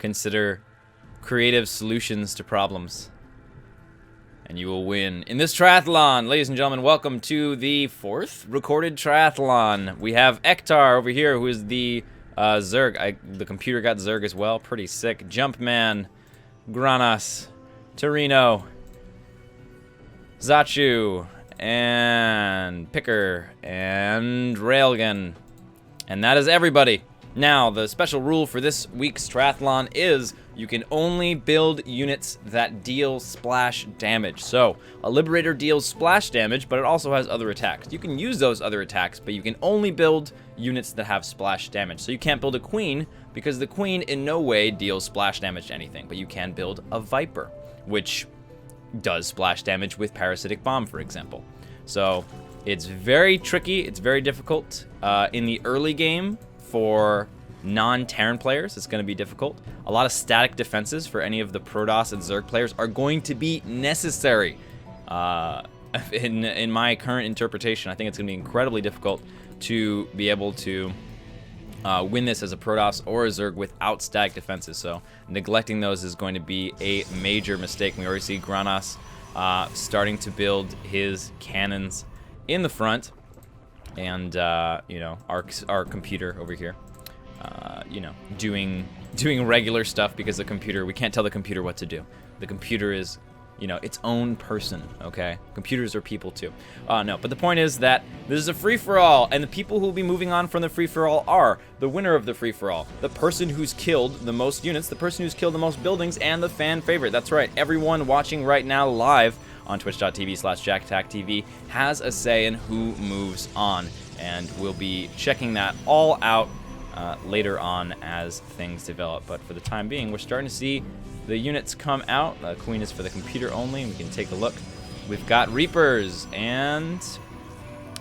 consider creative solutions to problems, and you will win in this triathlon. Ladies and gentlemen, welcome to the 4th recorded triathlon. We have Ektar over here, who is the Zerg. The computer got Zerg as well. Pretty sick. Jumpman, Granas, Torino, Zachu, and Picker, and Railgun. And that is everybody. Now, the special rule for this week's triathlon is you can only build units that deal splash damage. So, a Liberator deals splash damage, but it also has other attacks. You can use those other attacks, but you can only build units that have splash damage. So you can't build a Queen, because the Queen in no way deals splash damage to anything, but you can build a Viper, which does splash damage with Parasitic Bomb, for example. So, it's very tricky, it's very difficult. In the early game, for non-Terran players, it's going to be difficult. A lot of static defenses for any of the Protoss and Zerg players are going to be necessary. In my current interpretation, I think it's going to be incredibly difficult to be able to win this as a Protoss or a Zerg without static defenses. So neglecting those is going to be a major mistake. We already see Granas starting to build his cannons in the front. And you know, our computer over here, you know, doing regular stuff, because the computer, we can't tell the computer what to do. The computer is, you know, its own person. Okay, computers are people too. No, but the point is that this is a free-for-all, and the people who will be moving on from the free-for-all are the winner of the free-for-all, the person who's killed the most units, the person who's killed the most buildings, and the fan favorite. That's right, everyone watching right now live on twitch.tv/JaKaTaKtv has a say in who moves on, and we'll be checking that all out later on as things develop. But for the time being, we're starting to see the units come out. Queen is for the computer only, and we can take a look. We've got Reapers, and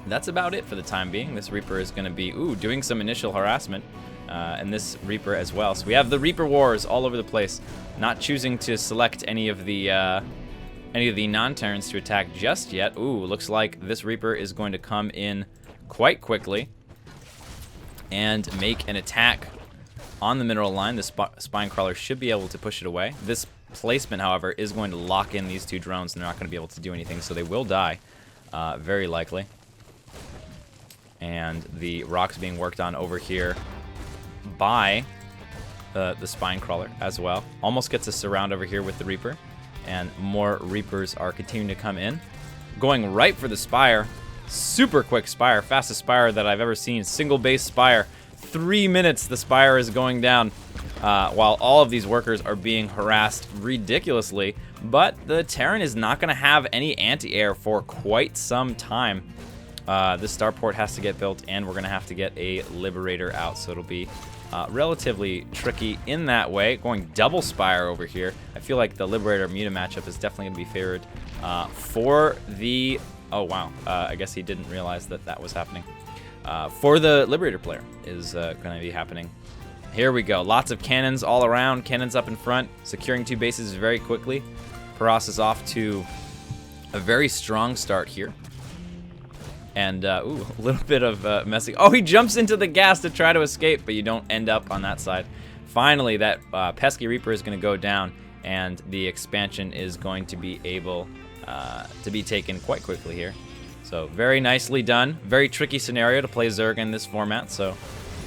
that's about it for the time being. This Reaper is going to be doing some initial harassment, and this Reaper as well. So we have the Reaper wars all over the place, not choosing to select any of the non-Terrans to attack just yet. Looks like this Reaper is going to come in quite quickly and make an attack on the mineral line. The Spine Crawler should be able to push it away. This placement, however, is going to lock in these two drones, and they're not going to be able to do anything, so they will die, very likely. And the rocks being worked on over here by the Spine Crawler as well. Almost gets a surround over here with the Reaper. And more Reapers are continuing to come in. Going right for the Spire. Super quick Spire. Fastest Spire that I've ever seen. Single base Spire. 3 minutes the Spire is going down. While all of these workers are being harassed ridiculously. But the Terran is not going to have any anti-air for quite some time. This starport has to get built, and we're going to have to get a Liberator out. So it'll be relatively tricky in that way. Going double Spire over here. I feel like the Liberator Muta matchup is definitely going to be favored for the... Oh, wow. I guess he didn't realize that that was happening. For the Liberator player is going to be happening. Here we go. Lots of cannons all around. Cannons up in front. Securing 2 bases very quickly. Paras is off to a very strong start here. And, a little bit of messing. Oh, he jumps into the gas to try to escape, but you don't end up on that side. Finally, that pesky Reaper is going to go down, and the expansion is going to be able to be taken quite quickly here. So, very nicely done. Very tricky scenario to play Zerg in this format, so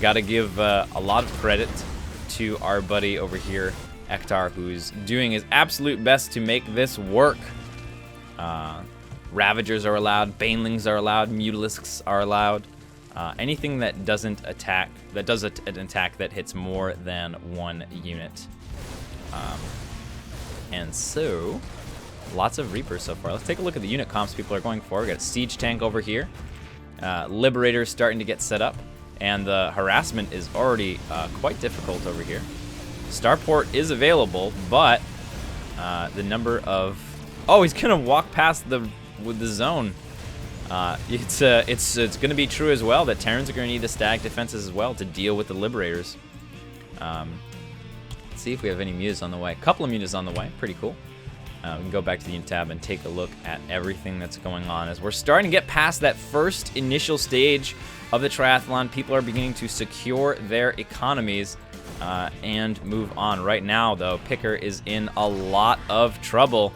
got to give a lot of credit to our buddy over here, Ektar, who's doing his absolute best to make this work. Ravagers are allowed, Banelings are allowed, Mutalisks are allowed. Anything that doesn't attack, that does an attack that hits more than 1 unit. And so, lots of Reapers so far. Let's take a look at the unit comps people are going for. We got a Siege Tank over here. Liberator's starting to get set up. And the harassment is already quite difficult over here. Starport is available, but the number of... Oh, he's gonna walk past with the zone. It's going to be true as well that Terrans are going to need the static defenses as well to deal with the Liberators. Let's see if we have any mutas on the way. A couple of mutas on the way. Pretty cool. We can go back to the unit tab and take a look at everything that's going on as we're starting to get past that first initial stage of the triathlon. People are beginning to secure their economies. and move on. Right now, though, Picker is in a lot of trouble.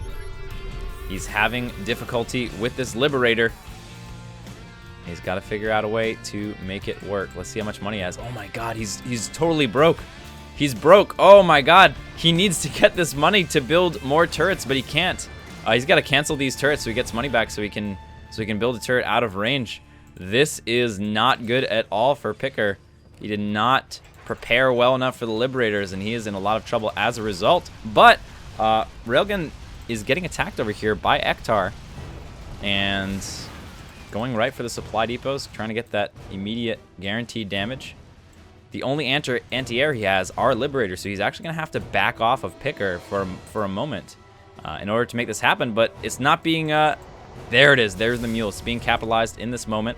He's having difficulty with this Liberator. He's got to figure out a way to make it work. Let's see how much money he has. Oh my god, he's totally broke. He's broke. Oh my god. He needs to get this money to build more turrets, but he can't. He's got to cancel these turrets so he gets money back so he can build a turret out of range. This is not good at all for Picker. He did not prepare well enough for the Liberators, and he is in a lot of trouble as a result. But Railgun is getting attacked over here by Ektar, and going right for the supply depots, trying to get that immediate guaranteed damage. The only anti-air he has are Liberators, so he's actually going to have to back off of Picker for a moment in order to make this happen, but it's not being... there it is. There's the mule. It's being capitalized in this moment.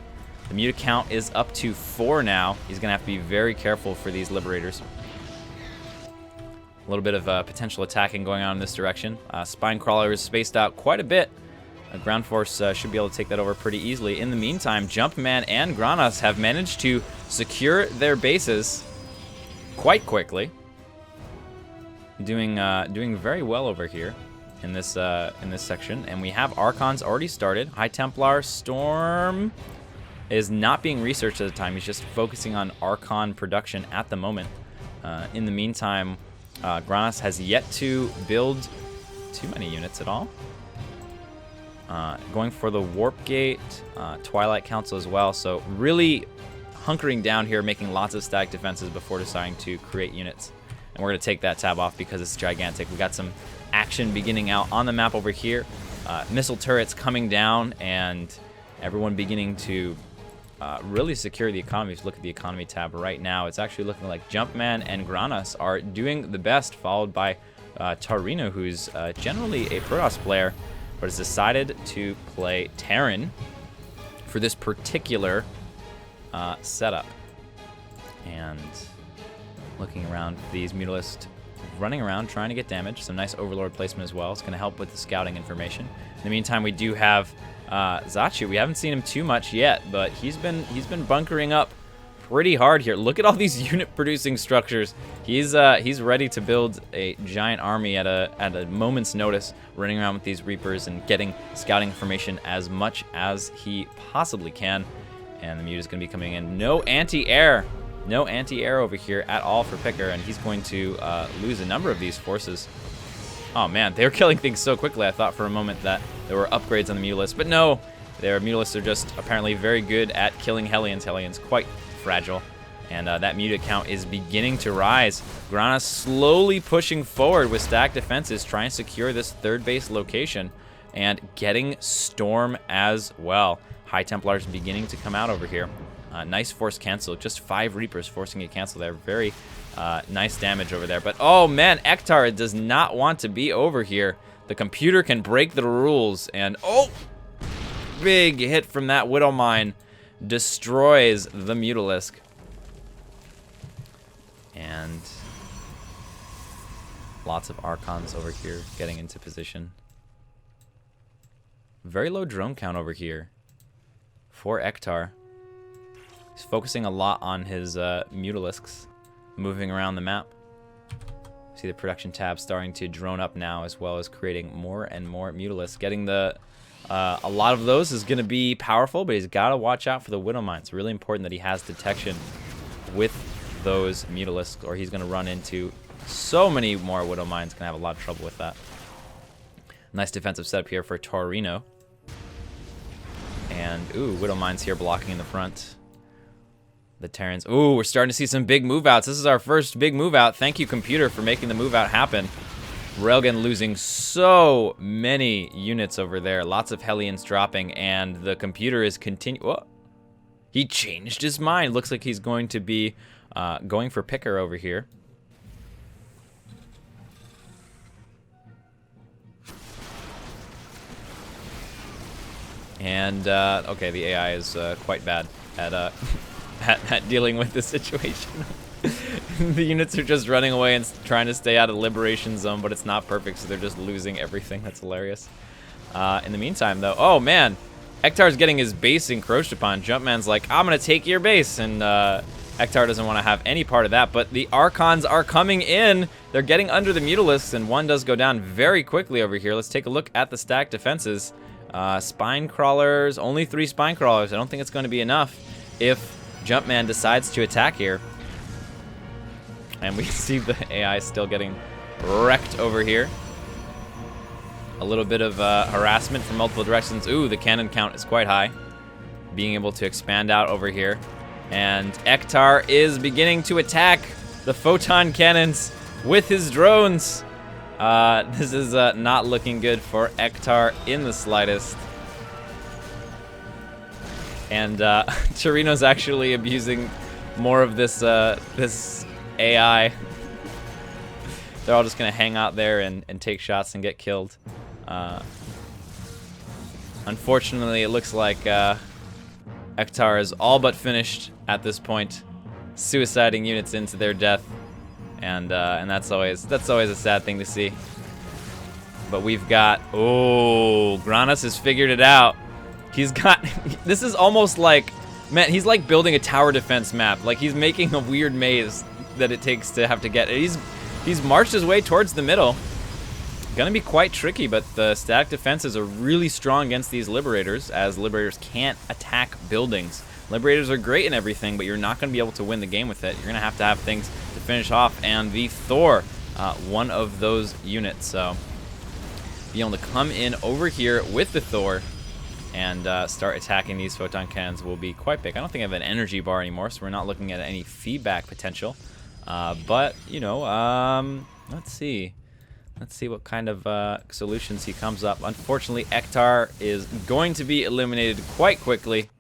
The muta count is up to 4 now. He's going to have to be very careful for these Liberators. A little bit of potential attacking going on in this direction. Spine Crawler is spaced out quite a bit. Ground Force should be able to take that over pretty easily. In the meantime, Jumpman and Granas have managed to secure their bases quite quickly. Doing very well over here in this section. And we have Archons already started. High Templar Storm is not being researched at the time. He's just focusing on Archon production at the moment. In the meantime, Granas has yet to build too many units at all. Going for the Warp Gate, Twilight Council as well. So really hunkering down here, making lots of static defenses before deciding to create units. And we're going to take that tab off because it's gigantic. We got some action beginning out on the map over here. Missile turrets coming down, and everyone beginning to really secure the economy. If you look at the economy tab right now, it's actually looking like Jumpman and Granas are doing the best, followed by Taurino, who's generally a Protoss player, but has decided to play Terran for this particular setup. And looking around, these Mutalisks running around trying to get damage. Some nice Overlord placement as well. It's going to help with the scouting information. In the meantime, we do have Zachu. We haven't seen him too much yet, but he's been bunkering up pretty hard here. Look at all these unit producing structures. He's ready to build a giant army at a moment's notice, running around with these Reapers and getting scouting information as much as he possibly can. And the Mute is going to be coming in. No anti-air over here at all for Picker, and he's going to lose a number of these forces. Oh man, they're killing things so quickly. I thought for a moment that there were upgrades on the Mutalisks, but no, their Mutalisks are just apparently very good at killing Hellions. Hellions quite fragile, and that muta count is beginning to rise. Grana slowly pushing forward with stacked defenses, trying to secure this third base location, and getting Storm as well. High Templars beginning to come out over here. Nice force cancel, just 5 Reapers forcing a cancel there. Very nice damage over there. But oh man, Ektar does not want to be over here. The computer can break the rules, and oh, big hit from that Widow Mine destroys the Mutalisk. And lots of Archons over here getting into position. Very low drone count over here for Ektar. He's focusing a lot on his Mutalisks moving around the map. See the production tab starting to drone up now, as well as creating more and more Mutalisks. Getting the a lot of those is going to be powerful, but he's got to watch out for the Widow Mine. It's really important that he has detection with those Mutalisks, or he's going to run into so many more Widow Mines. Going to have a lot of trouble with that. Nice defensive setup here for Taurino. And, ooh, Widow Mines here blocking in the front. The Terrans. Ooh, we're starting to see some big move outs. This is our first big move out. Thank you, computer, for making the move out happen. Railgun losing so many units over there. Lots of Hellions dropping, and the computer is continuing. He changed his mind. Looks like he's going to be going for Picker over here. And, okay, the AI is quite bad at at dealing with the situation. The units are just running away and trying to stay out of the liberation zone, but it's not perfect, so they're just losing everything. That's hilarious. In the meantime, though, oh man, Ektar's getting his base encroached upon. Jumpman's like, I'm gonna take your base, and Ektar doesn't want to have any part of that, but the Archons are coming in. They're getting under the Mutalisks, and one does go down very quickly over here. Let's take a look at the stacked defenses. Spine Crawlers, only 3 Spine Crawlers. I don't think it's going to be enough if Jumpman decides to attack here. And we see the AI still getting wrecked over here. A little bit of harassment from multiple directions. Ooh, the cannon count is quite high. Being able to expand out over here. And Ektar is beginning to attack the photon cannons with his drones. This is not looking good for Ektar in the slightest. And Torino's actually abusing more of this this AI. They're all just gonna hang out there and take shots and get killed. Unfortunately, it looks like Ektar is all but finished at this point, suiciding units into their death, and that's always a sad thing to see. But we've got Granas has figured it out. He's got this is almost like, man, he's like building a tower defense map. Like he's making a weird maze that it takes to have to get. He's marched his way towards the middle. Gonna be quite tricky, but the static defenses are really strong against these Liberators, as Liberators can't attack buildings. Liberators are great and everything, but you're not gonna be able to win the game with it. You're gonna have to have things to finish off, and the Thor, one of those units. So being able to come in over here with the Thor and start attacking these photon cannons will be quite big. I don't think I have an energy bar anymore, so we're not looking at any feedback potential. But, you know, let's see. Let's see what kind of solutions he comes up. Unfortunately, Ektar is going to be eliminated quite quickly.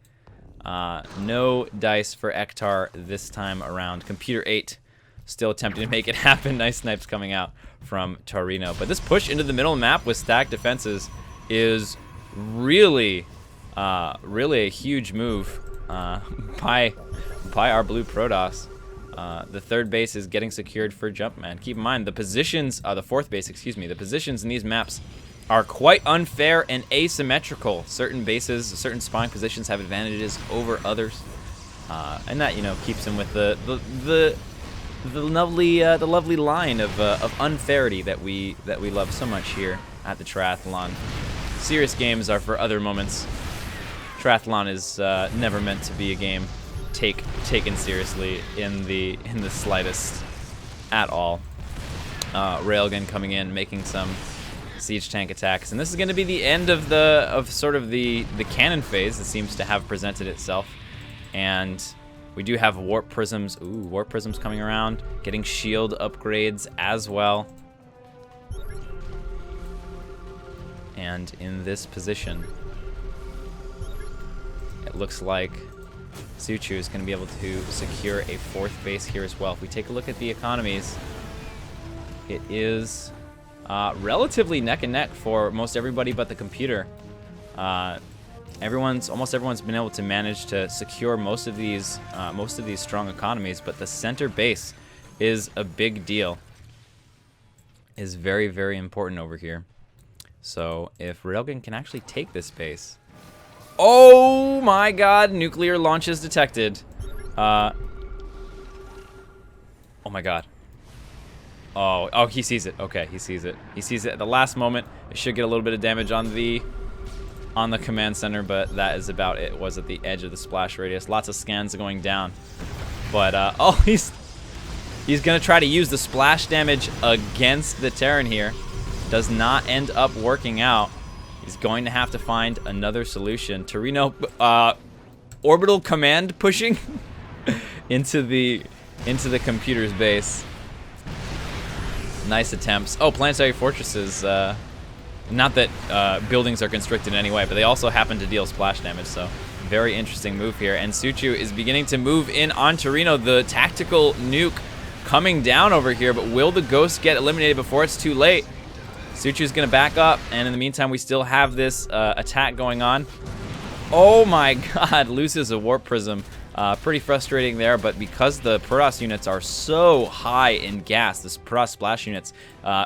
No dice for Ektar this time around. Computer 8 still attempting to make it happen. Nice snipes coming out from Torino. But this push into the middle map with stacked defenses is really, really a huge move by our blue Protoss. The third base is getting secured for Jumpman. Keep in mind, the positions, the fourth base, excuse me, the positions in these maps are quite unfair and asymmetrical. Certain bases, certain spawning positions have advantages over others, and that, you know, keeps them with the lovely line of unfairity that we love so much here at the Triathlon. Serious games are for other moments. Triathlon is never meant to be a game taken seriously in the slightest at all. Railgun coming in, making some siege tank attacks, and this is going to be the end of the cannon phase that seems to have presented itself. And we do have warp prisms. Ooh, warp prisms coming around, getting shield upgrades as well. And in this position, it looks like Suchu is going to be able to secure a fourth base here as well. If we take a look at the economies, it is relatively neck and neck for most everybody but the computer. Almost everyone's been able to manage to secure most of these strong economies, but the center base is a big deal. Is very, very important over here. So if Railgun can actually take this base. Oh my god, nuclear launches detected. Oh my god. Oh, he sees it. Okay, he sees it. He sees it at the last moment. It should get a little bit of damage on the command center, but that is about it. It was at the edge of the splash radius. Lots of scans going down. But oh, he's gonna try to use the splash damage against the Terran here. Does not end up working out. He's going to have to find another solution. Torino, orbital command pushing into the computer's base. Nice attempts. Oh, planetary fortresses. Not that buildings are constricted in any way, but they also happen to deal splash damage. So very interesting move here. And Suchu is beginning to move in on Torino. The tactical nuke coming down over here, but will the ghost get eliminated before it's too late? Suchu's gonna back up, and in the meantime, we still have this attack going on. Oh my god, loses a warp prism. Pretty frustrating there, but because the Protoss units are so high in gas, the Protoss splash units,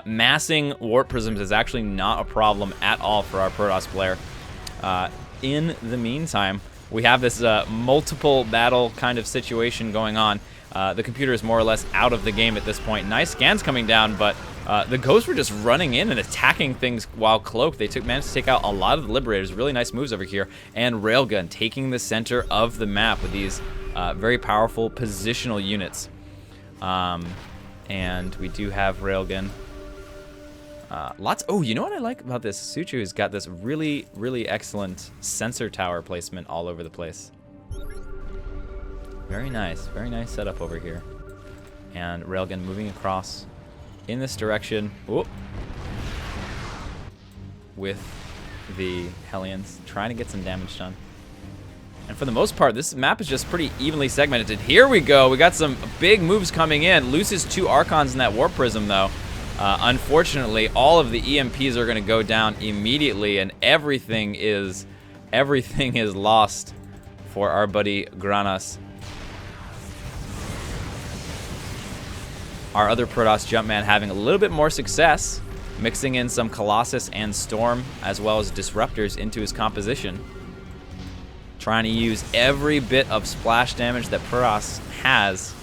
massing warp prisms is actually not a problem at all for our Protoss player. In the meantime, we have this multiple battle kind of situation going on. The computer is more or less out of the game at this point. Nice scans coming down, but the Ghosts were just running in and attacking things while cloaked. They managed to take out a lot of the Liberators. Really nice moves over here. And Railgun taking the center of the map with these very powerful positional units. And we do have Railgun. Oh, you know what I like about this? Suchu's got this really, really excellent sensor tower placement all over the place. Very nice setup over here. And Railgun moving across in this direction. Whoop. With the Hellions, trying to get some damage done. And for the most part, this map is just pretty evenly segmented. Here we go. We got some big moves coming in. Loses 2 Archons in that Warp Prism, though. Unfortunately, all of the EMPs are going to go down immediately, and everything is lost for our buddy Granas. Our other Protoss Jumpman having a little bit more success, mixing in some Colossus and Storm, as well as Disruptors into his composition. Trying to use every bit of splash damage that Protoss has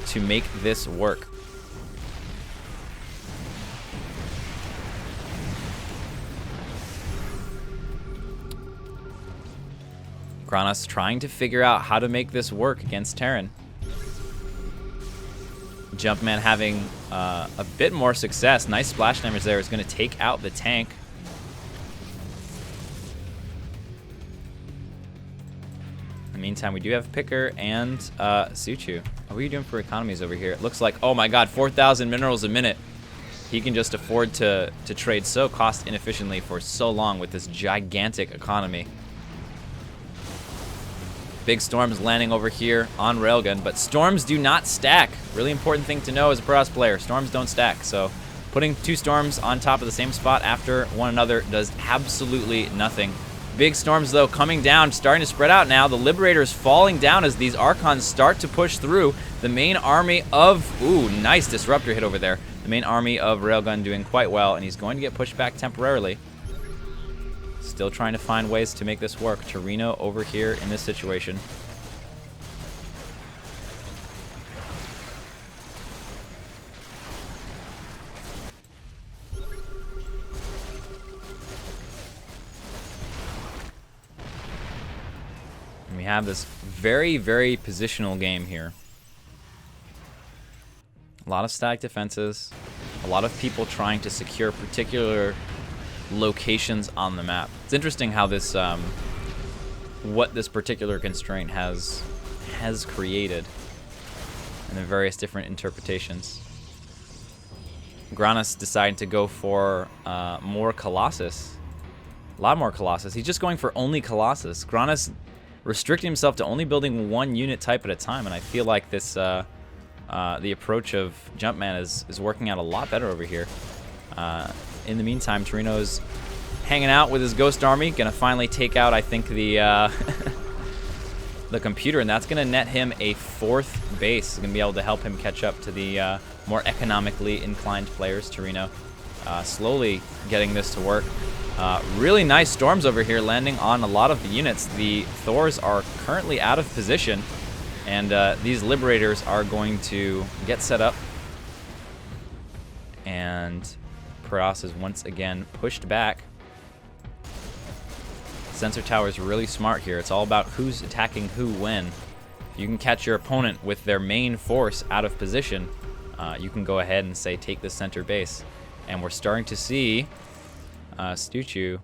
to make this work. Granas trying to figure out how to make this work against Terran. Jumpman having a bit more success. Nice splash damage there. Is going to take out the tank. In the meantime, we do have Picker and Suchu. What are you doing for economies over here? It looks like, oh my god, 4,000 minerals a minute. He can just afford to trade so cost inefficiently for so long with this gigantic economy. Big Storms landing over here on Railgun, but Storms do not stack. Really important thing to know as a Protoss player. Storms don't stack, so putting 2 Storms on top of the same spot after one another does absolutely nothing. Big Storms, though, coming down, starting to spread out now. The Liberators falling down as these Archons start to push through. The main army of... Ooh, nice Disruptor hit over there. The main army of Railgun doing quite well, and he's going to get pushed back temporarily. Still trying to find ways to make this work. Torino over here in this situation. And we have this very, very positional game here. A lot of static defenses. A lot of people trying to secure particular locations on the map. It's interesting how this, what this particular constraint has created, and the various different interpretations. Granas decided to go for more Colossus, a lot more Colossus. He's just going for only Colossus. Granas restricting himself to only building 1 unit type at a time, and I feel like this, the approach of Jumpman is working out a lot better over here. In the meantime, Torino's hanging out with his Ghost Army, gonna finally take out, I think, the the computer, and that's gonna net him a 4th base. It's gonna be able to help him catch up to the more economically inclined players. Torino slowly getting this to work. Really nice Storms over here landing on a lot of the units. The Thors are currently out of position, and these Liberators are going to get set up, and Protoss is once again pushed back. Sensor Tower is really smart here. It's all about who's attacking who when. If you can catch your opponent with their main force out of position, you can go ahead and say, take the center base. And we're starting to see Stuchu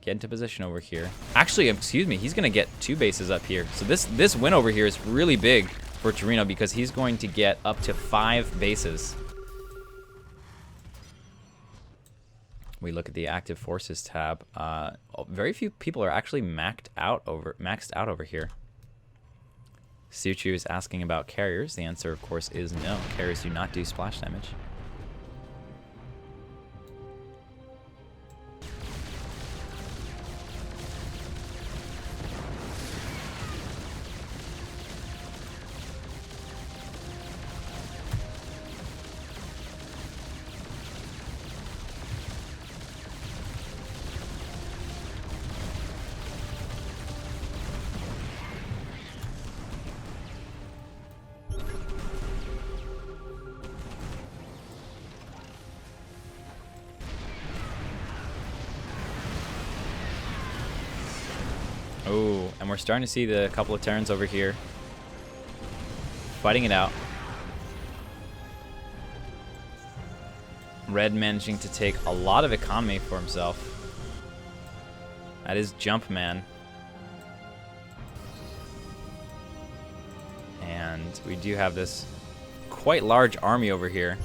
get into position over here. Actually, excuse me, he's going to get 2 bases up here. So this win over here is really big for Torino because he's going to get up to 5 bases. We look at the active forces tab. Very few people are actually maxed out over here. Suchu is asking about carriers. The answer, of course, is no. Carriers do not do splash damage. and we're starting to see the couple of Terrans over here fighting it out. Red managing to take a lot of economy for himself. That is Jumpman. And we do have this quite large army over here.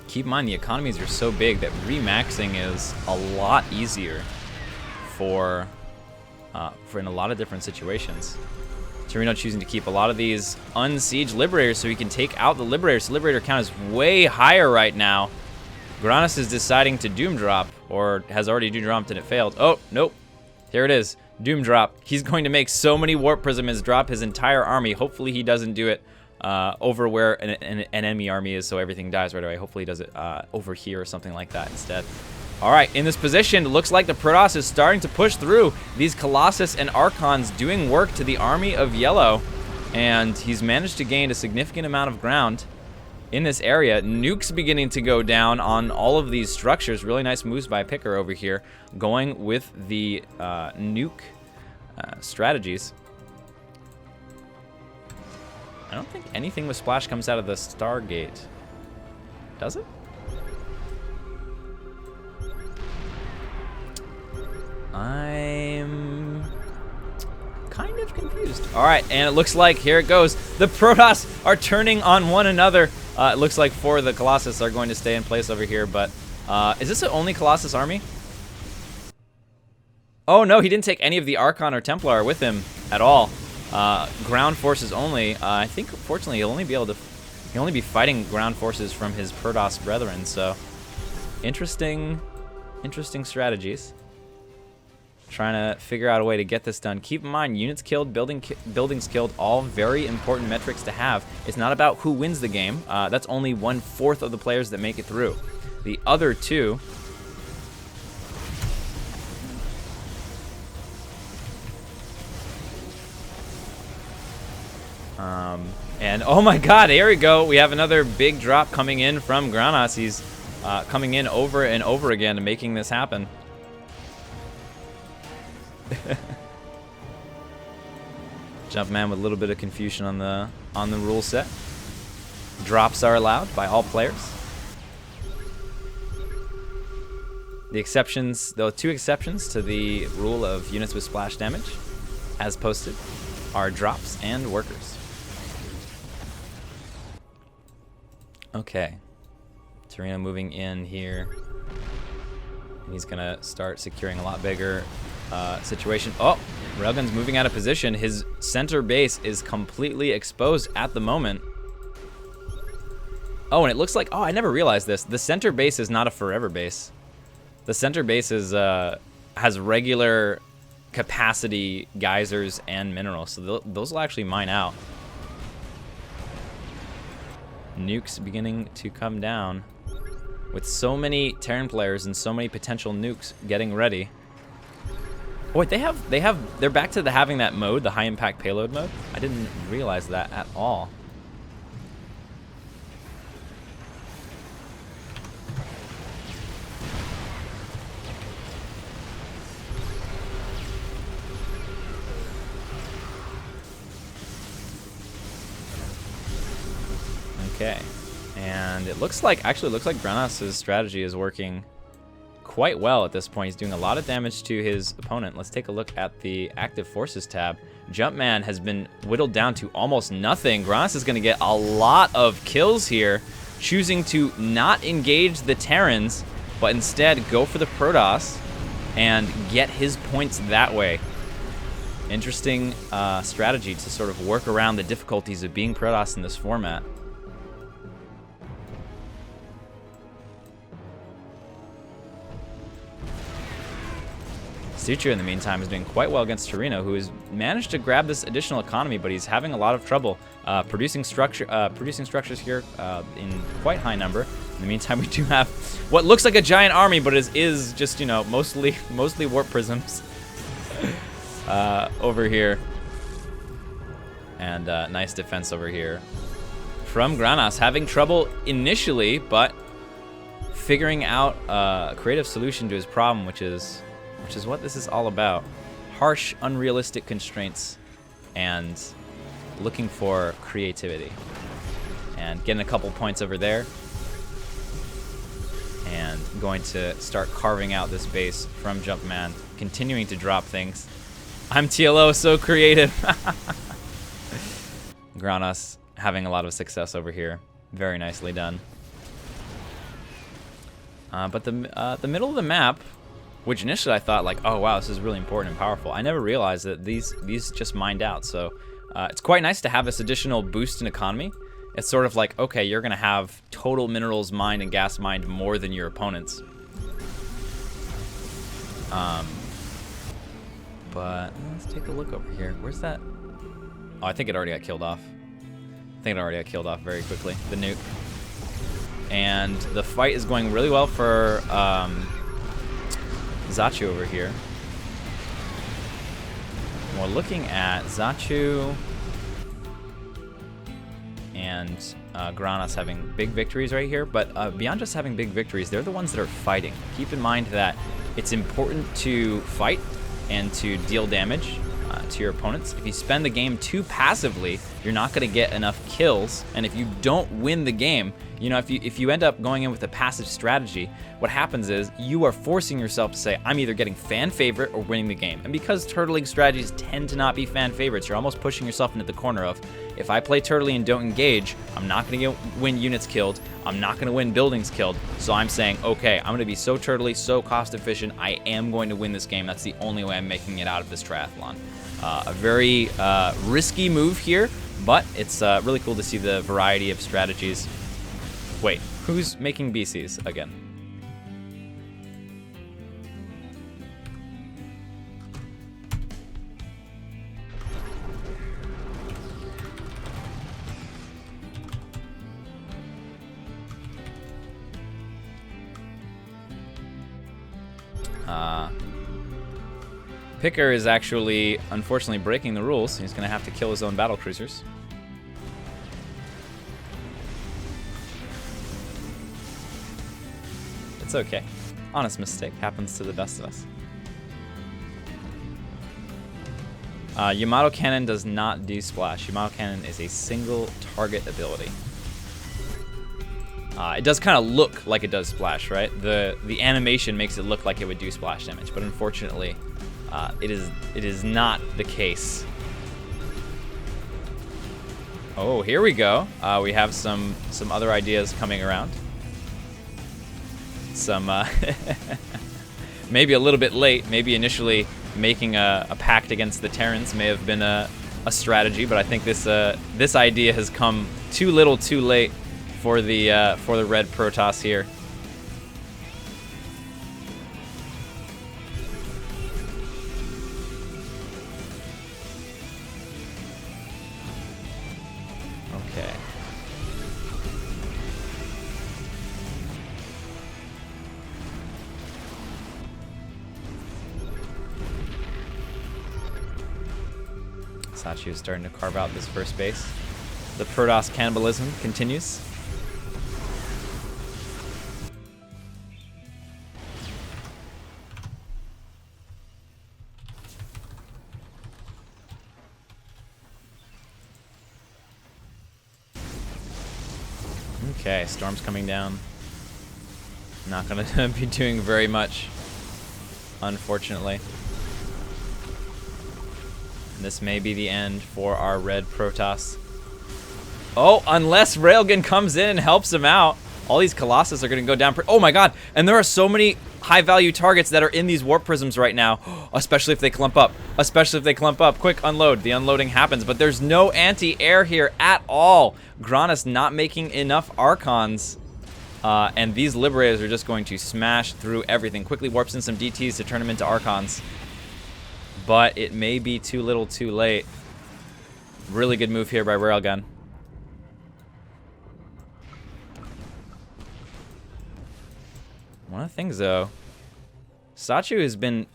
Keep in mind, the economies are so big that remaxing is a lot easier for in a lot of different situations. Torino choosing to keep a lot of these unsieged Liberators so he can take out the Liberators. The Liberator count is way higher right now. Granas is deciding to Doom Drop, or has already Doom Dropped and it failed. Oh, nope. Here it is. Doom Drop. He's going to make so many Warp Prisms drop his entire army. Hopefully he doesn't do it over where an enemy army is so everything dies right away. Hopefully he does it over here or something like that instead. All right, in this position, looks like the Protoss is starting to push through. These Colossus and Archons doing work to the army of yellow, and he's managed to gain a significant amount of ground in this area. Nukes beginning to go down on all of these structures. Really nice moves by Picker over here, going with the nuke strategies. I don't think anything with Splash comes out of the Stargate. Does it? I'm kind of confused. All right, and it looks like, here it goes. The Protoss are turning on one another. It looks like 4 of the Colossus are going to stay in place over here, but is this the only Colossus army? Oh no, he didn't take any of the Archon or Templar with him at all. Ground forces only. I think, fortunately, he'll only be fighting ground forces from his Protoss brethren, so interesting strategies. Trying to figure out a way to get this done. Keep in mind, units killed, buildings killed, all very important metrics to have. It's not about who wins the game. That's only 1/4 of the players that make it through. The other 2... and oh my god, here we go. We have another big drop coming in from Granas. He's coming in over and over again and making this happen. Jumpman with a little bit of confusion on the rule set. Drops are allowed by all players. The exceptions, though, 2 exceptions to the rule of units with splash damage, as posted, are drops and workers. Okay, Torino moving in here. He's gonna start securing a lot bigger situation. Oh, Railgun's moving out of position. His center base is completely exposed at the moment. Oh, and it looks like, oh, I never realized this. The center base is not a forever base. The center base is has regular capacity geysers and minerals, so those will actually mine out. Nukes beginning to come down. With so many Terran players and so many potential nukes getting ready. Oh, wait, they're back to having that mode, the high impact payload mode. I didn't realize that at all. Okay, and it looks like, Granas' strategy is working quite well at this point. He's doing a lot of damage to his opponent. Let's take a look at the active forces tab. Jumpman has been whittled down to almost nothing. Granas is going to get a lot of kills here, choosing to not engage the Terrans, but instead go for the Protoss and get his points that way. Interesting strategy to sort of work around the difficulties of being Protoss in this format. Suture, in the meantime, is doing quite well against Torino, who has managed to grab this additional economy, but he's having a lot of trouble producing structures here in quite high number. In the meantime, we do have what looks like a giant army, but is just, you know, mostly warp prisms over here, and nice defense over here from Granas, having trouble initially, but figuring out a creative solution to his problem, which is what this is all about. harsh, unrealistic constraints and looking for creativity. And getting a couple points over there. And going to start carving out this base from Jumpman, continuing to drop things. I'm TLO, so creative. Granas having a lot of success over here. Very nicely done. But the middle of the map, which initially I thought like, oh wow, this is really important and powerful. I never realized that these just mined out. So it's quite nice to have this additional boost in economy. It's sort of like, okay, you're gonna have total minerals mined and gas mined more than your opponents. But let's take a look over here. Where's that? Oh, I think it already got killed off. I think it already got killed off very quickly. The nuke. And the fight is going really well for Zachu over here. We're looking at Zachu and Granas having big victories right here, but beyond just having big victories, they're the ones that are fighting. Keep in mind that it's important to fight and to deal damage to your opponents. If you spend the game too passively, you're not going to get enough kills, and if you don't win the game, you know, if you end up going in with a passive strategy, what happens is you are forcing yourself to say, I'm either getting fan favorite or winning the game. And because Turtle League strategies tend to not be fan favorites, you're almost pushing yourself into the corner of, if I play Turtle and don't engage, I'm not going to win units killed, I'm not going to win buildings killed, so I'm saying, okay, I'm going to be so turtley, so cost efficient, I am going to win this game. That's the only way I'm making it out of this triathlon. A very risky move here, but it's really cool to see the variety of strategies. Wait, who's making BCs again? Picker is actually, unfortunately, breaking the rules. He's going to have to kill his own battle cruisers. It's okay. Honest mistake. Happens to the best of us. Yamato Cannon does not do splash. Yamato Cannon is a single target ability. It does kind of look like it does splash, right? The animation makes it look like it would do splash damage, but unfortunately, it is not the case. Oh, here we go. We have some other ideas coming around. Some maybe a little bit late. Maybe initially making a pact against the Terrans may have been a strategy, but I think this idea has come too little, too late for the red Protoss here. Okay. Sachi is starting to carve out this first base. The Protoss cannibalism continues. Okay, storm's coming down. Not gonna be doing very much, unfortunately. This may be the end for our red Protoss. Oh, unless Railgun comes in and helps him out. All these Colossus are gonna go down. Oh my god, and there are so many high-value targets that are in these warp prisms right now, especially if they clump up. Especially if they clump up. Quick, unload. The unloading happens, but there's no anti-air here at all. Granas not making enough Archons, and these Liberators are just going to smash through everything. Quickly warps in some DTs to turn them into Archons, but it may be too little too late. Really good move here by Railgun. One of the things, though, Sachu has been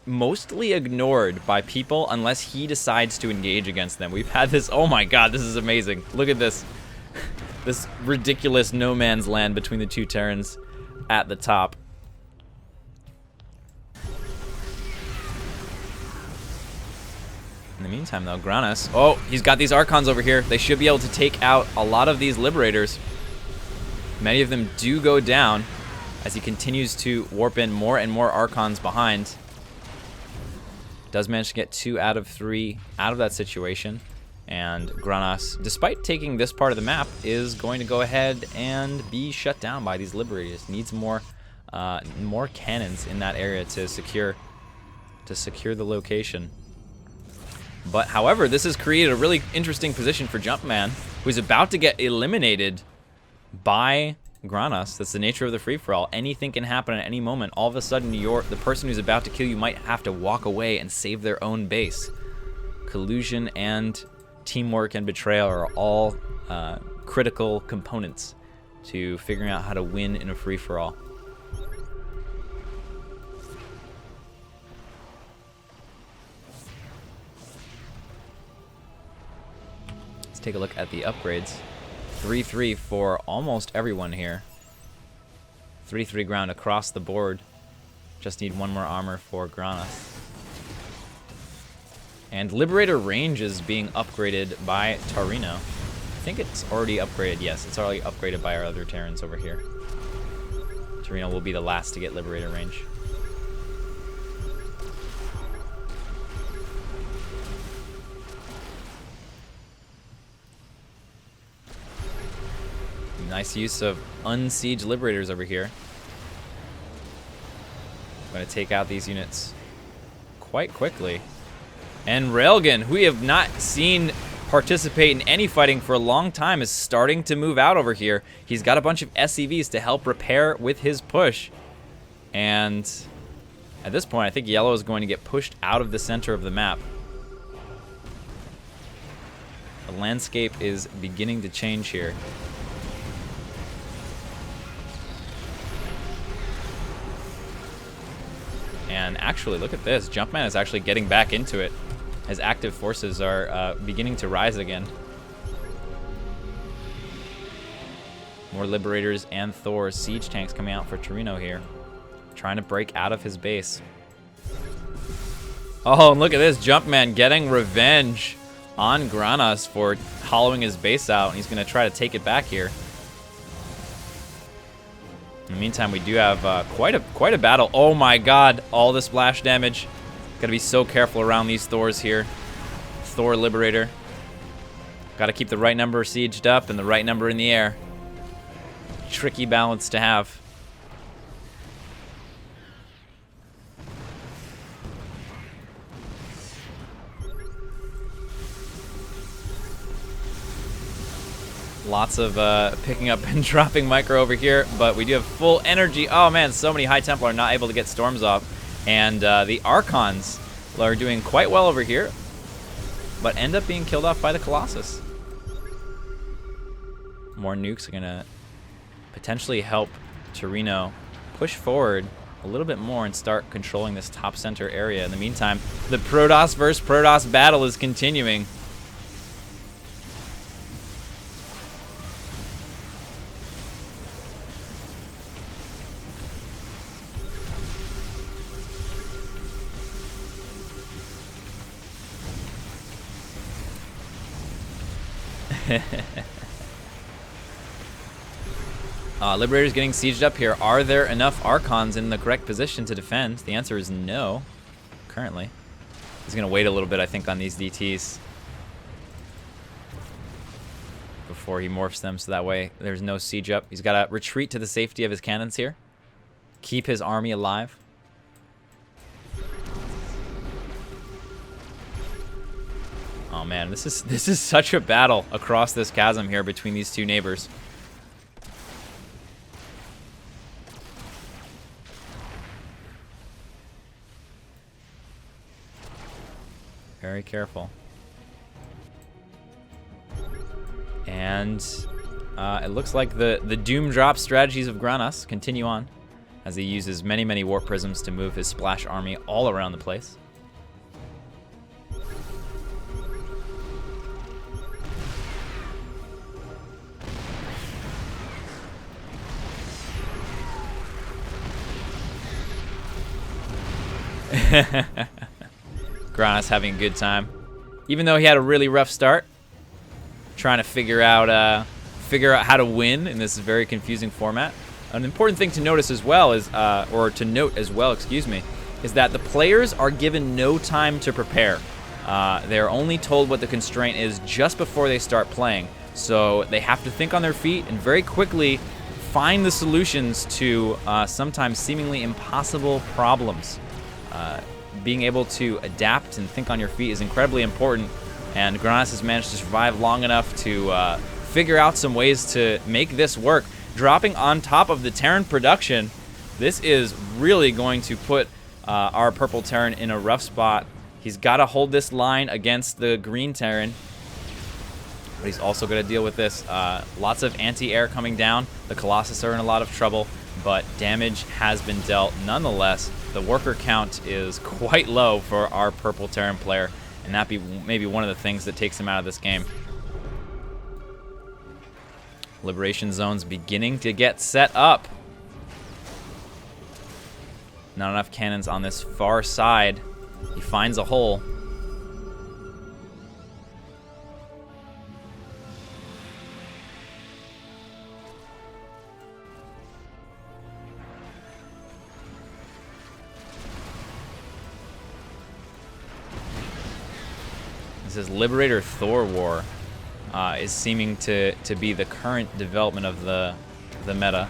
mostly ignored by people unless he decides to engage against them. We've had this, oh my god, this is amazing. Look at this. This ridiculous no man's land between the two Terrans at the top. meantime, though, Granas. Oh, he's got these Archons over here. They should be able to take out a lot of these Liberators. Many of them do go down as he continues to warp in more and more Archons behind. Does manage to get 2 out of 3 out of that situation. And Granas, despite taking this part of the map, is going to go ahead and be shut down by these Liberators. Needs more cannons in that area to secure the location. But however, this has created a really interesting position for Jumpman, who's about to get eliminated by Granas. That's the nature of the free-for-all. Anything can happen at any moment. All of a sudden, the person who's about to kill you might have to walk away and save their own base. Collusion and teamwork and betrayal are all critical components to figuring out how to win in a free-for-all. Let's take a look at the upgrades. 3-3 for almost everyone here. 3-3 ground across the board. Just need 1 more armor for Granas. And Liberator range is being upgraded by Tarino. I think it's already upgraded. Yes, it's already upgraded by our other Terrans over here. Tarino will be the last to get Liberator range. Nice use of unsiege Liberators over here. I'm going to take out these units quite quickly. And Railgun, who we have not seen participate in any fighting for a long time, is starting to move out over here. He's got a bunch of SCVs to help repair with his push. And at this point, I think Yellow is going to get pushed out of the center of the map. The landscape is beginning to change here. And actually, look at this. Jumpman is actually getting back into it. His active forces are beginning to rise again. More Liberators and Thor's siege tanks coming out for Torino here. Trying to break out of his base. Oh, and look at this. Jumpman getting revenge on Granas for hollowing his base out. And he's going to try to take it back here. In the meantime, we do have quite a battle. Oh my god, all the splash damage. Gotta be so careful around these Thors here. Thor Liberator. Gotta keep the right number sieged up and the right number in the air. Tricky balance to have. Lots of picking up and dropping micro over here, but we do have full energy. Oh man, so many High Templar are not able to get storms off. And the Archons are doing quite well over here, but end up being killed off by the Colossus. More nukes are gonna potentially help Torino push forward a little bit more and start controlling this top center area. In the meantime, the Protoss versus Protoss battle is continuing. Liberators getting sieged up here. Are there enough Archons in the correct position to defend? The answer is no, currently. He's going to wait a little bit, I think, on these DTs before he morphs them, so that way there's no siege up. He's got to retreat to the safety of his cannons here. Keep his army alive. Oh man, this is such a battle across this chasm here between these two neighbors. Very careful. And it looks like the doom drop strategies of Granas continue on as he uses many warp prisms to move his splash army all around the place. Granas having a good time. even though he had a really rough start, trying to figure out how to win in this very confusing format. An important thing to notice as well is, excuse me, is that the players are given no time to prepare. They're only told what the constraint is just before they start playing. So they have to think on their feet and very quickly find the solutions to sometimes seemingly impossible problems. Being able to adapt and think on your feet is incredibly important, and Granas has managed to survive long enough to figure out some ways to make this work. Dropping on top of the Terran production, this is really going to put our purple Terran in a rough spot. He's got to hold this line against the green Terran, but he's also going to deal with this. Lots of anti-air coming down. The Colossus are in a lot of trouble, but damage has been dealt nonetheless. The worker count is quite low for our purple Terran player, and that be maybe one of the things that takes him out of this game. Liberation zones beginning to get set up. Not enough cannons on this far side. He finds a hole. This is Liberator Thor War is seeming to be the current development of the meta.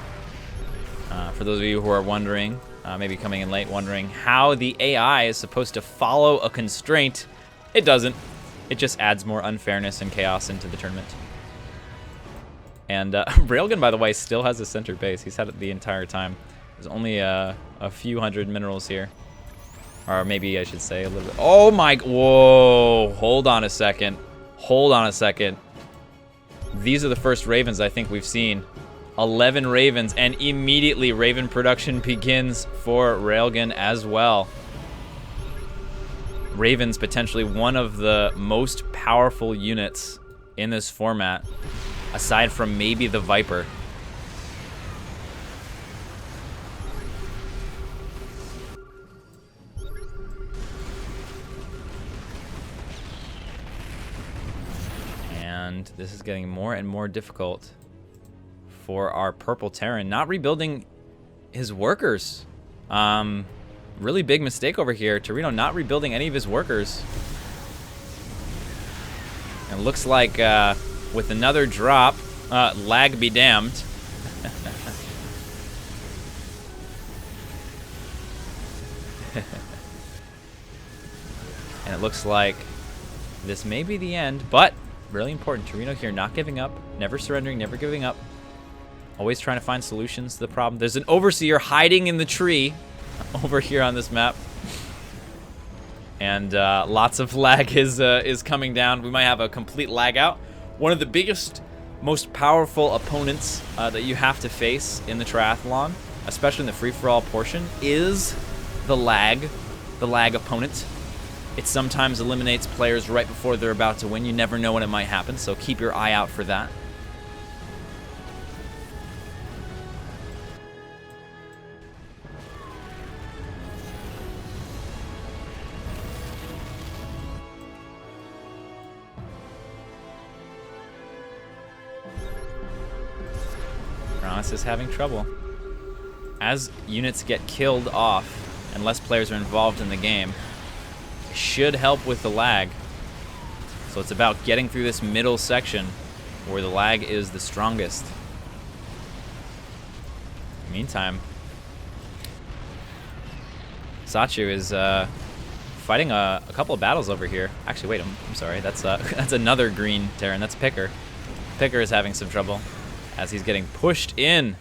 For those of you who are wondering, maybe coming in late, wondering how the AI is supposed to follow a constraint, it doesn't. It just adds more unfairness and chaos into the tournament. And Railgun, by the way, still has a center base. He's had it the entire time. There's only a few hundred minerals here. Or maybe I should say a little bit. Oh my, whoa, hold on a second. Hold on a second. These are the first Ravens I think we've seen. 11 Ravens, and immediately Raven production begins for Railgun as well. Ravens potentially one of the most powerful units in this format, aside from maybe the Viper. And this is getting more and more difficult for our purple Terran. Not rebuilding his workers. Really big mistake over here. Torino not rebuilding any of his workers. And it looks like with another drop, lag be damned. And it looks like this may be the end, but really important. Torino here not giving up, never surrendering, never giving up. Always trying to find solutions to the problem. There's an Overseer hiding in the tree over here on this map. And lots of lag is coming down. We might have a complete lag out. One of the biggest, most powerful opponents that you have to face in the triathlon, especially in the free-for-all portion, is the lag opponent. It sometimes eliminates players right before they're about to win. You never know when it might happen, so keep your eye out for that. Kronos is having trouble. As units get killed off and less players are involved in the game, it should help with the lag. So it's about getting through this middle section where the lag is the strongest. Meantime, Sachu is fighting a couple of battles over here. Actually, wait, I'm sorry. That's another green Terran. That's Picker. Picker is having some trouble as he's getting pushed in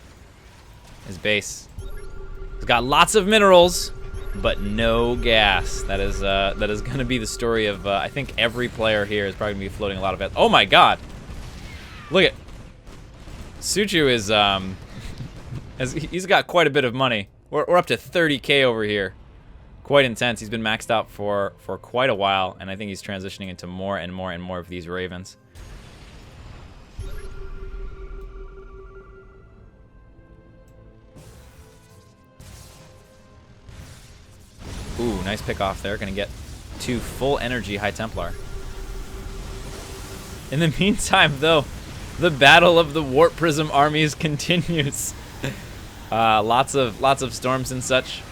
his base. He's got lots of minerals, but no gas. That is going to be the story of I think every player here is probably going to be floating a lot of it. Oh my God! Look at Suchu is he's got quite a bit of money. We're up to 30K over here. Quite intense. He's been maxed out for quite a while, and I think he's transitioning into more and more and more of these Ravens. Ooh, nice pick off there. Gonna get 2 full energy High Templar. In the meantime, though, the battle of the Warp Prism armies continues. Lots of storms and such.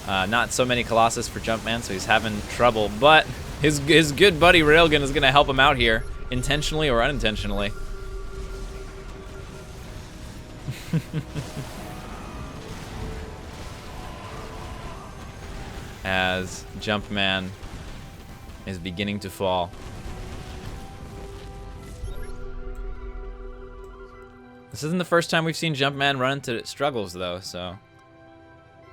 Not so many Colossus for Jumpman, so he's having trouble. But his good buddy Railgun is going to help him out here, intentionally or unintentionally. As Jumpman is beginning to fall. This isn't the first time we've seen Jumpman run into struggles, though, so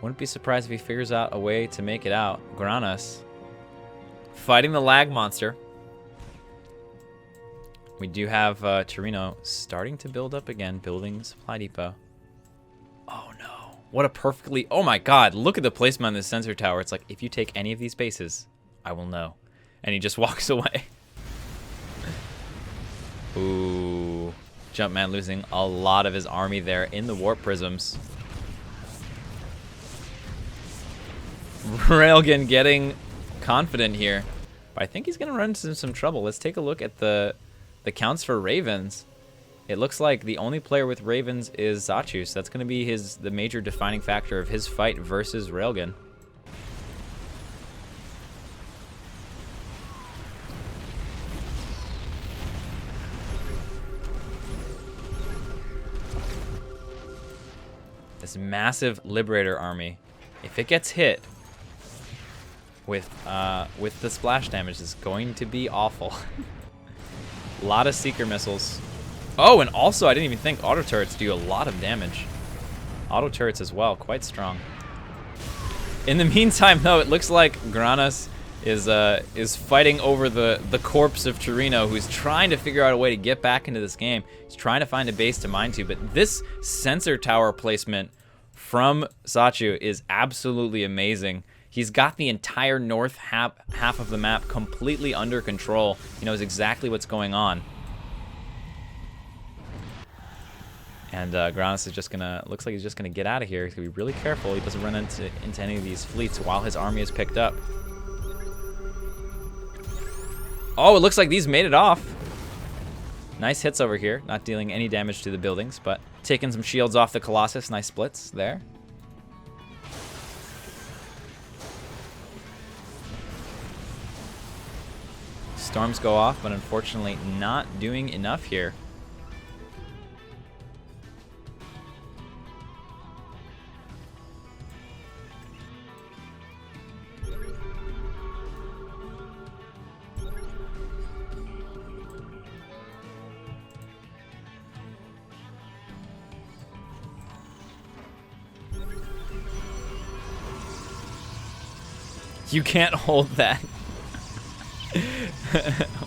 wouldn't be surprised if he figures out a way to make it out. Granas fighting the lag monster. We do have Torino starting to build up again, building supply depot. Oh no, what a perfectly, oh my god, look at the placement on this sensor tower. It's like, if you take any of these bases, I will know. And he just walks away. Ooh, Jumpman losing a lot of his army there in the Warp Prisms. Railgun getting confident here, but I think he's gonna run into some trouble. Let's take a look at the counts for Ravens. It looks like the only player with Ravens is Zachu, so that's gonna be the major defining factor of his fight versus Railgun. This massive Liberator army, if it gets hit with the splash damage, is going to be awful. A lot of Seeker missiles. Oh, and also I didn't even think auto turrets do a lot of damage. Auto turrets as well, quite strong. In the meantime, though, it looks like Granas is fighting over the corpse of Torino, who's trying to figure out a way to get back into this game. He's trying to find a base to mine to, but this sensor tower placement from Zachu is absolutely amazing. He's got the entire north half of the map completely under control. He knows exactly what's going on. And Granas is just gonna, looks like he's just gonna get out of here. He's gonna be really careful he doesn't run into any of these fleets while his army is picked up. Oh, it looks like these made it off. Nice hits over here, not dealing any damage to the buildings, but taking some shields off the Colossus. Nice splits there. Storms go off, but unfortunately not doing enough here. You can't hold that.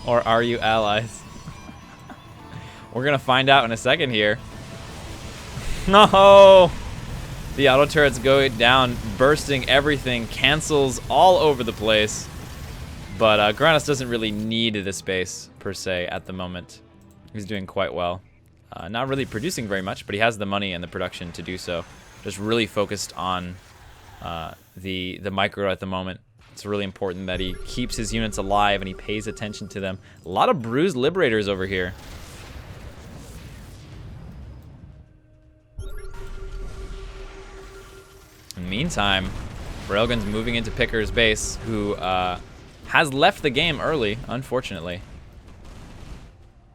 Or are you allies? We're gonna find out in a second here. No! The auto turrets go down, bursting everything, cancels all over the place. But Granas doesn't really need the space, per se, at the moment. He's doing quite well. Not really producing very much, but he has the money and the production to do so. Just really focused on the micro at the moment. It's really important that he keeps his units alive and he pays attention to them. A lot of bruised Liberators over here. In the meantime, Railgun's moving into Picker's base, who has left the game early, unfortunately,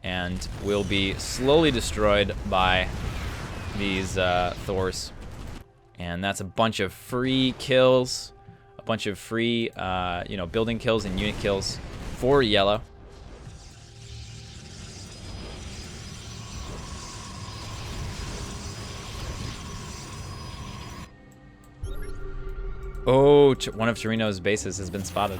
and will be slowly destroyed by these Thors. And that's a bunch of free kills. A bunch of free, building kills and unit kills for yellow. Oh, one of Torino's bases has been spotted.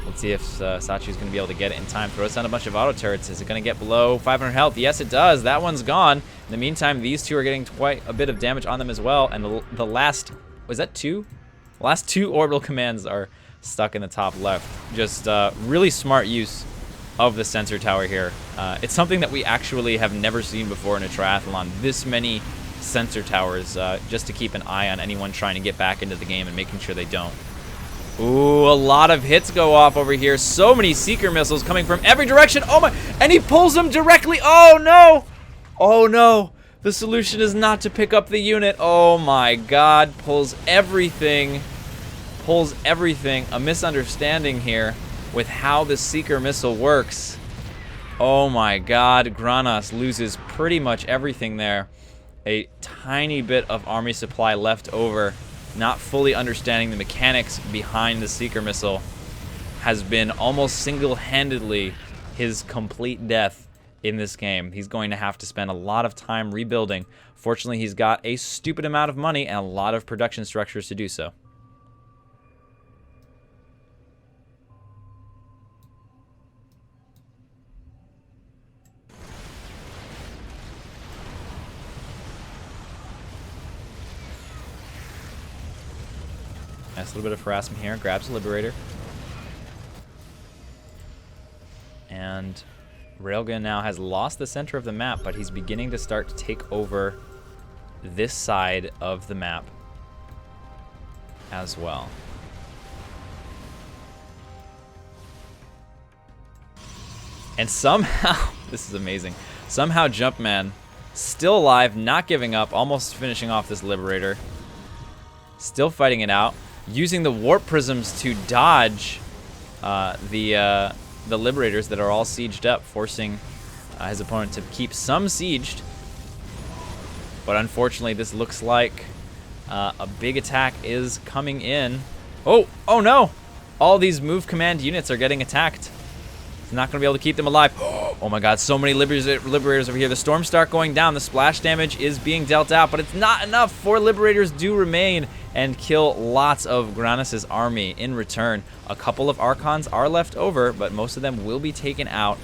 Let's see if Sachi's going to be able to get it in time. Throws down a bunch of auto turrets. Is it going to get below 500 health? Yes, it does. That one's gone. In the meantime, these two are getting quite a bit of damage on them as well. And the last, was that two? The last two orbital commands are stuck in the top left. Just really smart use of the sensor tower here. It's something that we actually have never seen before in a triathlon. This many sensor towers, just to keep an eye on anyone trying to get back into the game and making sure they don't. Ooh, a lot of hits go off over here. So many Seeker missiles coming from every direction. Oh my, and he pulls them directly. Oh no. Oh no. The solution is not to pick up the unit. Oh my god, pulls everything. Pulls everything. A misunderstanding here with how the Seeker missile works. Oh my god, Granas loses pretty much everything there. A tiny bit of army supply left over. Not fully understanding the mechanics behind the Seeker missile has been almost single-handedly his complete death in this game. He's going to have to spend a lot of time rebuilding. Fortunately, he's got a stupid amount of money and a lot of production structures to do so. Nice little bit of harassment here. Grabs a Liberator. And Railgun now has lost the center of the map, but he's beginning to start to take over this side of the map as well. And somehow, this is amazing, somehow Jumpman, still alive, not giving up, almost finishing off this Liberator. Still fighting it out. Using the warp prisms to dodge the Liberators that are all sieged up, forcing his opponent to keep some sieged. But unfortunately, this looks like a big attack is coming in. Oh no! All these move command units are getting attacked. He's not going to be able to keep them alive. Oh my god, so many Liberators over here. The Stormstar going down. The splash damage is being dealt out, but it's not enough. 4 Liberators do remain and kill lots of Granas' army in return. A couple of Archons are left over, but most of them will be taken out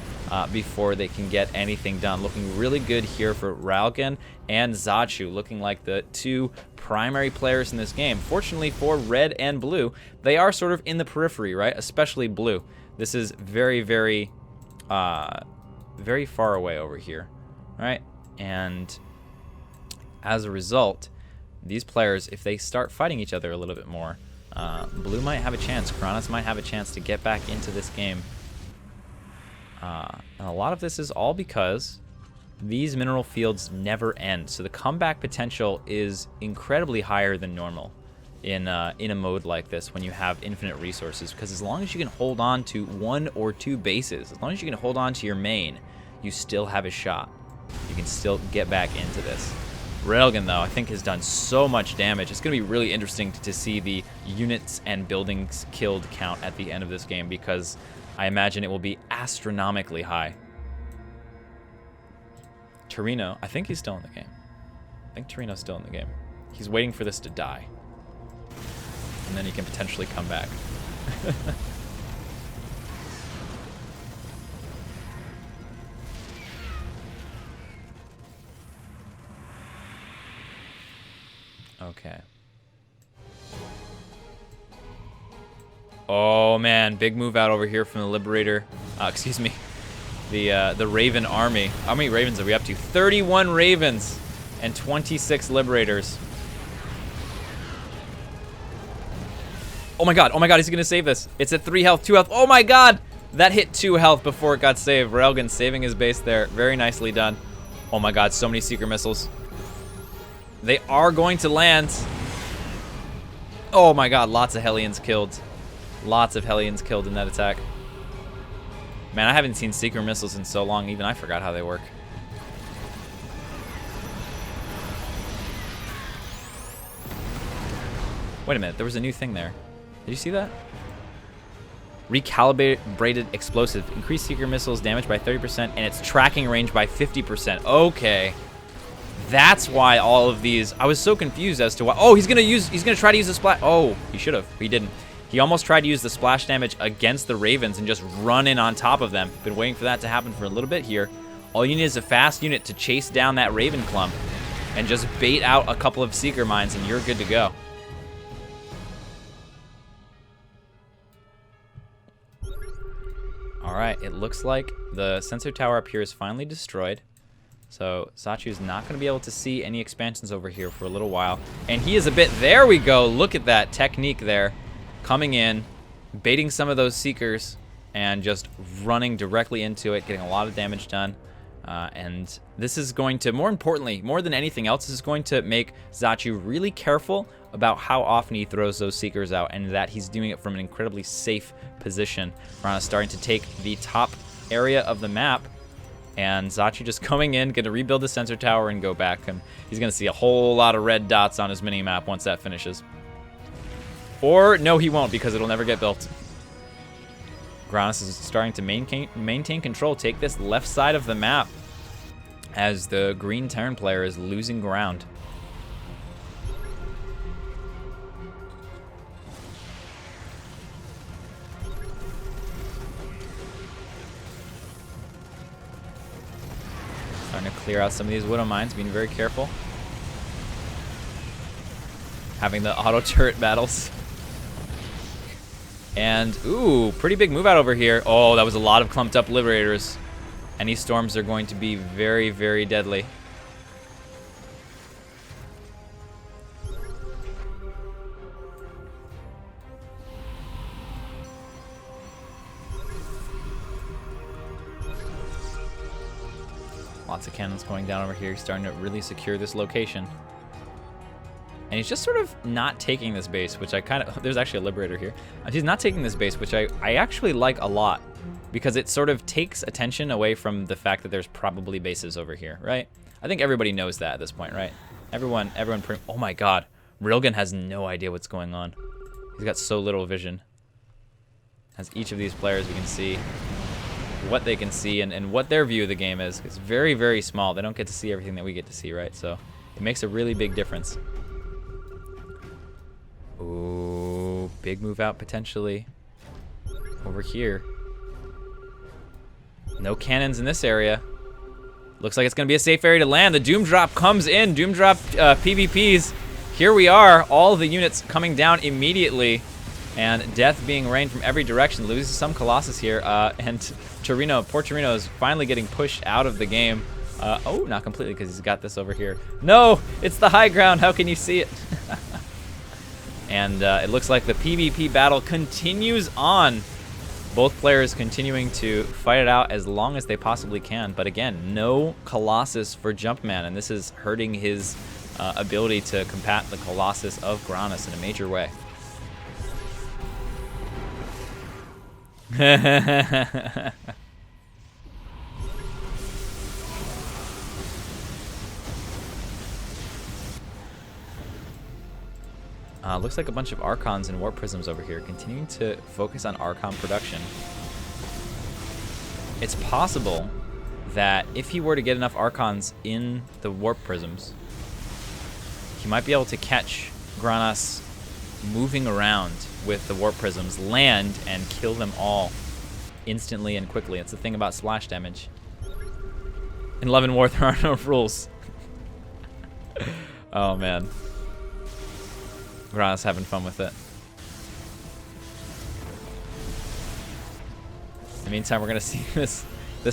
before they can get anything done. Looking really good here for Railgun and Zachu, looking like the 2 primary players in this game. Fortunately for Red and Blue, they are sort of in the periphery, right? Especially Blue. This is very, very far away over here, right? And as a result, these players, if they start fighting each other a little bit more, Blue might have a chance. Granas might have a chance to get back into this game. And a lot of this is all because these mineral fields never end. So the comeback potential is incredibly higher than normal in a mode like this when you have infinite resources. Because as long as you can hold on to 1 or 2 bases, as long as you can hold on to your main, you still have a shot. You can still get back into this. Railgun, though, I think has done so much damage. It's going to be really interesting to see the units and buildings killed count at the end of this game, because I imagine it will be astronomically high. Torino, I think he's still in the game. I think Torino's still in the game. He's waiting for this to die. And then he can potentially come back. Okay. Oh man, big move out over here from the Liberator. Excuse me. The Raven army. How many Ravens are we up to? 31 Ravens and 26 Liberators. Oh my god, he's gonna save this. It's at 3 health, 2 health. Oh my god! That hit 2 health before it got saved. Railgun saving his base there. Very nicely done. Oh my god, so many Seeker missiles. They are going to land. Oh my god, lots of Hellions killed. Lots of Hellions killed in that attack. Man, I haven't seen Seeker missiles in so long, even I forgot how they work. Wait a minute, there was a new thing there. Did you see that? Recalibrated explosive. Increased Seeker missiles damage by 30% and its tracking range by 50%. Okay. That's why all of these... I was so confused as to why... Oh, he's gonna try to use the splash... Oh, he should have. He didn't. He almost tried to use the splash damage against the Ravens and just run in on top of them. Been waiting for that to happen for a little bit here. All you need is a fast unit to chase down that Raven clump and just bait out a couple of Seeker mines and you're good to go. Alright, it looks like the sensor tower up here is finally destroyed. So Zachu's not going to be able to see any expansions over here for a little while. And he is a bit... There we go. Look at that technique there. coming in, baiting some of those Seekers, and just running directly into it, getting a lot of damage done. And this is going to, more importantly, more than anything else, this is going to make Zachu really careful about how often he throws those Seekers out, and that he's doing it from an incredibly safe position. Grana's starting to take the top area of the map, and Zachu just coming in, going to rebuild the sensor tower and go back, and he's going to see a whole lot of red dots on his mini-map once that finishes. Or, no, he won't, because it'll never get built. Granas is starting to maintain control, take this left side of the map as the green Terran player is losing ground. Starting to clear out some of these Widow Mines, being very careful. Having the auto turret battles. And, ooh, pretty big move out over here. Oh, that was a lot of clumped up Liberators. Any storms are going to be very, very deadly. Lots of cannons going down over here. He's starting to really secure this location. And he's just sort of not taking this base, which I kind of... There's actually a Liberator here. He's not taking this base, which I actually like a lot, because it sort of takes attention away from the fact that there's probably bases over here, right? I think everybody knows that at this point, right? Everyone pretty... Oh my god. Rilgan has no idea what's going on. He's got so little vision. As each of these players, we can see what they can see and what their view of the game is. It's very, very small. They don't get to see everything that we get to see, right? So it makes a really big difference. Ooh, big move out potentially over here. No cannons in this area. Looks like it's going to be a safe area to land. The Doom Drop comes in. Doom Drop PvPs. Here we are. All the units coming down immediately. And death being rained from every direction. Loses some Colossus here. And Torino, poor Torino, is finally getting pushed out of the game. Oh, not completely, because he's got this over here. No, it's the high ground. How can you see it? And it looks like the PvP battle continues on. Both players continuing to fight it out as long as they possibly can. But again, no Colossus for Jumpman, and this is hurting his ability to combat the Colossus of Granas in a major way. Looks like a bunch of Archons and Warp Prisms over here, continuing to focus on Archon production. It's possible that if he were to get enough Archons in the Warp Prisms, he might be able to catch Granas moving around with the Warp Prisms, land, and kill them all instantly and quickly. It's the thing about splash damage. In Love and War, there are no rules. Oh, man. Granas having fun with it. In the meantime, we're going to see this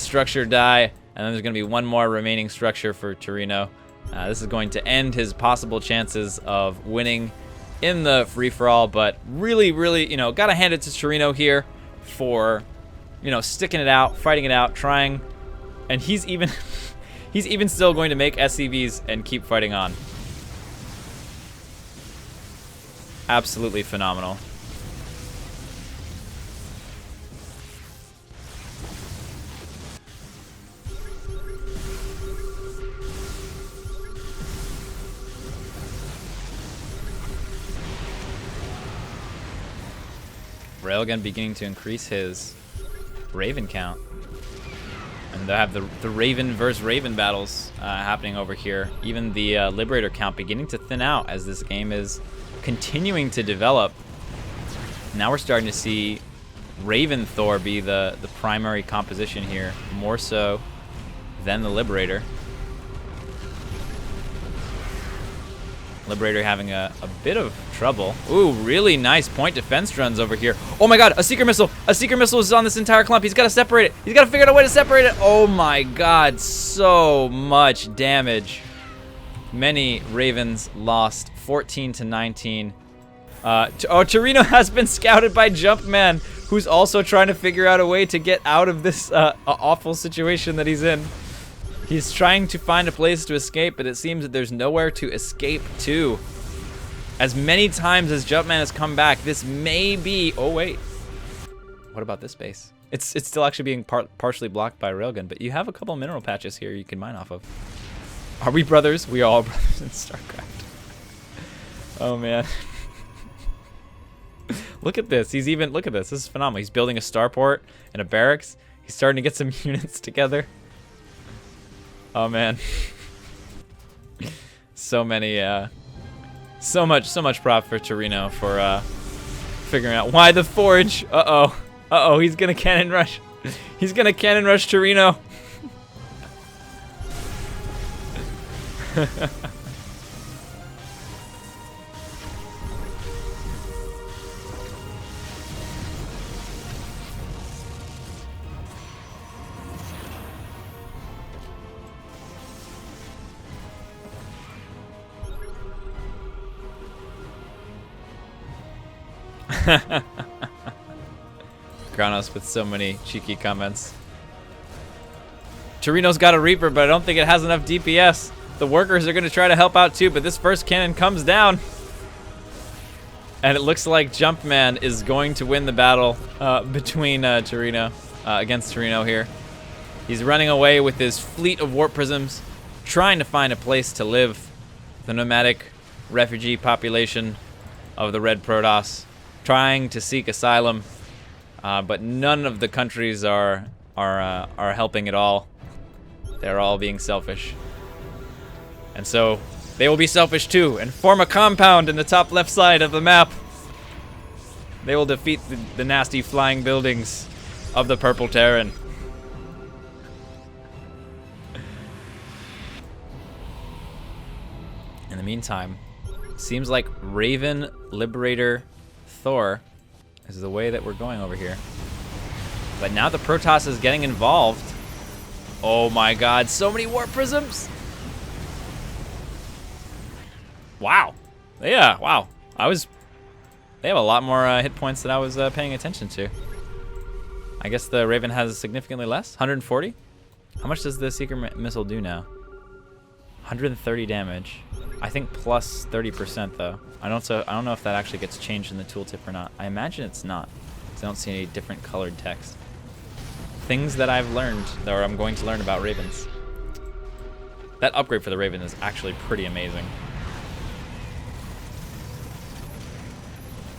structure die, and then there's going to be one more remaining structure for Torino. This is going to end his possible chances of winning in the free-for-all, but really, really, you know, got to hand it to Torino here for, you know, sticking it out, fighting it out, trying, and he's even still going to make SCVs and keep fighting on. Absolutely phenomenal. Railgun beginning to increase his Raven count. And they have the Raven versus Raven battles happening over here. Even the Liberator count beginning to thin out as this game is continuing to develop. Now we're starting to see Raven Thor be the primary composition here, more so than the Liberator. Liberator having a bit of trouble. Ooh, really nice point defense runs over here. Oh my god, a Seeker Missile! A Seeker Missile is on this entire clump. He's got to separate it. He's got to figure out a way to separate it. Oh my god, so much damage. Many Ravens lost, 14 to 19. Torino has been scouted by Jumpman, who's also trying to figure out a way to get out of this awful situation that he's in. He's trying to find a place to escape, but it seems that there's nowhere to escape to. As many times as Jumpman has come back, this may be... Oh, wait. What about this base? It's still actually being partially blocked by a railgun, but you have a couple mineral patches here you can mine off of. Are we brothers? We are all brothers in StarCraft. Oh, man. Look at this. Look at this. This is phenomenal. He's building a starport and a barracks. He's starting to get some units together. Oh, man. So many, so much prop for Torino for, figuring out why the forge. Uh-oh. Uh-oh, he's gonna cannon rush. He's gonna cannon rush Torino. Granos with so many cheeky comments. Torino's got a Reaper, but I don't think it has enough DPS. The workers are going to try to help out too, but this first cannon comes down. And it looks like Jumpman is going to win the battle between Torino, against Torino here. He's running away with his fleet of warp prisms, trying to find a place to live. The nomadic refugee population of the Red Protoss, trying to seek asylum, but none of the countries are helping at all. They're all being selfish, and so they will be selfish too and form a compound in the top left side of the map. They will defeat the nasty flying buildings of the Purple Terran. In the meantime, seems like Raven, Liberator, Thor is the way that we're going over here. But now the Protoss is getting involved. Oh my god, so many warp prisms! Wow. Yeah, wow. They have a lot more hit points than I was paying attention to. I guess the Raven has significantly less, 140? How much does the Seeker Missile do now? 130 damage. I think plus 30% though. I don't know if that actually gets changed in the tooltip or not. I imagine it's not, because I don't see any different colored text. Things that I've learned, or I'm going to learn about Ravens. That upgrade for the Raven is actually pretty amazing.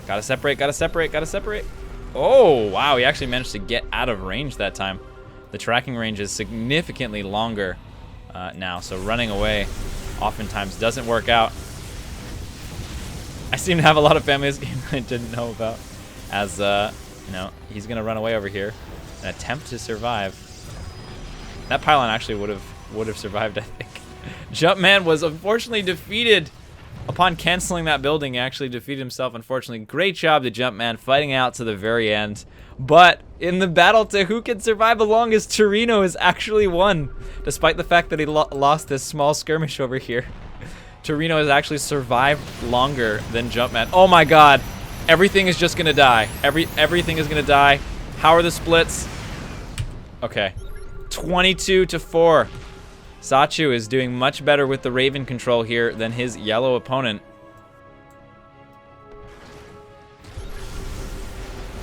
Gotta separate, gotta separate, gotta separate. Oh, wow, he actually managed to get out of range that time. The tracking range is significantly longer now, so running away oftentimes doesn't work out. I seem to have a lot of family in this game I didn't know about. As, you know, he's gonna run away over here and attempt to survive. That pylon actually would have survived, I think. Jumpman was unfortunately defeated. Upon canceling that building, he actually defeated himself, unfortunately. Great job to Jumpman, fighting out to the very end. But in the battle to who can survive the longest, Torino has actually won. Despite the fact that he lost this small skirmish over here. Torino has actually survived longer than Jumpman. Oh my god. Everything is just gonna die. Everything is gonna die. How are the splits? Okay. 22-4. Sachu is doing much better with the Raven control here than his yellow opponent.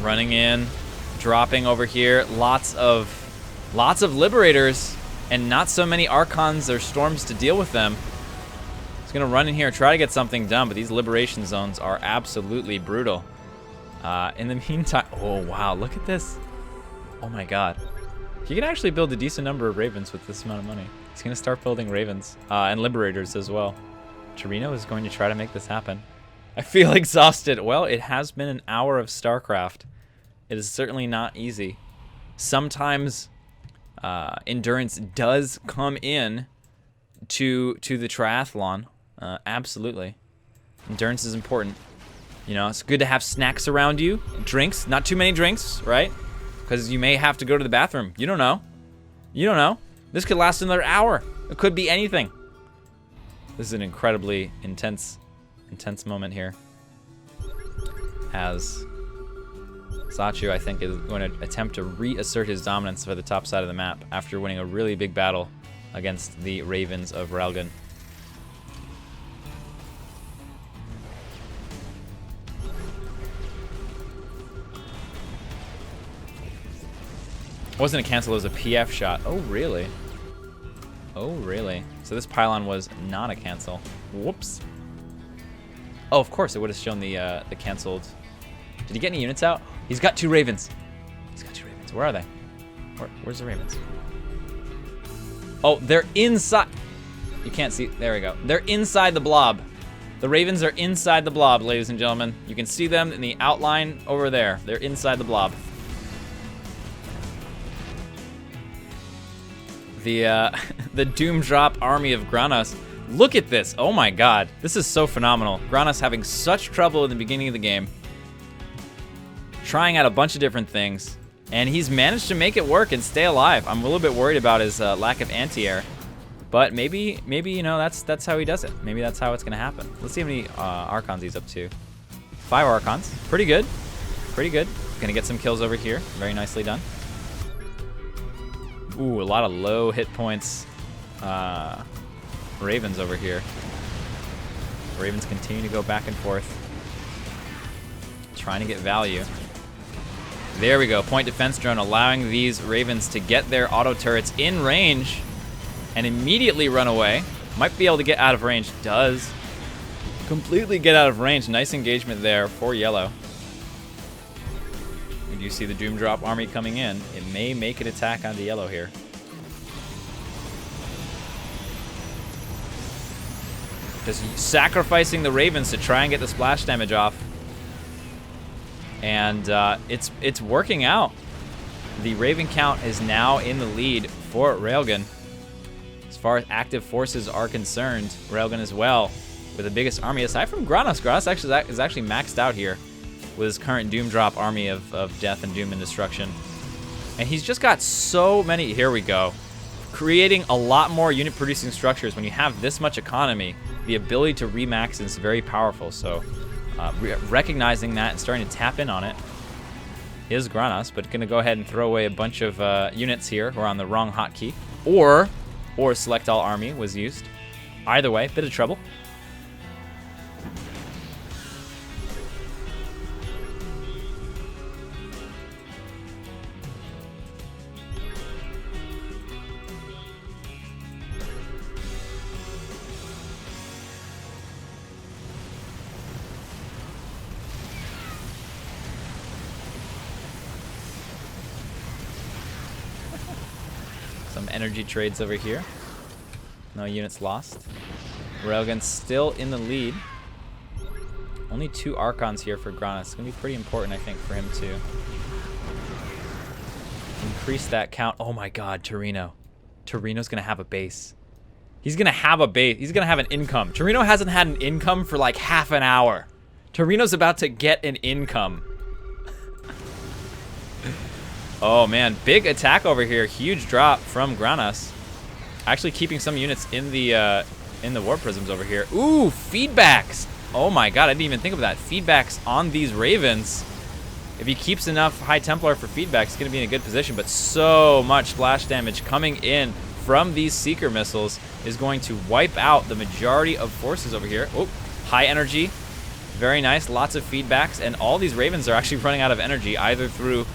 Running in, dropping over here. Lots of Liberators and not so many Archons or Storms to deal with them. He's gonna run in here and try to get something done, but these Liberation zones are absolutely brutal. In the meantime, oh wow, look at this. Oh my god. He can actually build a decent number of Ravens with this amount of money. He's going to start building Ravens and Liberators as well. Torino is going to try to make this happen. I feel exhausted. Well, it has been an hour of StarCraft. It is certainly not easy. Sometimes endurance does come in to the triathlon. Absolutely. Endurance is important. You know, it's good to have snacks around you. Drinks. Not too many drinks, right? Because you may have to go to the bathroom. You don't know. You don't know. This could last another hour. It could be anything. This is an incredibly intense moment here. as Sachu, I think, is going to attempt to reassert his dominance for the top side of the map after winning a really big battle against the Ravens of Railgun. It wasn't a cancel, it was a PF shot. Oh, really? Oh, really? So this pylon was not a cancel. Whoops. Oh, of course, it would have shown the canceled. Did he get any units out? He's got 2 Ravens. He's got 2 Ravens. Where are they? Where's the Ravens? Oh, they're inside. You can't see. There we go. They're inside the blob. The Ravens are inside the blob, ladies and gentlemen. You can see them in the outline over there. They're inside the blob. The Doom Drop army of Granos. Look at this. Oh my god. This is so phenomenal. Granos having such trouble in the beginning of the game. Trying out a bunch of different things. And he's managed to make it work and stay alive. I'm a little bit worried about his lack of anti-air. But maybe you know, that's how he does it. Maybe that's how it's going to happen. Let's see how many Archons he's up to. 5 Archons. Pretty good. Pretty good. Going to get some kills over here. Very nicely done. Ooh, a lot of low hit points. Ravens over here. Ravens continue to go back and forth. Trying to get value. There we go. Point defense drone allowing these Ravens to get their auto turrets in range and immediately run away. Might be able to get out of range. Does. Completely get out of range. Nice engagement there for yellow. We do see the Doom Drop army coming in. It may make an attack onto yellow here. Just sacrificing the Ravens to try and get the splash damage off. And it's working out. The Raven count is now in the lead for Railgun. As far as active forces are concerned, Railgun as well, with the biggest army aside from Granos. Granos is actually maxed out here with his current Doom Drop army of death and doom and destruction. And he's just got so many. Here we go. Creating a lot more unit producing structures. When you have this much economy, the ability to remax is very powerful. So recognizing that and starting to tap in on it is Granos, but going to go ahead and throw away a bunch of units here who are on the wrong hotkey. Or select all army was used. Either way, bit of trouble. Some energy trades over here. No units lost. Railgun still in the lead. Only 2 Archons here for Granos. It's going to be pretty important, I think, for him to increase that count. Oh my god, Torino. Torino's going to have a base. He's going to have a base. He's going to have an income. Torino hasn't had an income for like half an hour. Torino's about to get an income. Oh man, big attack over here. Huge drop from Granos. Actually keeping some units in the Warp Prisms over here. Ooh, feedbacks. Oh my god, I didn't even think of that. Feedbacks on these Ravens. If he keeps enough High Templar for feedback, he's going to be in a good position. But so much splash damage coming in from these Seeker missiles is going to wipe out the majority of forces over here. Oh, high energy. Very nice. Lots of feedbacks. And all these Ravens are actually running out of energy, either through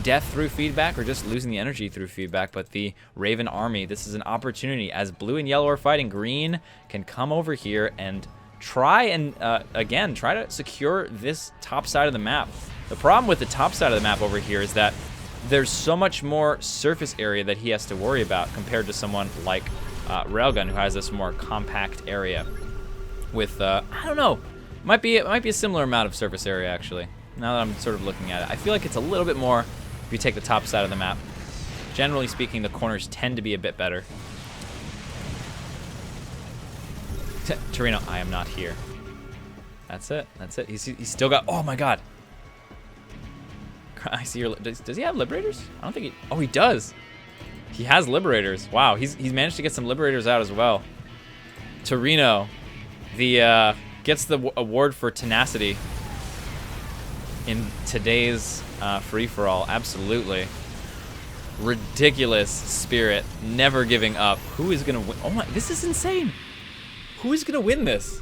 death through feedback or just losing the energy through feedback. But the Raven army, this is an opportunity. As blue and yellow are fighting, green can come over here and try and, again, try to secure this top side of the map. The problem with the top side of the map over here is that there's so much more surface area that he has to worry about compared to someone like Railgun, who has this more compact area with, I don't know, might be a similar amount of surface area, actually. Now that I'm sort of looking at it, I feel like it's a little bit more if you take the top side of the map. Generally speaking, the corners tend to be a bit better. Torino, I am not here. That's it. That's it. He's still got. Oh my God. I see your. Does he have liberators? I don't think he. Oh, he does. He has liberators. Wow. He's managed to get some liberators out as well. Torino, gets the award for tenacity. in today's free-for-all. Absolutely. Ridiculous spirit, never giving up. Who is gonna win? Oh my, this is insane. Who is gonna win this?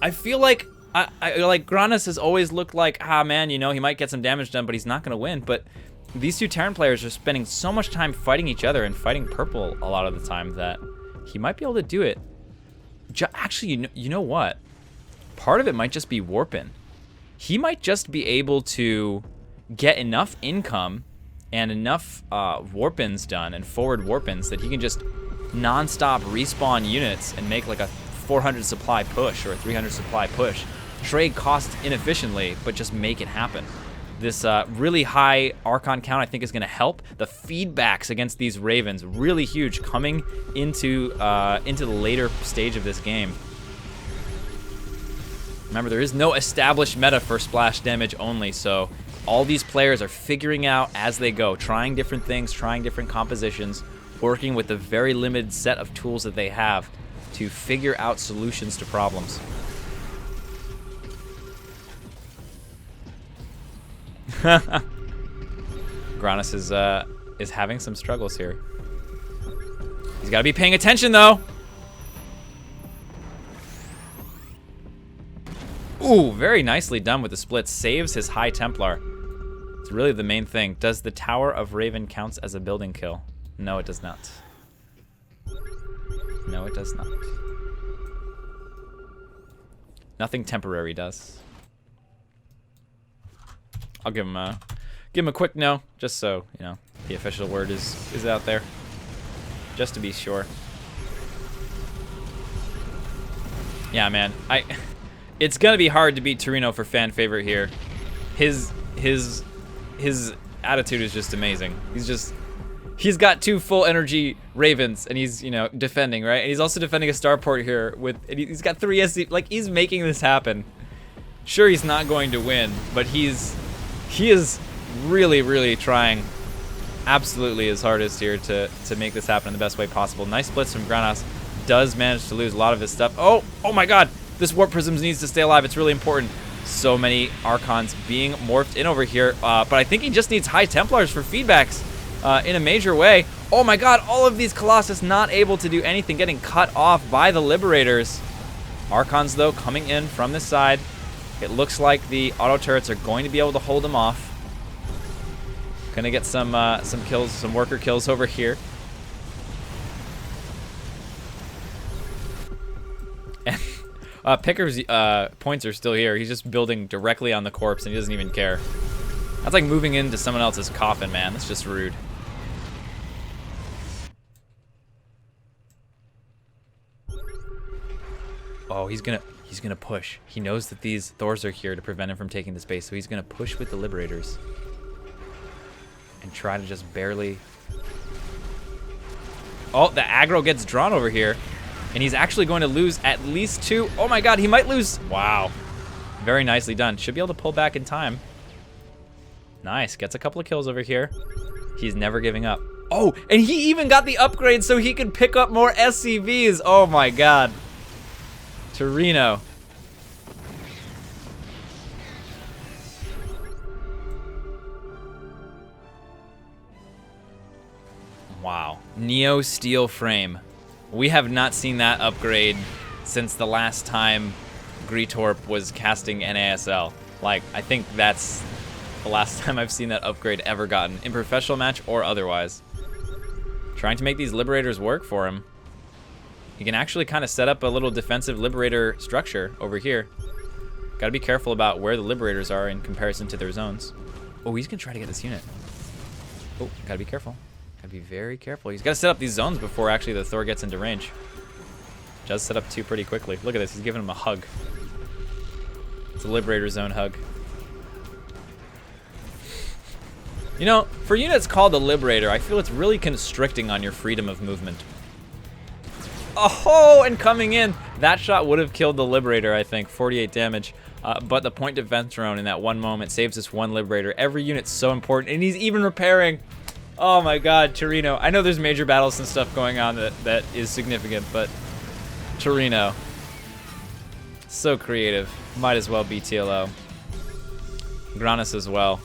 I feel like like Granas has always looked like, ah man, you know, he might get some damage done, but he's not gonna win. But these two Terran players are spending so much time fighting each other and fighting purple a lot of the time that he might be able to do it. Actually, you know what? Part of it might just be warping. He might just be able to get enough income and enough warp-ins done and forward warp-ins that he can just non-stop respawn units and make like a 400 supply push or a 300 supply push. Trade cost inefficiently, but just make it happen. This really high Archon count I think is going to help. The feedbacks against these Ravens, really huge, coming into the later stage of this game. Remember, there is no established meta for splash damage only, so all these players are figuring out as they go, trying different things, trying different compositions, working with the very limited set of tools that they have to figure out solutions to problems. Granas is having some struggles here. He's got to be paying attention though. Ooh, very nicely done with the split. Saves his High Templar. It's really the main thing. Does the Tower of Raven counts as a building kill? No, it does not. No, it does not. Nothing temporary does. I'll give him a quick no, just so, you know, the official word is out there. Just to be sure. Yeah, man. It's gonna be hard to beat Torino for fan favorite here. His attitude is just amazing. He's got two full energy Ravens and he's, you know, defending, right? And he's also defending a starport here and he's got 3 SC, like he's making this happen. Sure, he's not going to win, but he is really, really trying absolutely his hardest here to make this happen in the best way possible. Nice splits from Granas. Does manage to lose a lot of his stuff. Oh my god! This Warp Prisms needs to stay alive. It's really important. So many Archons being morphed in over here. But I think he just needs High Templars for feedbacks in a major way. Oh my god, all of these Colossus not able to do anything, getting cut off by the Liberators. Archons, though, coming in from this side. It looks like the auto turrets are going to be able to hold them off. Gonna get some kills, some worker kills over here. And Picker's points are still here. He's just building directly on the corpse and he doesn't even care. That's like moving into someone else's coffin, man. That's just rude. Oh, he's gonna push. He knows that these Thors are here to prevent him from taking the space, so he's gonna push with the Liberators and try to just barely. Oh, the aggro gets drawn over here, and he's actually going to lose at least 2. Oh my god, he might lose. Wow, very nicely done. Should be able to pull back in time. Nice, gets a couple of kills over here. He's never giving up. Oh, and he even got the upgrade so he can pick up more SCVs. Oh my god. Torino. Wow. Neo Steel Frame. We have not seen that upgrade since the last time Greetorp was casting NASL. Like, I think that's the last time I've seen that upgrade ever gotten, in professional match or otherwise. Trying to make these Liberators work for him. He can actually kind of set up a little defensive Liberator structure over here. Gotta be careful about where the Liberators are in comparison to their zones. Oh, he's gonna try to get this unit. Oh, gotta be careful. Gotta be very careful. He's gotta set up these zones before actually the Thor gets into range. Does set up 2 pretty quickly. Look at this, he's giving him a hug. It's a Liberator zone hug. You know, for units called the Liberator, I feel it's really constricting on your freedom of movement. Oh, and coming in. That shot would have killed the Liberator, I think. 48 damage. But the point defense drone in that one moment saves this one Liberator. Every unit's so important, and he's even repairing. Oh my god, Torino. I know there's major battles and stuff going on that is significant, but Torino. So creative. Might as well be TLO. Granas as well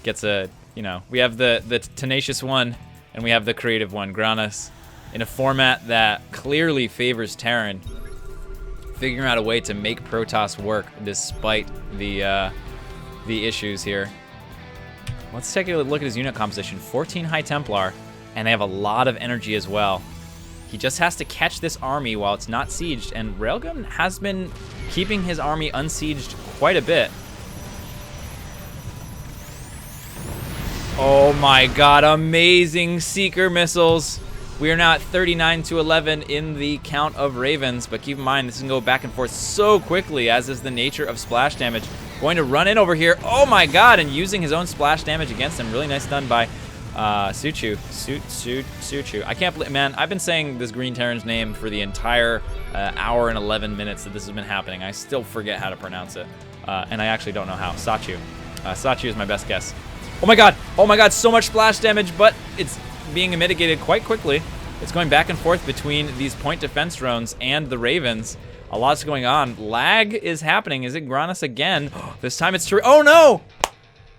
gets a, you know, we have the tenacious one and we have the creative one. Granas in a format that clearly favors Terran, figuring out a way to make Protoss work despite the issues here. Let's take a look at his unit composition. 14 High Templar, and they have a lot of energy as well. He just has to catch this army while it's not sieged, and Railgun has been keeping his army unsieged quite a bit. Oh my god, amazing Seeker missiles. We are now at 39 to 11 in the count of Ravens, but keep in mind this can go back and forth so quickly, as is the nature of splash damage. Going to run in over here. Oh my god, and using his own splash damage against him. Really nice done by Suchu. Suchu. I can't believe, man, I've been saying this Green Terran's name for the entire hour and 11 minutes that this has been happening. I still forget how to pronounce it. And I actually don't know how. Sachu. Sachu is my best guess. Oh my god, so much splash damage, but it's being mitigated quite quickly. It's going back and forth between these point defense drones and the Ravens. A lot's going on. Lag is happening. Is it Granas again? This time it's Torino. Oh no!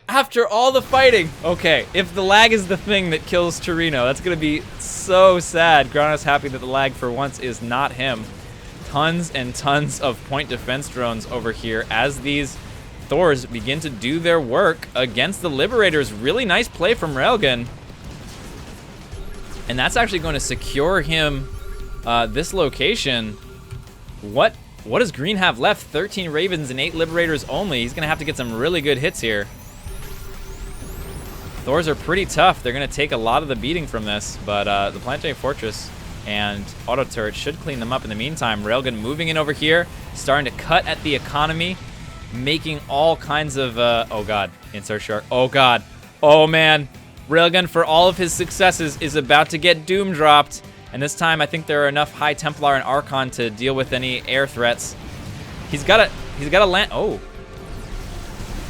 After all the fighting. Okay, if the lag is the thing that kills Torino, that's gonna be so sad. Granas happy that the lag for once is not him. Tons and tons of point defense drones over here as these Thors begin to do their work against the Liberators. Really nice play from Railgun. And that's actually going to secure him this location. What does Green have left? 13 Ravens and 8 Liberators only. He's going to have to get some really good hits here. Thors are pretty tough. They're going to take a lot of the beating from this, but the Planetary Fortress and Auto Turret should clean them up in the meantime. Railgun moving in over here, starting to cut at the economy, making all kinds of, oh god, insert shark. Oh god, oh man. Railgun, for all of his successes, is about to get doom dropped. And this time, I think there are enough High Templar and Archon to deal with any air threats. He's got to land. Oh,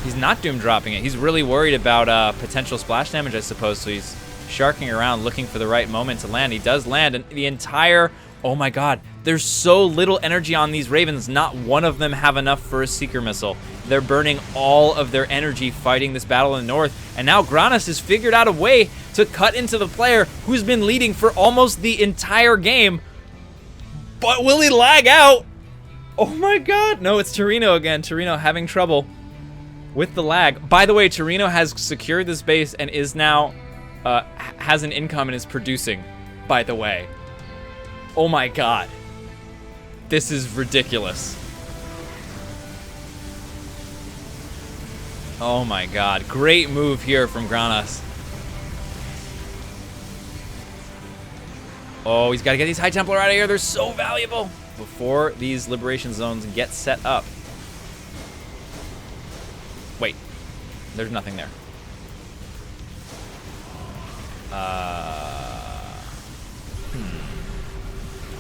he's not doom dropping it. He's really worried about potential splash damage, I suppose. So he's sharking around, looking for the right moment to land. He does land, and the entire. Oh my god, there's so little energy on these Ravens. Not one of them have enough for a Seeker missile. They're burning all of their energy fighting this battle in the north. And now Granas has figured out a way to cut into the player who's been leading for almost the entire game. But will he lag out? Oh my god. No, it's Torino again. Torino having trouble with the lag. By the way, Torino has secured this base and is now, has an income and is producing, by the way. Oh my god. This is ridiculous. Oh my god. Great move here from Granas. Oh, he's got to get these High Templar out of here. They're so valuable before these liberation zones get set up. Wait. There's nothing there.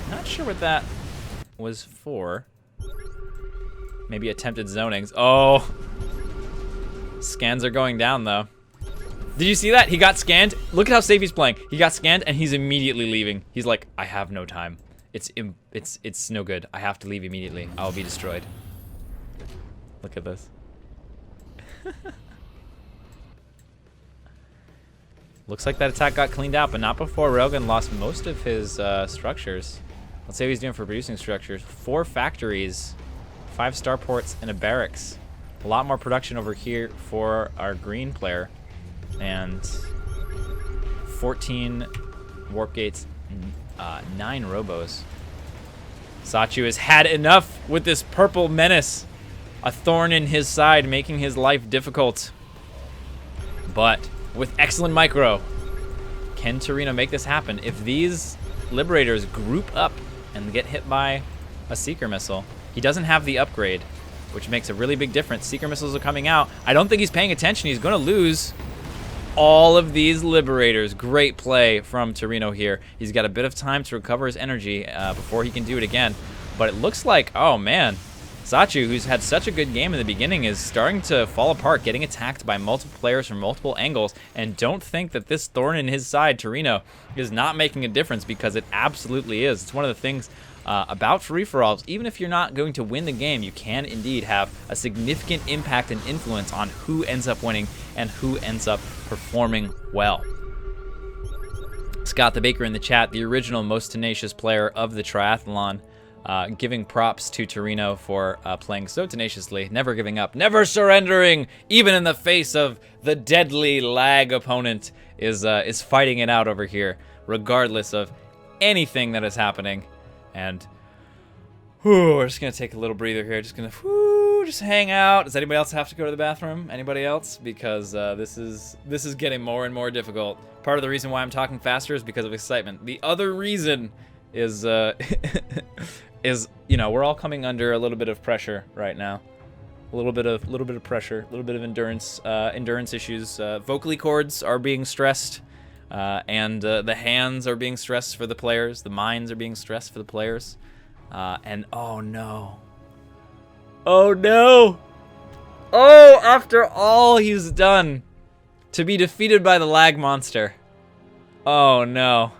Not sure what that was for. Maybe attempted zonings. Oh. Scans are going down, though. Did you see that? He got scanned. Look at how safe he's playing. He got scanned, and he's immediately leaving. He's like, I have no time. It's no good. I have to leave immediately. I'll be destroyed. Look at this. Looks like that attack got cleaned out, but not before Railgun lost most of his structures. Let's see what he's doing for producing structures. 4 factories, 5 starports, and a barracks. A lot more production over here for our green player. And 14 warp gates, 9 robos. Sachu has had enough with this purple menace. A thorn in his side, making his life difficult. But with excellent micro, can Torino make this happen? If these Liberators group up and get hit by a Seeker missile, he doesn't have the upgrade, which makes a really big difference. Seeker missiles are coming out. I don't think he's paying attention. He's going to lose all of these Liberators. Great play from Torino here. He's got a bit of time to recover his energy before he can do it again. But it looks like, oh man, Zachu, who's had such a good game in the beginning, is starting to fall apart, getting attacked by multiple players from multiple angles, and don't think that this thorn in his side, Torino, is not making a difference, because it absolutely is. It's one of the things about free-for-alls. Even if you're not going to win the game, you can indeed have a significant impact and influence on who ends up winning and who ends up performing well. Scott the Baker in the chat, the original most tenacious player of the triathlon, giving props to Torino for playing so tenaciously, never giving up, never surrendering, even in the face of the deadly lag opponent, is fighting it out over here, regardless of anything that is happening. And we're just gonna take a little breather here, just gonna just hang out. Does anybody else have to go to the bathroom? Anybody else? Because this is getting more and more difficult. Part of the reason why I'm talking faster is because of excitement. The other reason is is, you know, we're all coming under a little bit of pressure right now. A little bit of pressure, a little bit of endurance issues. Vocal cords are being stressed, and the hands are being stressed for the players. The minds are being stressed for the players. And oh no. Oh no! Oh, after all he's done, to be defeated by the lag monster. Oh no.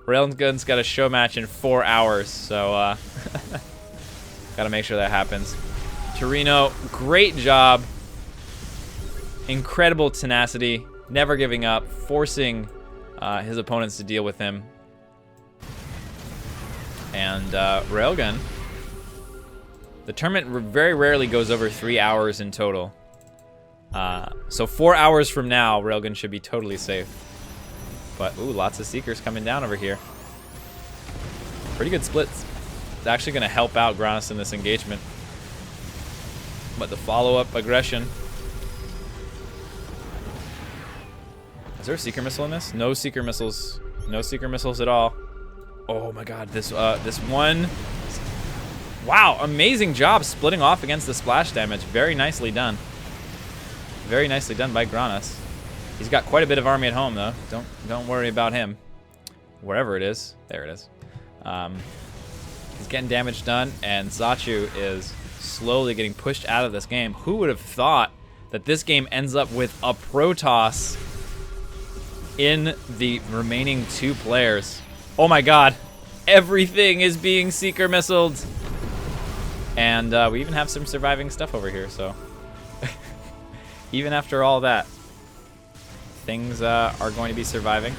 Railgun's got a show match in 4 hours, so gotta make sure that happens. Torino, great job. Incredible tenacity, never giving up, forcing his opponents to deal with him. And Railgun, the tournament very rarely goes over 3 hours in total. So 4 hours from now, Railgun should be totally safe. But, ooh, lots of Seekers coming down over here. Pretty good splits. It's actually going to help out Granis in this engagement. But the follow-up aggression. Is there a Seeker missile in this? No Seeker missiles. No Seeker missiles at all. Oh my god, this one. Wow, amazing job splitting off against the splash damage. Very nicely done. Very nicely done by Granis. He's got quite a bit of army at home, though. Don't worry about him. Wherever it is. There it is. He's getting damage done, and Zachu is slowly getting pushed out of this game. Who would have thought that this game ends up with a Protoss in the remaining 2 players? Oh my god. Everything is being Seeker missiled. And we even have some surviving stuff over here, so. Even after all that, things are going to be surviving.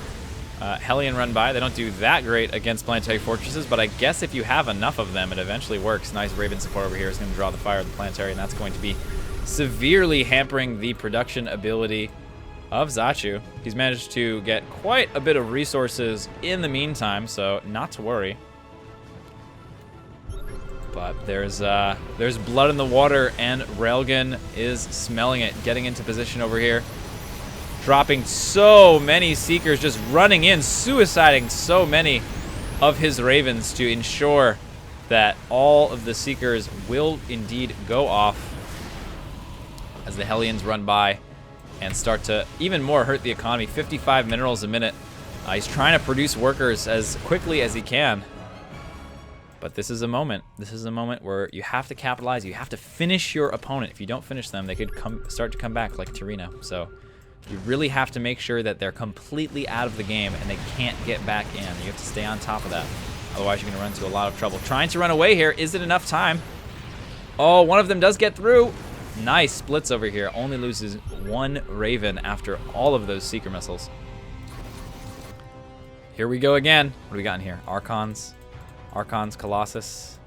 Hellion run by. They don't do that great against planetary fortresses, but I guess if you have enough of them, it eventually works. Nice Raven support over here is going to draw the fire of the planetary, and that's going to be severely hampering the production ability of Zachu. He's managed to get quite a bit of resources in the meantime, so not to worry. But there's blood in the water, and Railgun is smelling it, getting into position over here. Dropping so many Seekers, just running in, suiciding so many of his Ravens to ensure that all of the Seekers will indeed go off as the Hellions run by and start to even more hurt the economy. 55 minerals a minute. He's trying to produce workers as quickly as he can. But this is a moment. This is a moment where you have to capitalize. You have to finish your opponent. If you don't finish them, they could start to come back like Torino. So you really have to make sure that they're completely out of the game and they can't get back in. You have to stay on top of that. Otherwise, you're going to run into a lot of trouble. Trying to run away here. Is it enough time? Oh, one of them does get through. Nice splits over here. Only loses 1 Raven after all of those Seeker missiles. Here we go again. What do we got in here? Archons, Colossus.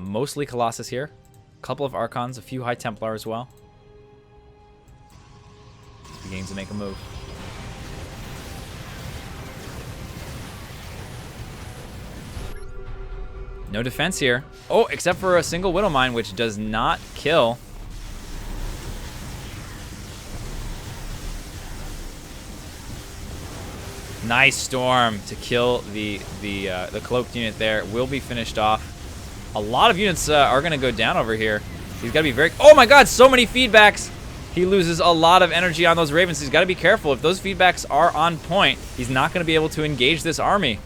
Mostly Colossus here. A couple of Archons, a few High Templar as well. He's beginning to make a move. No defense here. Oh, except for a single Widowmine, which does not kill. Nice Storm to kill the cloaked unit there. Will be finished off. A lot of units are going to go down over here. He's got to be very... Oh my god, so many feedbacks. He loses a lot of energy on those Ravens. He's got to be careful. If those feedbacks are on point, he's not going to be able to engage this army.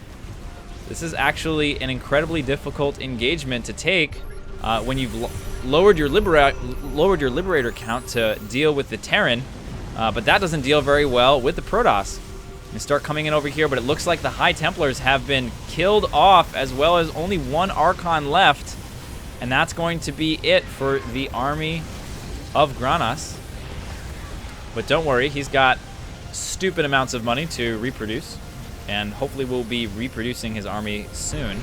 This is actually an incredibly difficult engagement to take when you've lowered your Liberator count to deal with the Terran, but that doesn't deal very well with the Protoss. They start coming in over here, but it looks like the High Templars have been killed off, as well as only one Archon left, and that's going to be it for the army of Granas. But don't worry, he's got stupid amounts of money to reproduce, and hopefully we'll be reproducing his army soon.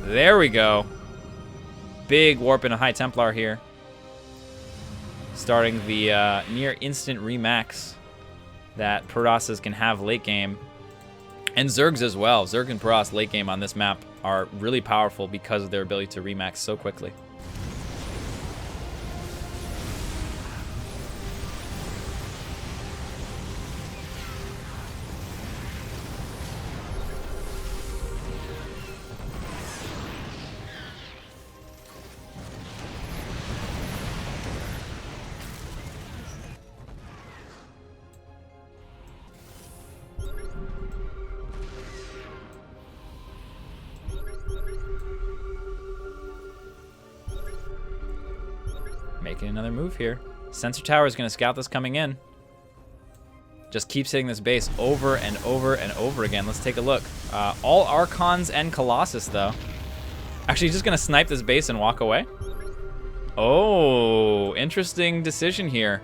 There we go. Big warp in a High Templar here, starting the near instant remax that Protosses can have late game, and Zergs as well. Zerg and Protoss late game on this map are really powerful because of their ability to remax so quickly. Making another move here. Sensor tower is going to scout this coming in. Just keeps hitting this base over and over and over again. Let's take a look. All Archons and Colossus, though. Actually, just going to snipe this base and walk away. Oh, interesting decision here.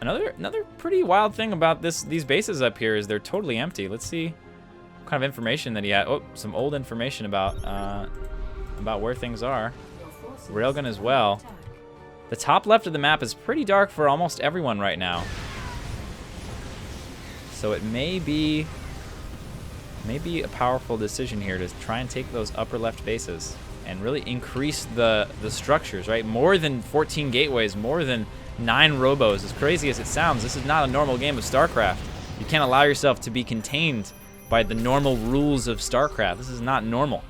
Another pretty wild thing about these bases up here is they're totally empty. Let's see what kind of information that he had. Oh, some old information about where things are. Railgun as well. The top left of the map is pretty dark for almost everyone right now. So it may be a powerful decision here to try and take those upper left bases and really increase the structures, right? More than 14 gateways, more than 9 robos. As crazy as it sounds, this is not a normal game of StarCraft. You can't allow yourself to be contained by the normal rules of StarCraft. This is not normal.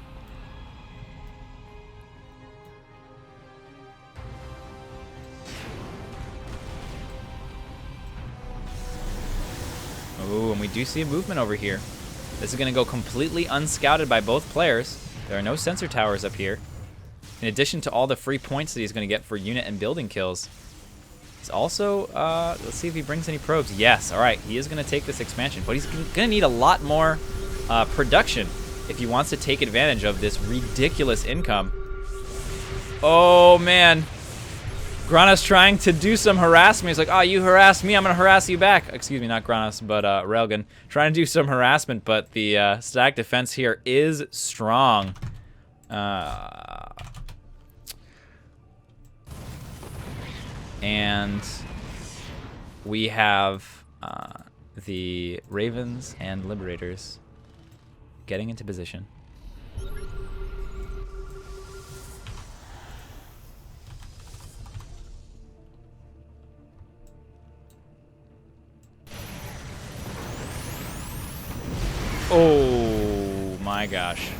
Ooh, and we do see a movement over here. This is going to go completely unscouted by both players. There are no sensor towers up here. In addition to all the free points that he's going to get for unit and building kills. He's also, let's see if he brings any probes. Yes, all right, he is going to take this expansion, but he's going to need a lot more production if he wants to take advantage of this ridiculous income. Oh, man. Granas trying to do some harassment. He's like, oh, you harassed me, I'm going to harass you back. Excuse me, not Granas, but Railgun. Trying to do some harassment, but the static defense here is strong. And we have the Ravens and Liberators getting into position. Oh my gosh.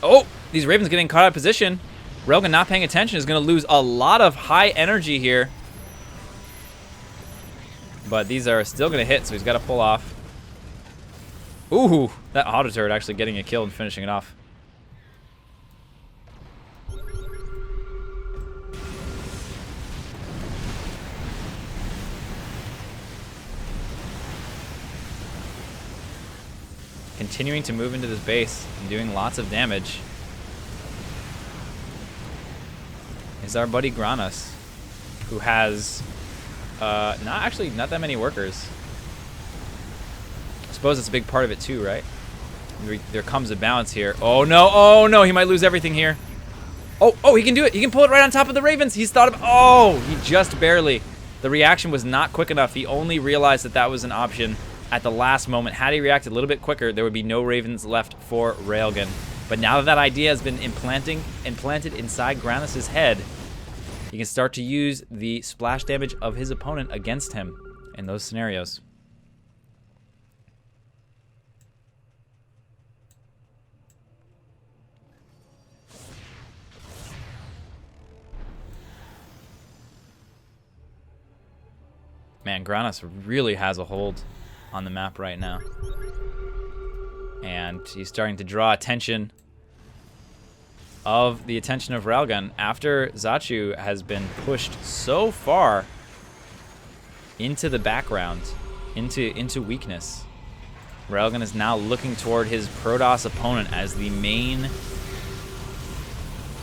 Oh, these Ravens getting caught out of position. Railgun not paying attention is going to lose a lot of high energy here. But these are still going to hit, so he's got to pull off. Ooh, that auto turret actually getting a kill and finishing it off. Continuing to move into this base and doing lots of damage is our buddy Granas, who has not that many workers. I suppose it's a big part of it too, right? There comes a balance here. Oh no, he might lose everything here. Oh, he can do it. He can pull it right on top of the Ravens. He's thought of, oh, he just barely. The reaction was not quick enough. He only realized that that was an option at the last moment. Had he reacted a little bit quicker, there would be no Ravens left for Railgun. But now that that idea has been implanted inside Granas' head, he can start to use the splash damage of his opponent against him. in those scenarios. Man, Granos really has a hold on the map right now. And he's starting to draw attention of Railgun after Zachu has been pushed so far into the background, into weakness. Railgun is now looking toward his Protoss opponent as the main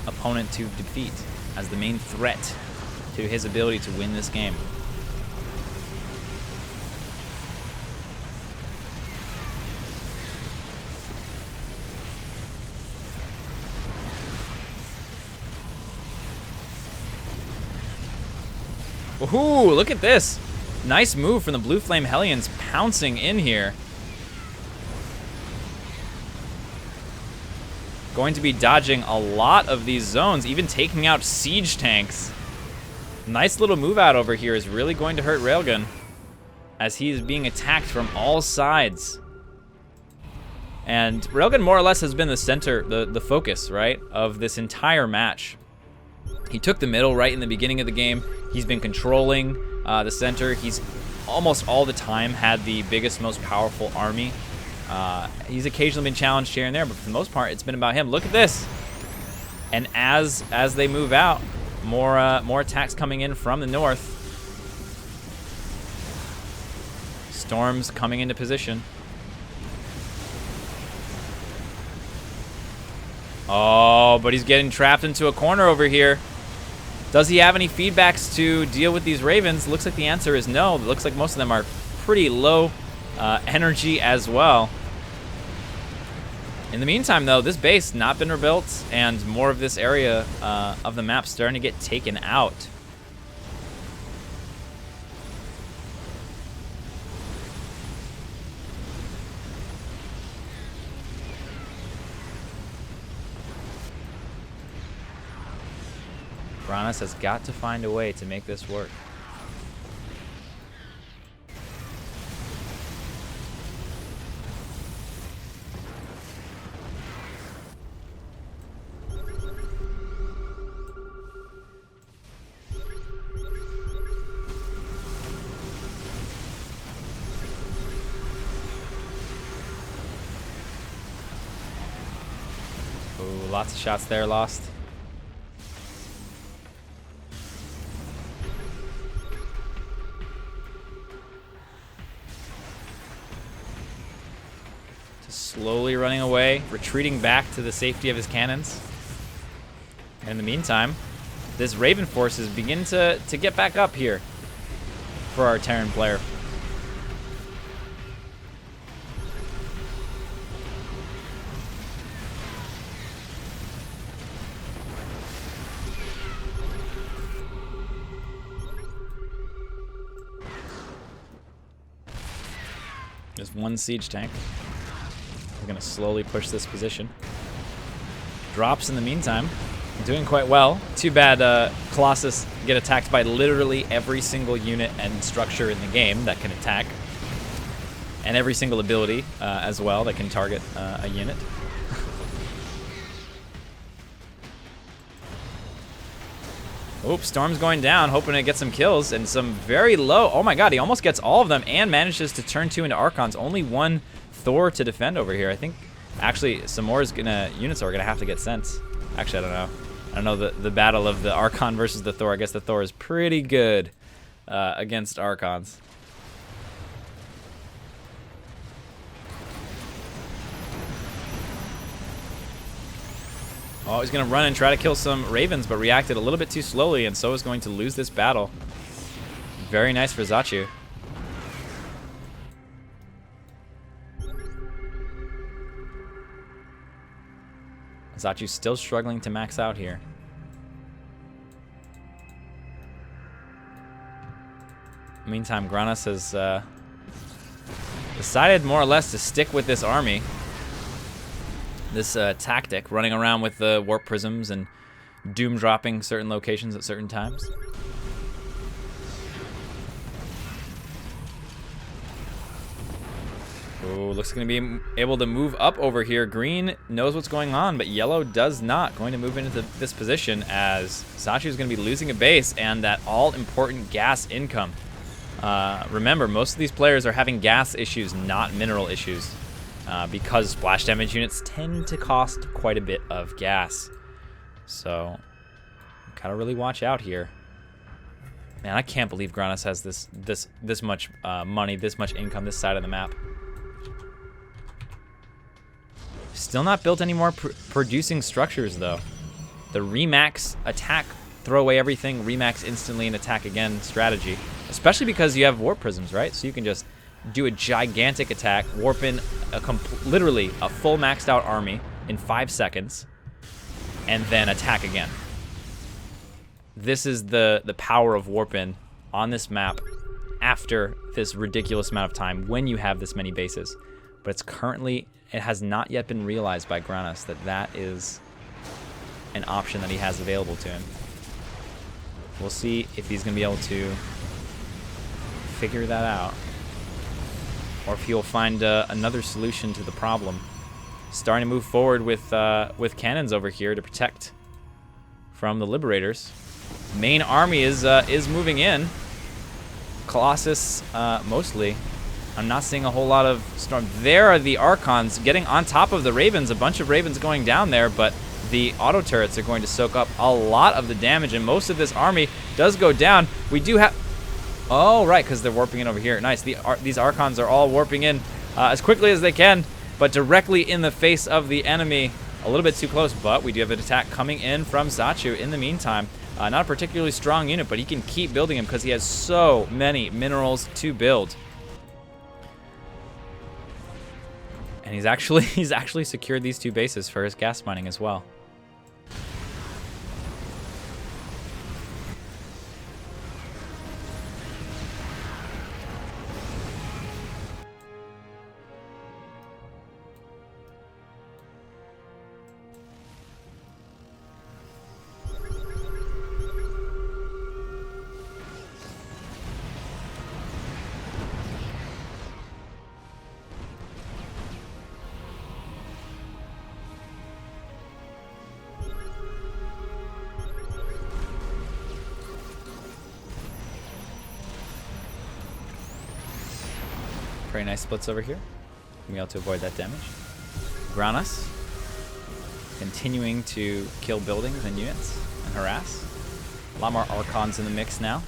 opponent to defeat, as the main threat to his ability to win this game. Ooh, look at this. Nice move from the Blue Flame Hellions pouncing in here. Going to be dodging a lot of these zones, even taking out siege tanks. Nice little move out over here is really going to hurt Railgun as he is being attacked from all sides. And Railgun more or less has been the center, the focus, right, of this entire match. He took the middle right in the beginning of the game. He's been controlling the center. He's almost all the time had the biggest, most powerful army. He's occasionally been challenged here and there, but for the most part, it's been about him. Look at this. And as they move out, more attacks coming in from the north. Storms coming into position. Oh, but he's getting trapped into a corner over here. Does he have any feedbacks to deal with these Ravens? Looks like the answer is no. It looks like most of them are pretty low energy as well. In the meantime, though, this base not been rebuilt, and more of this area of the map starting to get taken out. Granos has got to find a way to make this work. Ooh, lots of shots there lost. Slowly running away, retreating back to the safety of his cannons. And in the meantime, this Raven force is beginning to get back up here for our Terran player. There's one siege tank. We're going to slowly push this position. Drops in the meantime. Doing quite well. Too bad Colossus get attacked by literally every single unit and structure in the game that can attack. And every single ability as well that can target a unit. Oops, Storm's going down, hoping to get some kills and some very low. Oh my god, he almost gets all of them and manages to turn 2 into Archons. Only one Thor to defend over here. I think actually some more units are gonna have to get sent. Actually, I don't know. I don't know the battle of the Archon versus the Thor. I guess the Thor is pretty good against Archons. Oh, he's gonna run and try to kill some Ravens, but reacted a little bit too slowly, and so is going to lose this battle. Very nice for Zachu. Zachu's still struggling to max out here. Meantime, Granos has decided more or less to stick with this army. This tactic, running around with the warp prisms and doom dropping certain locations at certain times. Oh, looks going to be able to move up over here. Green knows what's going on, but yellow does not. Going to move into this position as Sachu is going to be losing a base and that all-important gas income. Remember, most of these players are having gas issues, not mineral issues, because splash damage units tend to cost quite a bit of gas. So, gotta really watch out here. Man, I can't believe Granas has this much money, this much income this side of the map. Still not built any more producing structures, though. The remax attack, throw away everything, remax instantly and attack again strategy. Especially because you have warp prisms, right? So you can just do a gigantic attack, warp in literally a full maxed out army in 5 seconds, and then attack again. This is the power of warp in on this map after this ridiculous amount of time when you have this many bases. But it's currently, it has not yet been realized by Granas that is an option that he has available to him. We'll see if he's going to be able to figure that out, or if he'll find another solution to the problem. Starting to move forward with cannons over here to protect from the Liberators. Main army is moving in. Colossus mostly. I'm not seeing a whole lot of storm. There are the Archons getting on top of the Ravens. A bunch of Ravens going down there, but the auto turrets are going to soak up a lot of the damage, and most of this army does go down. We do have... Oh, right, because they're warping in over here. Nice. These Archons are all warping in as quickly as they can, but directly in the face of the enemy. A little bit too close, but we do have an attack coming in from Sachu in the meantime. Not a particularly strong unit, but he can keep building him because he has so many minerals to build. And he's actually secured these 2 bases for his gas mining as well. Very nice splits over here. Being able to avoid that damage. Granas continuing to kill buildings and units and harass. A lot more Archons in the mix now.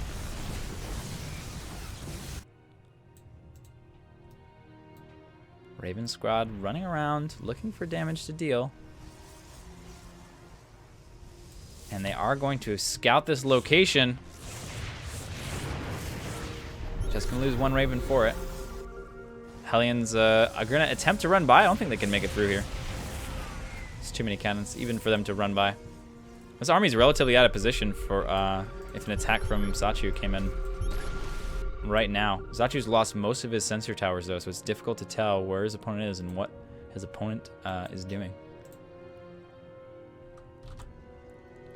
Raven Squad running around looking for damage to deal. And they are going to scout this location. Just gonna lose 1 Raven for it. Hellions are going to attempt to run by. I don't think they can make it through here. It's too many cannons, even for them to run by. This army is relatively out of position for if an attack from Sachu came in right now. Sachu's lost most of his sensor towers, though, so it's difficult to tell where his opponent is and what his opponent is doing.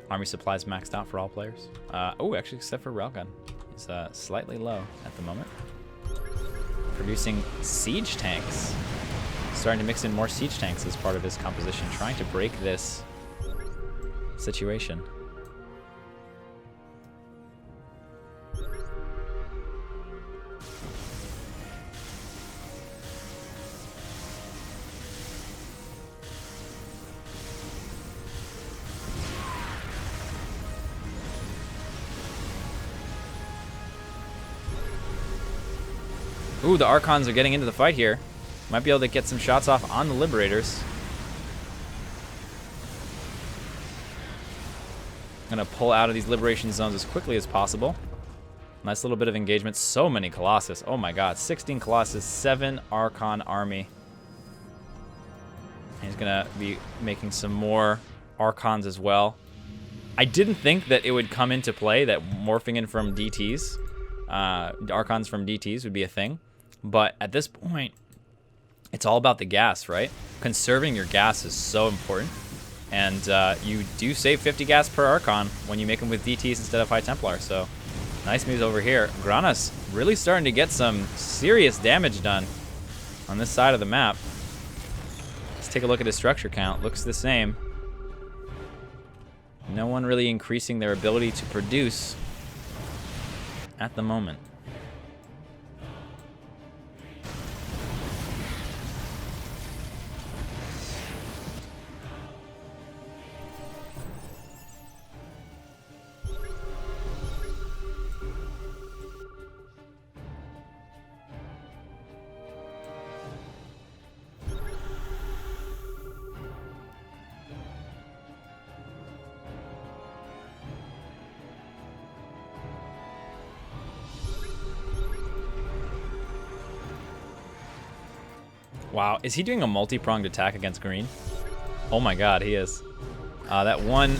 Army supplies maxed out for all players. Oh, actually, except for Railgun. He's slightly low at the moment. Producing siege tanks. Starting to mix in more siege tanks as part of his composition, trying to break this situation. Ooh, the Archons are getting into the fight here. Might be able to get some shots off on the Liberators. Gonna pull out of these liberation zones as quickly as possible. Nice little bit of engagement. So many Colossus. Oh my god. 16 Colossus, 7 Archon army. He's gonna be making some more Archons as well. I didn't think that it would come into play, that morphing in from DTs, Archons from DTs would be a thing. But at this point, it's all about the gas, right? Conserving your gas is so important. And you do save 50 gas per Archon when you make them with DTs instead of High Templar. So nice moves over here. Granas really starting to get some serious damage done. on this side of the map. Let's take a look at his structure count. Looks the same. No one really increasing their ability to produce at the moment. Wow, is he doing a multi-pronged attack against green? Oh my god, he is. That one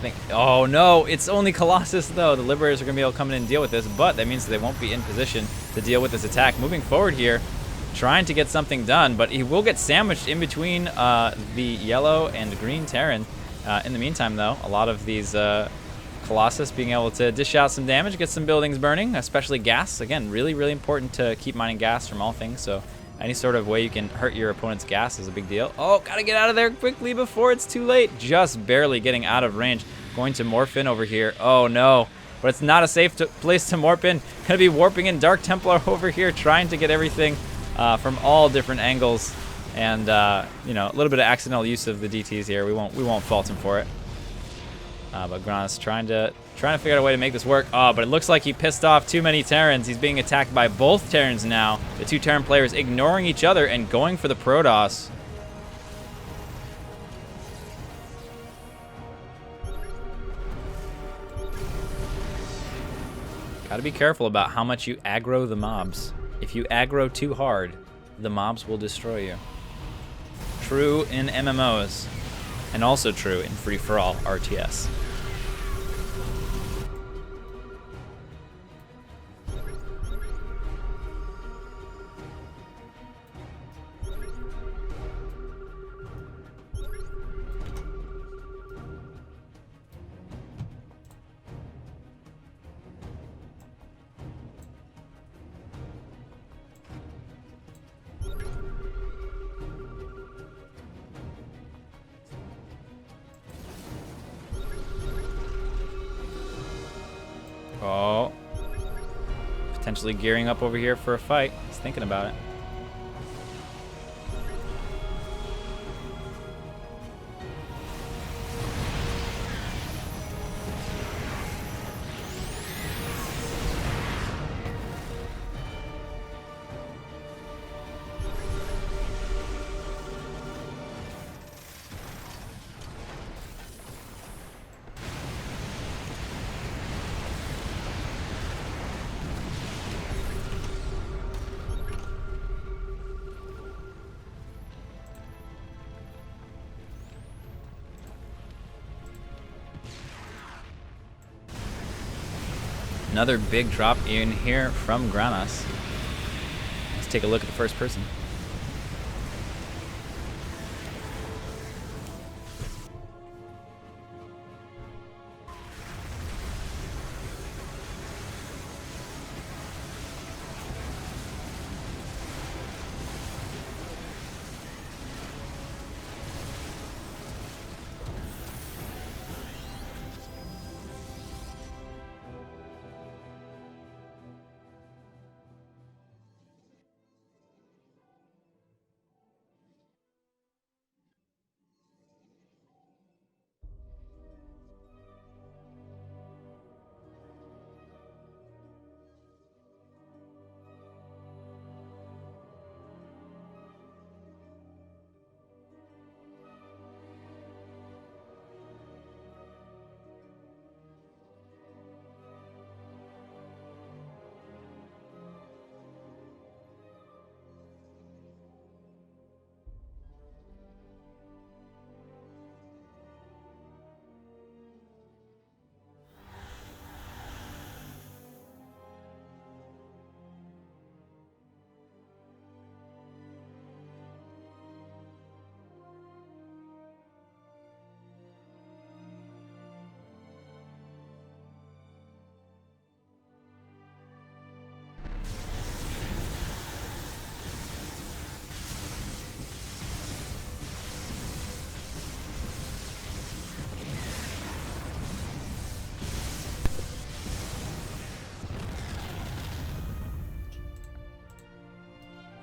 thing. Oh no, it's only Colossus though. The Liberators are going to be able to come in and deal with this, but that means they won't be in position to deal with this attack. Moving forward here, trying to get something done, but he will get sandwiched in between the yellow and green Terran. In the meantime though, a lot of these Colossus being able to dish out some damage, get some buildings burning, especially gas. Again, really, really important to keep mining gas from all things, so any sort of way you can hurt your opponent's gas is a big deal. Oh, gotta get out of there quickly before it's too late. Just barely getting out of range. Going to morph in over here. Oh no, but it's not a safe place to morph in. Gonna be warping in Dark Templar over here, trying to get everything from all different angles. And you know, a little bit of accidental use of the DTs here. We won't fault him for it. But Granas trying to figure out a way to make this work. Oh, but it looks like he pissed off too many Terrans. He's being attacked by both Terrans now. The two Terran players ignoring each other and going for the Protoss. Gotta be careful about how much you aggro the mobs. If you aggro too hard, the mobs will destroy you. True in MMOs, and also true in free-for-all RTS. Oh, potentially gearing up over here for a fight. He's thinking about it. Another big drop in here from Granas. Let's take a look at the first person.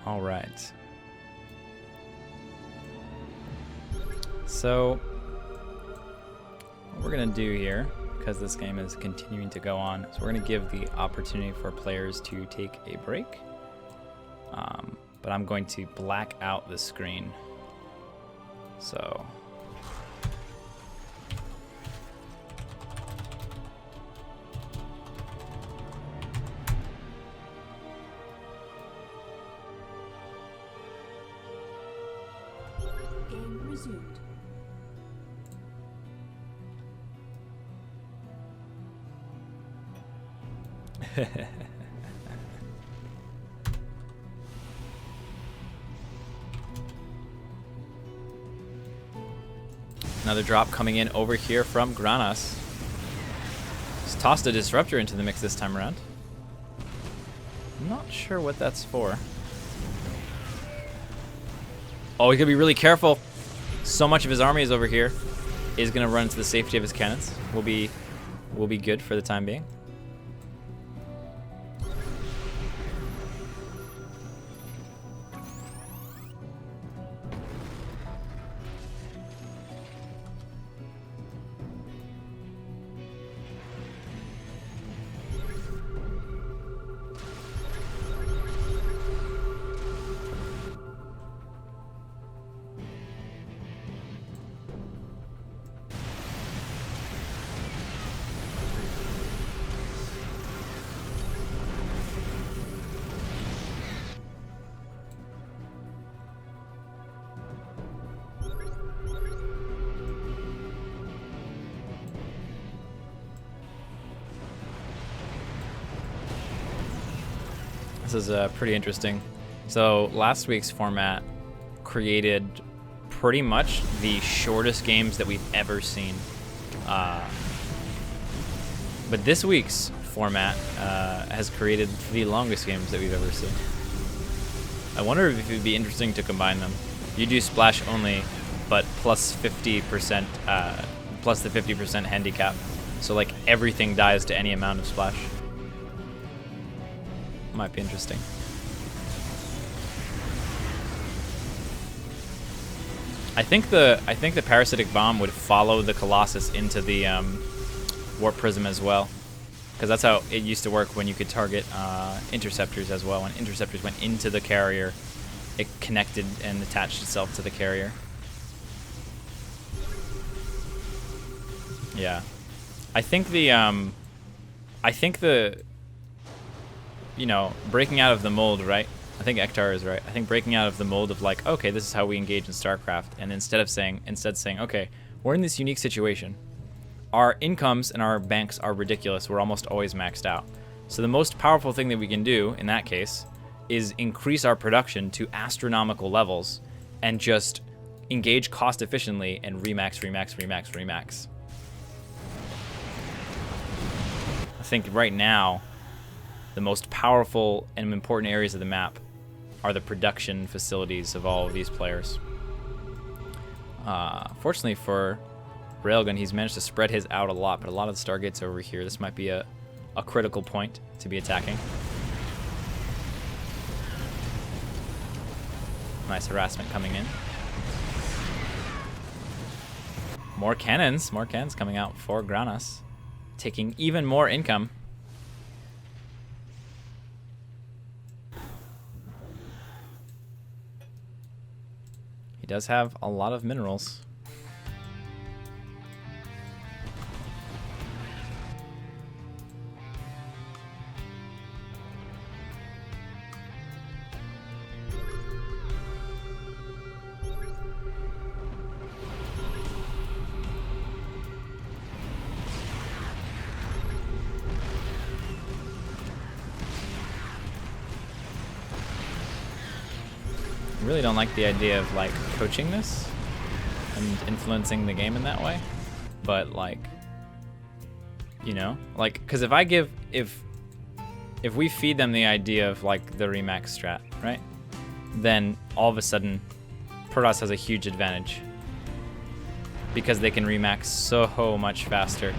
All right. So what we're going to do here, because this game is continuing to go on, so we're going to give the opportunity for players to take a break. But I'm going to black out the screen. So game resumed. Another drop coming in over here from Granas. He's tossed a disruptor into the mix this time around. I'm not sure what that's for. Oh, he's gonna be really careful. So much of his army is over here. Is gonna run into the safety of his cannons. Will be good for the time being. This is pretty interesting. So last week's format created pretty much the shortest games that we've ever seen. But this week's format has created the longest games that we've ever seen. I wonder if it would be interesting to combine them. You do splash only, but plus 50%, plus the 50% handicap. So like everything dies to any amount of splash. Might be interesting. I think the parasitic bomb would follow the Colossus into the warp prism as well, because that's how it used to work when you could target interceptors as well. When interceptors went into the carrier, it connected and attached itself to the carrier. Yeah, I think the you know, breaking out of the mold, right? I think Ektar is right. I think breaking out of the mold of like, okay, this is how we engage in StarCraft, and instead saying, okay, we're in this unique situation. Our incomes and our banks are ridiculous. We're almost always maxed out. So the most powerful thing that we can do in that case is increase our production to astronomical levels and just engage cost efficiently and remax. I think right now, the most powerful and important areas of the map are the production facilities of all of these players. Fortunately for Railgun, he's managed to spread his out a lot, but a lot of the Stargates over here. This might be a critical point to be attacking. Nice harassment coming in. More cannons coming out for Granas, taking even more income. He does have a lot of minerals. I really don't like the idea of like coaching this and influencing the game in that way, but like, you know, like, because if we feed them the idea of like the remax strat, right, then all of a sudden Protoss has a huge advantage because they can remax so much faster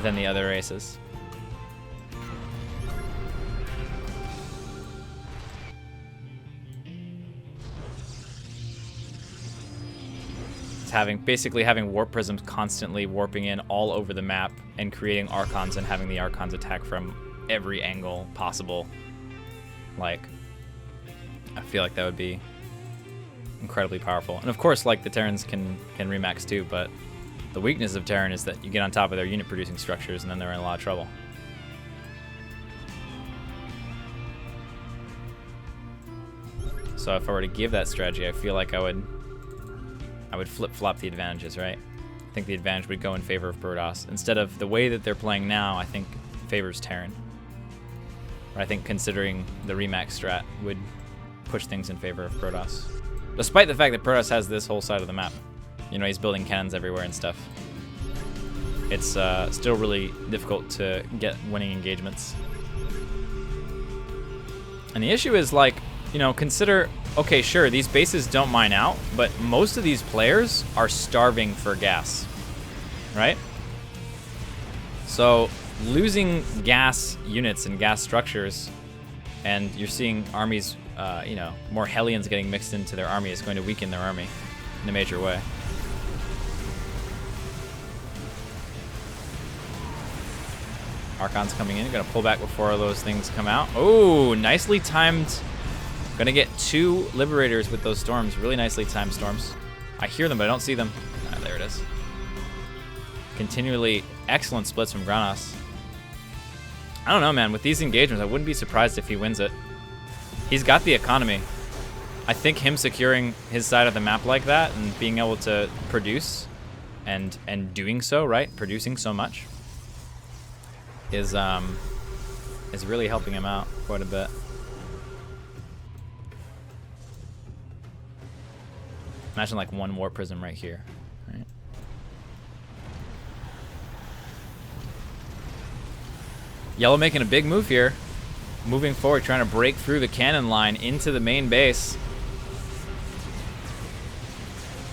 than the other races. with basically having warp prisms constantly warping in all over the map and creating Archons and having the Archons attack from every angle possible. Like, I feel like that would be incredibly powerful. And of course, like, the Terrans can remax too, but the weakness of Terran is that you get on top of their unit producing structures and then they're in a lot of trouble. So if I were to give that strategy, I feel like I would flip-flop the advantages, right? I think the advantage would go in favor of Protoss. Instead of the way that they're playing now, I think favors Terran. Or I think considering the Remax strat would push things in favor of Protoss. Despite the fact that Protoss has this whole side of the map. You know, he's building cannons everywhere and stuff. It's still really difficult to get winning engagements. And the issue is, like, you know, consider, okay, sure, these bases don't mine out, but most of these players are starving for gas, right? So losing gas units and gas structures, and you're seeing armies, you know, more Hellions getting mixed into their army is going to weaken their army in a major way. Archons coming in, gonna pull back before those things come out. Oh, nicely timed. Gonna get 2 Liberators with those storms. Really nicely timed storms. I hear them, but I don't see them. Ah, there it is. Continually excellent splits from Granos. I don't know, man. With these engagements, I wouldn't be surprised if he wins it. He's got the economy. I think him securing his side of the map like that and being able to produce and doing so, right? Producing so much is really helping him out quite a bit. Imagine like 1 warp prism right here, right? Yellow making a big move here. Moving forward, trying to break through the cannon line into the main base.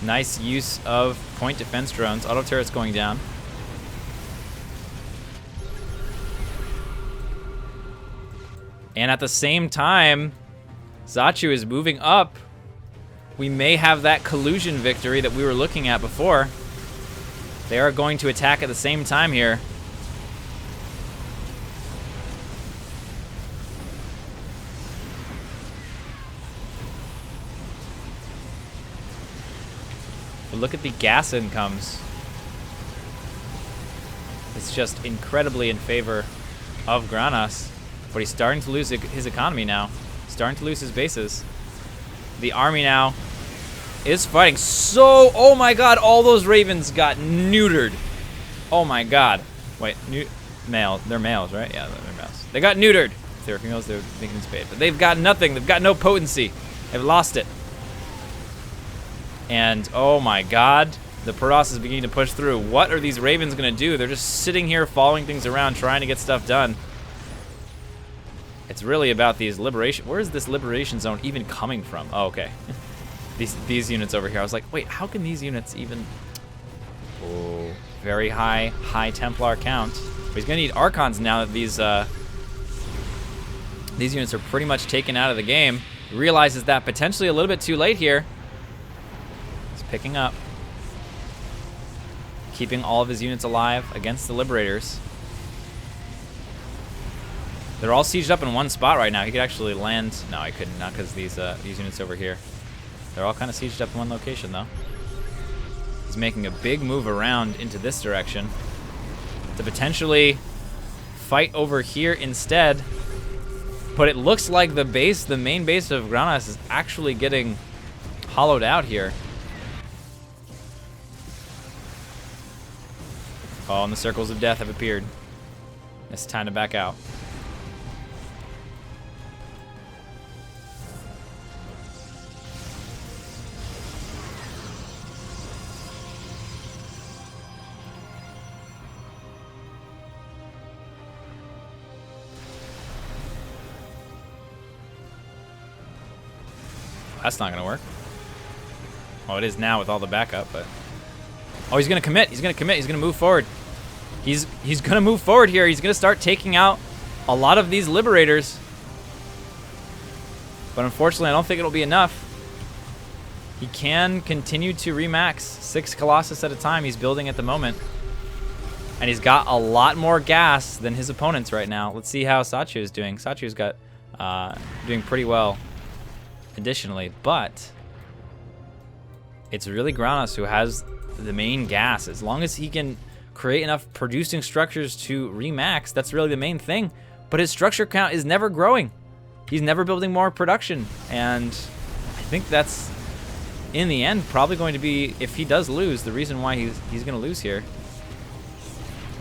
Nice use of point defense drones. Auto turrets going down. And at the same time, Zachu is moving up. We may have that collusion victory that we were looking at before. They are going to attack at the same time here. But look at the gas incomes. It's just incredibly in favor of Granos. But he's starting to lose his economy now. Starting to lose his bases. The army now is fighting so... Oh my god, all those Ravens got neutered. Oh my god. Wait, male. They're males, right? Yeah, they're males. They got neutered. If they were females, they would make them spade. But they've got nothing. They've got no potency. They've lost it. And oh my god, the Protoss is beginning to push through. What are these Ravens going to do? They're just sitting here following things around, trying to get stuff done. It's really about these liberation... Where is this liberation zone even coming from? Oh, okay. These units over here. I was like, wait, how can these units even... Oh, very high Templar count. But he's going to need Archons now that these units are pretty much taken out of the game. He realizes that potentially a little bit too late here. He's picking up. Keeping all of his units alive against the Liberators. They're all sieged up in one spot right now. He could actually land... No, he couldn't. Not because these units over here. They're all kind of sieged up in one location, though. He's making a big move around into this direction to potentially fight over here instead. But it looks like the main base of Granos is actually getting hollowed out here. Oh, and the circles of death have appeared. It's time to back out. That's not gonna work. Well, it is now with all the backup, but... Oh, he's gonna commit. He's gonna commit. He's gonna move forward. He's gonna move forward here. He's gonna start taking out a lot of these Liberators. But unfortunately, I don't think it'll be enough. He can continue to remax 6 Colossus at a time. He's building at the moment. And he's got a lot more gas than his opponents right now. Let's see how Sachu is doing. Sachu's got doing pretty well additionally, but it's really Granos who has the main gas. As long as he can create enough producing structures to remax, that's really the main thing. But his structure count is never growing. He's never building more production. And I think that's, in the end, probably going to be, if he does lose, the reason why he's going to lose here.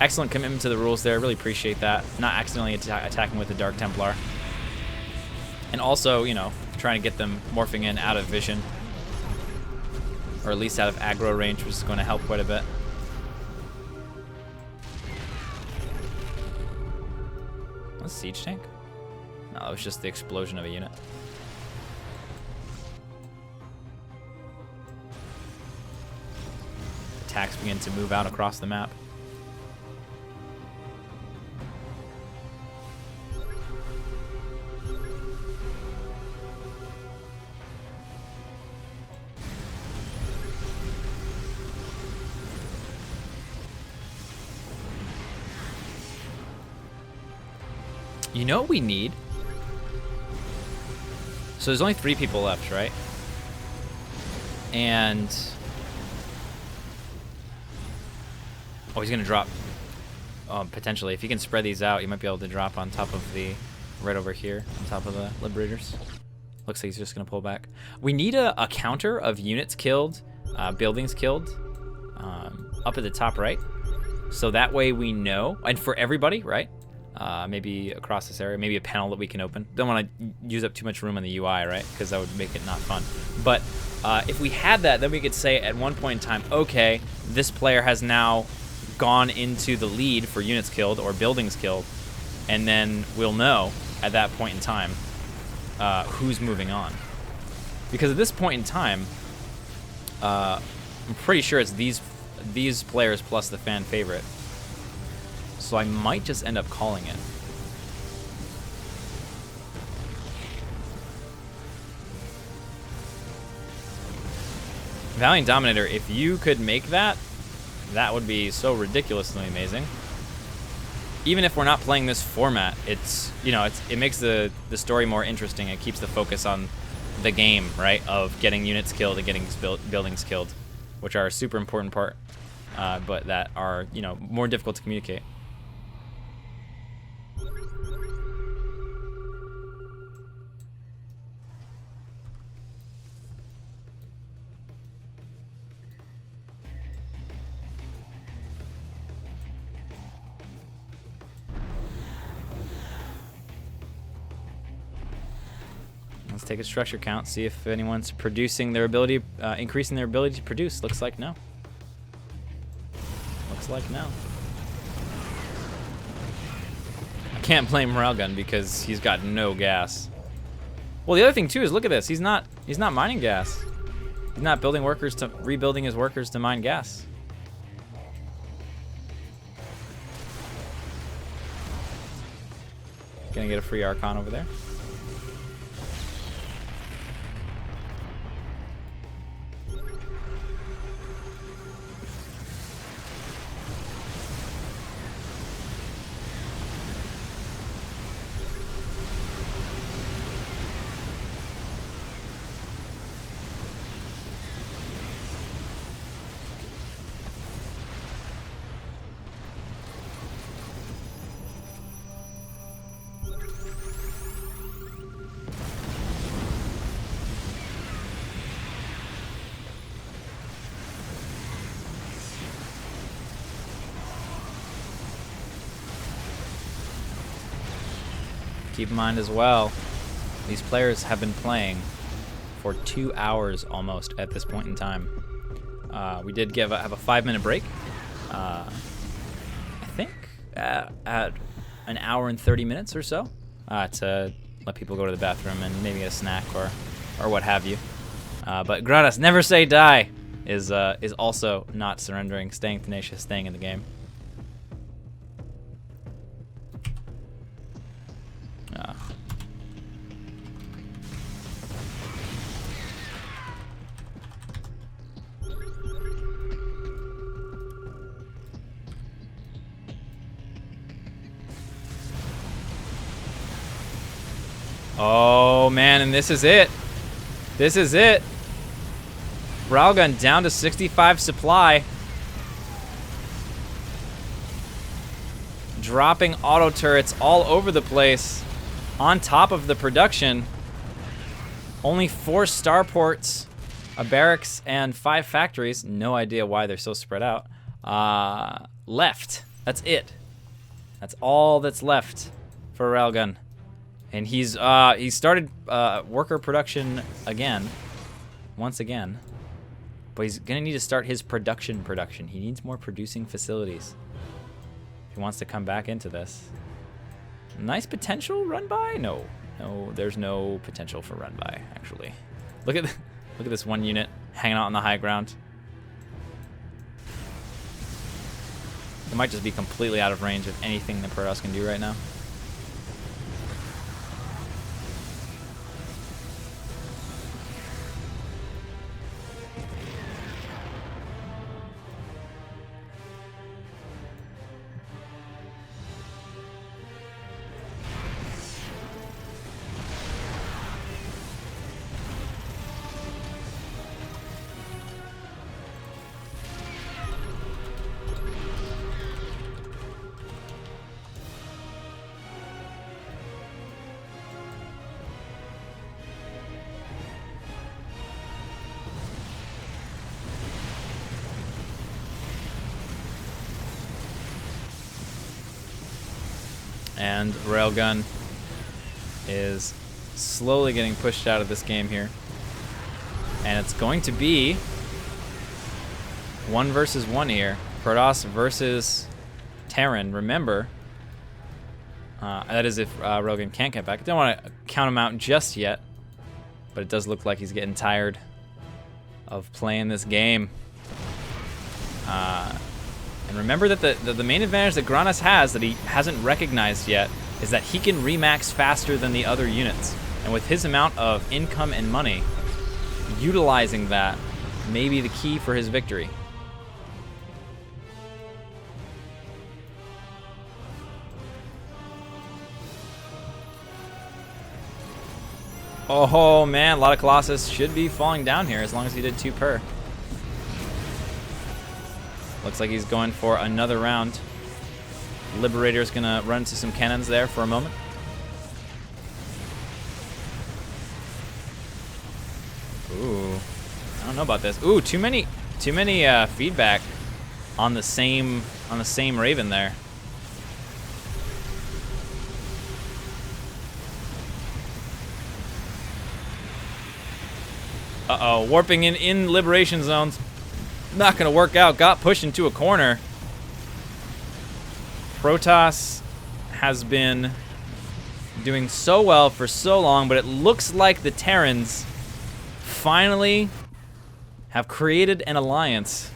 Excellent commitment to the rules there. Really appreciate that. Not accidentally attacking with the Dark Templar. And also, you know, trying to get them morphing in out of vision. Or at least out of aggro range, which is going to help quite a bit. What's siege tank? No, it was just the explosion of a unit. Attacks begin to move out across the map. You know what we need? So there's only 3 people left, right? And... oh, he's gonna drop. Potentially. If he can spread these out, he might be able to drop on top of the... right over here, on top of the Liberators. Looks like he's just gonna pull back. We need a counter of units killed, buildings killed, up at the top right. So that way we know, and for everybody, right? Maybe across this area, maybe a panel that we can open. Don't want to use up too much room on the UI, right? Because that would make it not fun. But if we had that, then we could say at one point in time, okay, this player has now gone into the lead for units killed or buildings killed, and then we'll know at that point in time who's moving on. Because at this point in time, I'm pretty sure it's these players plus the fan favorite. So I might just end up calling it. Valiant Dominator, if you could make that, that would be so ridiculously amazing. Even if we're not playing this format, it's, you know, it makes the story more interesting. It keeps the focus on the game, right? Of getting units killed and getting buildings killed, which are a super important part, but that are, you know, more difficult to communicate. Let's take a structure count, see if anyone's producing their ability, increasing their ability to produce. Looks like no. Looks like no. I can't blame Railgun because he's got no gas. Well, the other thing too is look at this. He's not mining gas. He's not building workers to rebuilding his workers to mine gas. Gonna get a free Archon over there. Keep in mind as well, these players have been playing for 2 hours almost at this point in time. We did have a 5-minute break. I think at an hour and 30 minutes or so to let people go to the bathroom and maybe a snack or what have you. But Granos, never say die, is also not surrendering, staying tenacious, staying in the game. Oh, man, and this is it. This is it. Railgun down to 65 supply. Dropping auto turrets all over the place on top of the production. Only 4 starports, a barracks, and 5 factories. No idea why they're so spread out. Left. That's it. That's all that's left for Railgun. And he started worker production again, once again. But he's gonna need to start his production. He needs more producing facilities if he wants to come back into this. Nice potential run by? No, there's no potential for run by actually. Look at this one unit hanging out on the high ground. It might just be completely out of range of anything that Protoss can do right now. And Railgun is slowly getting pushed out of this game here. And it's going to be 1 versus 1 here. Protoss versus Terran. Remember, that is if Railgun can't get back. I don't want to count him out just yet, but it does look like he's getting tired of playing this game. And remember that the main advantage that Granas has that he hasn't recognized yet is that he can remax faster than the other units. And with his amount of income and money, utilizing that may be the key for his victory. Oh man, a lot of Colossus should be falling down here as long as he did 2 per. Looks like he's going for another round. Liberator's gonna run to some cannons there for a moment. Ooh, I don't know about this. Ooh, too many feedback on the same Raven there. Uh-oh, warping in liberation zones. Not gonna work out. Got pushed into a corner. Protoss has been doing so well for so long, but it looks like the Terrans finally have created an alliance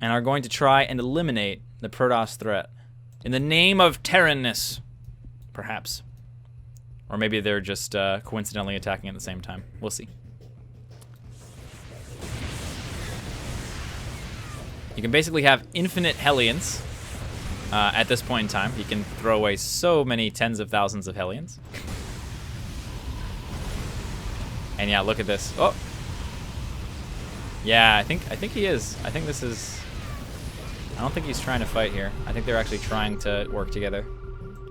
and are going to try and eliminate the Protoss threat in the name of Terranness, perhaps. Or maybe they're just coincidentally attacking at the same time. We'll see. You can basically have infinite Hellions at this point in time. You can throw away so many tens of thousands of Hellions. And yeah, look at this. Oh, yeah, I think he is. I think this is. I don't think he's trying to fight here. I think they're actually trying to work together.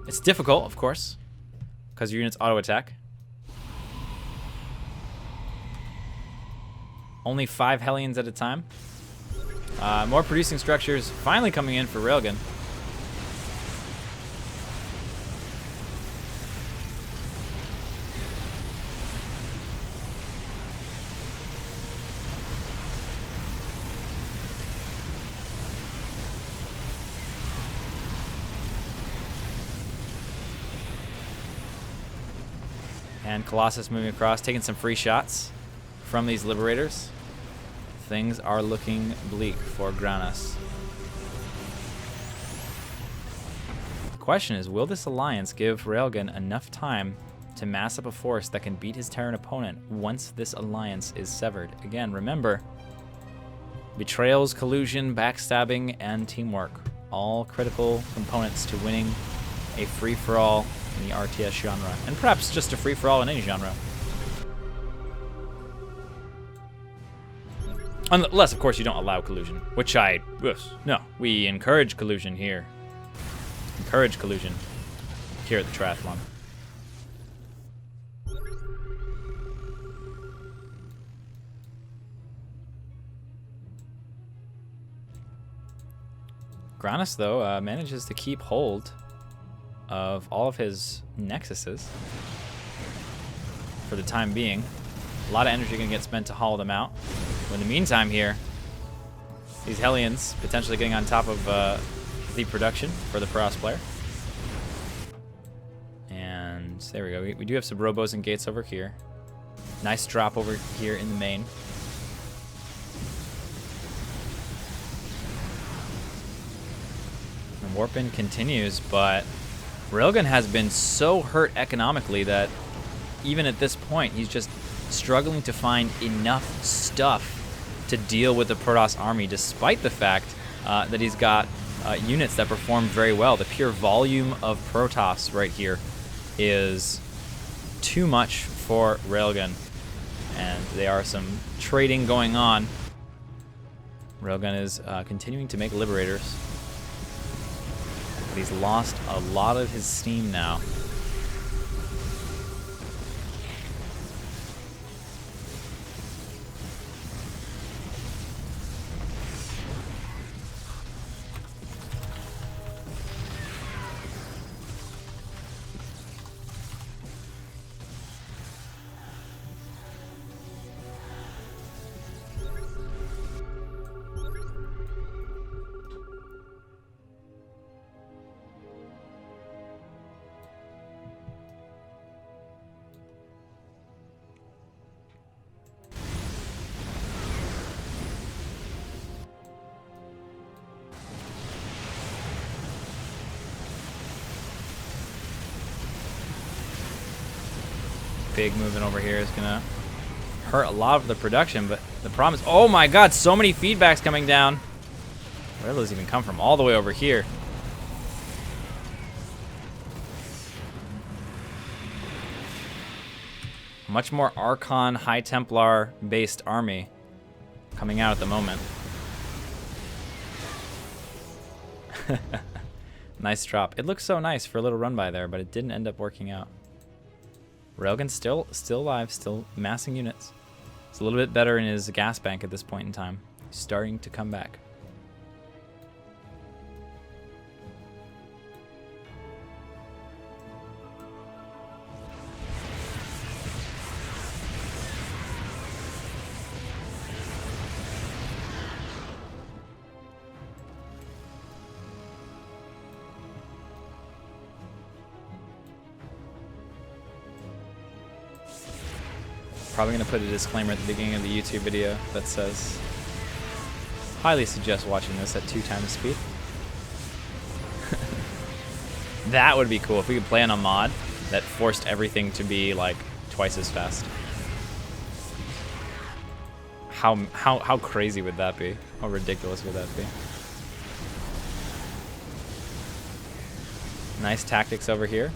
It's difficult, of course, because your units auto attack. Only 5 Hellions at a time. More producing structures finally coming in for Railgun. And Colossus moving across, taking some free shots from these Liberators. Things are looking bleak for Granas. The question is, will this alliance give Railgun enough time to mass up a force that can beat his Terran opponent once this alliance is severed? Again, remember, betrayals, collusion, backstabbing, and teamwork. All critical components to winning a free-for-all in the RTS genre, and perhaps just a free-for-all in any genre. Unless, of course, you don't allow collusion, which no, we encourage collusion here. Encourage collusion here at the Triathlon. Granis, though, manages to keep hold of all of his nexuses for the time being. A lot of energy going to get spent to hollow them out. In the meantime here, these Hellions potentially getting on top of the production for the Protoss player. And there we go. We do have some robos and gates over here. Nice drop over here in the main. And Warpin continues, but Railgun has been so hurt economically that even at this point, he's just struggling to find enough stuff to deal with the Protoss army, despite the fact that he's got units that perform very well. The pure volume of Protoss right here is too much for Railgun, and there are some trading going on. Railgun is continuing to make Liberators, but he's lost a lot of his steam now. Big movement over here is gonna hurt a lot of the production, but the problem is, oh my god, so many feedbacks coming down. Where do those even come from? All the way over here. Much more Archon, High Templar based army coming out at the moment. Nice drop. It looks so nice for a little run by there, but it didn't end up working out. Railgun's still alive, still massing units. It's a little bit better in his gas bank at this point in time. He's starting to come back. Probably going to put a disclaimer at the beginning of the YouTube video that says, highly suggest watching this at 2 times speed. That would be cool if we could play on a mod that forced everything to be like twice as fast. How crazy would that be? How ridiculous would that be? Nice tactics over here.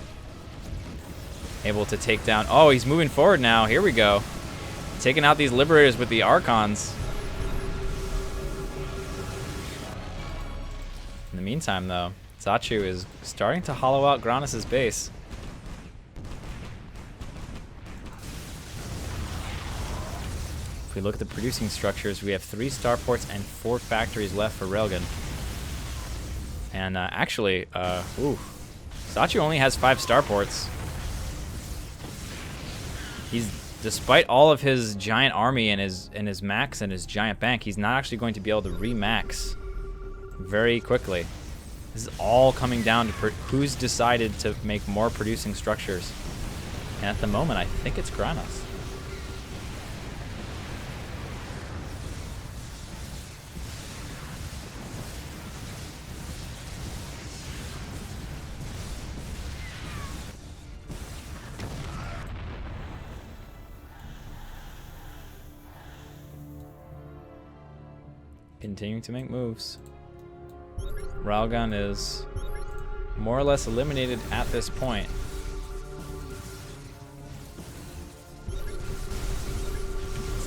Able to take down. Oh, he's moving forward now. Here we go. Taking out these Liberators with the Archons. In the meantime, though, Zachu is starting to hollow out Granis' base. If we look at the producing structures, we have 3 starports and 4 factories left for Railgun. And actually, Zachu only has 5 starports. He's, despite all of his giant army and his max and his giant bank, he's not actually going to be able to remax very quickly. This is all coming down to who's decided to make more producing structures. And at the moment, I think it's Granis. Continuing to make moves. Railgun is more or less eliminated at this point.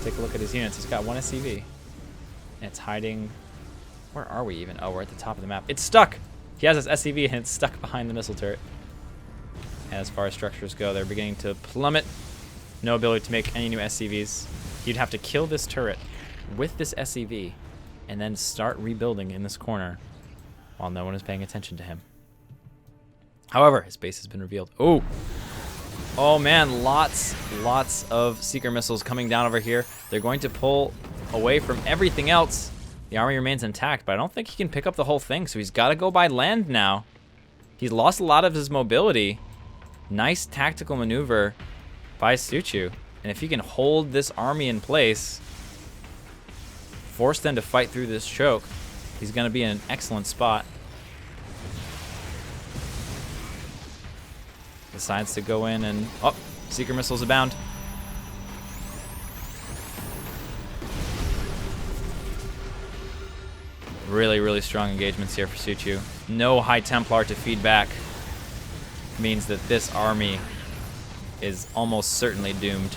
take a look at his units. He's got one SCV. And it's hiding... Where are we even? Oh, we're at the top of the map. It's stuck! He has his SCV and it's stuck behind the missile turret. And as far as structures go, they're beginning to plummet. No ability to make any new SCVs. You'd have to kill this turret with this SCV and then start rebuilding in this corner while no one is paying attention to him. However, his base has been revealed. Oh! Oh man, lots of seeker missiles coming down over here. They're going to pull away from everything else. The army remains intact, but I don't think he can pick up the whole thing, so he's got to go by land now. He's lost a lot of his mobility. Nice tactical maneuver by Suchu. And if he can hold this army in place, force them to fight through this choke, he's going to be in an excellent spot. Decides to go in and... Oh, seeker missiles abound. Really strong engagements here for Suchu. No High Templar to feed back means that this army is almost certainly doomed.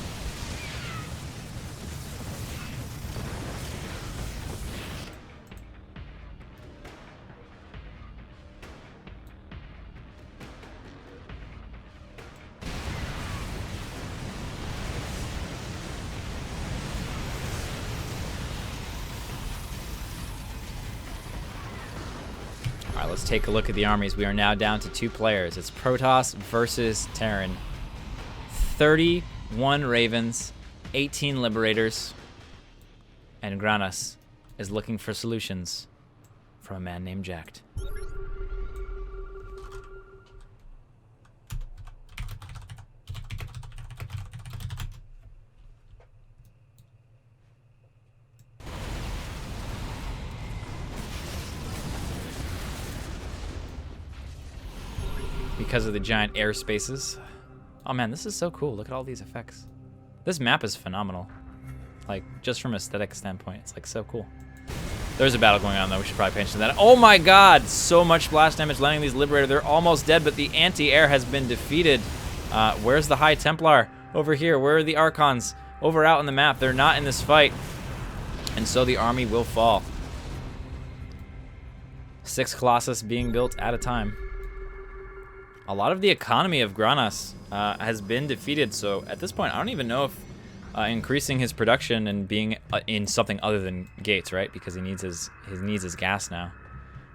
All right, let's take a look at the armies. We are now down to 2 players. It's Protoss versus Terran. 31 Ravens, 18 Liberators, and Granas is looking for solutions from a man named JaKaTaKtv. Because of the giant air spaces. Oh man, this is so cool. Look at all these effects. This map is phenomenal. Like, just from an aesthetic standpoint, it's like so cool. There's a battle going on though, we should probably pay attention to that. Oh my god, so much blast damage landing these Liberator. They're almost dead, but the anti-air has been defeated. Where's the High Templar? Over here. Where are the Archons? Over out on the map. They're not in this fight. And so the army will fall. 6 Colossus being built at a time. A lot of the economy of Granas has been defeated, so at this point, I don't even know if increasing his production and being in something other than gates, right? Because he needs his gas now.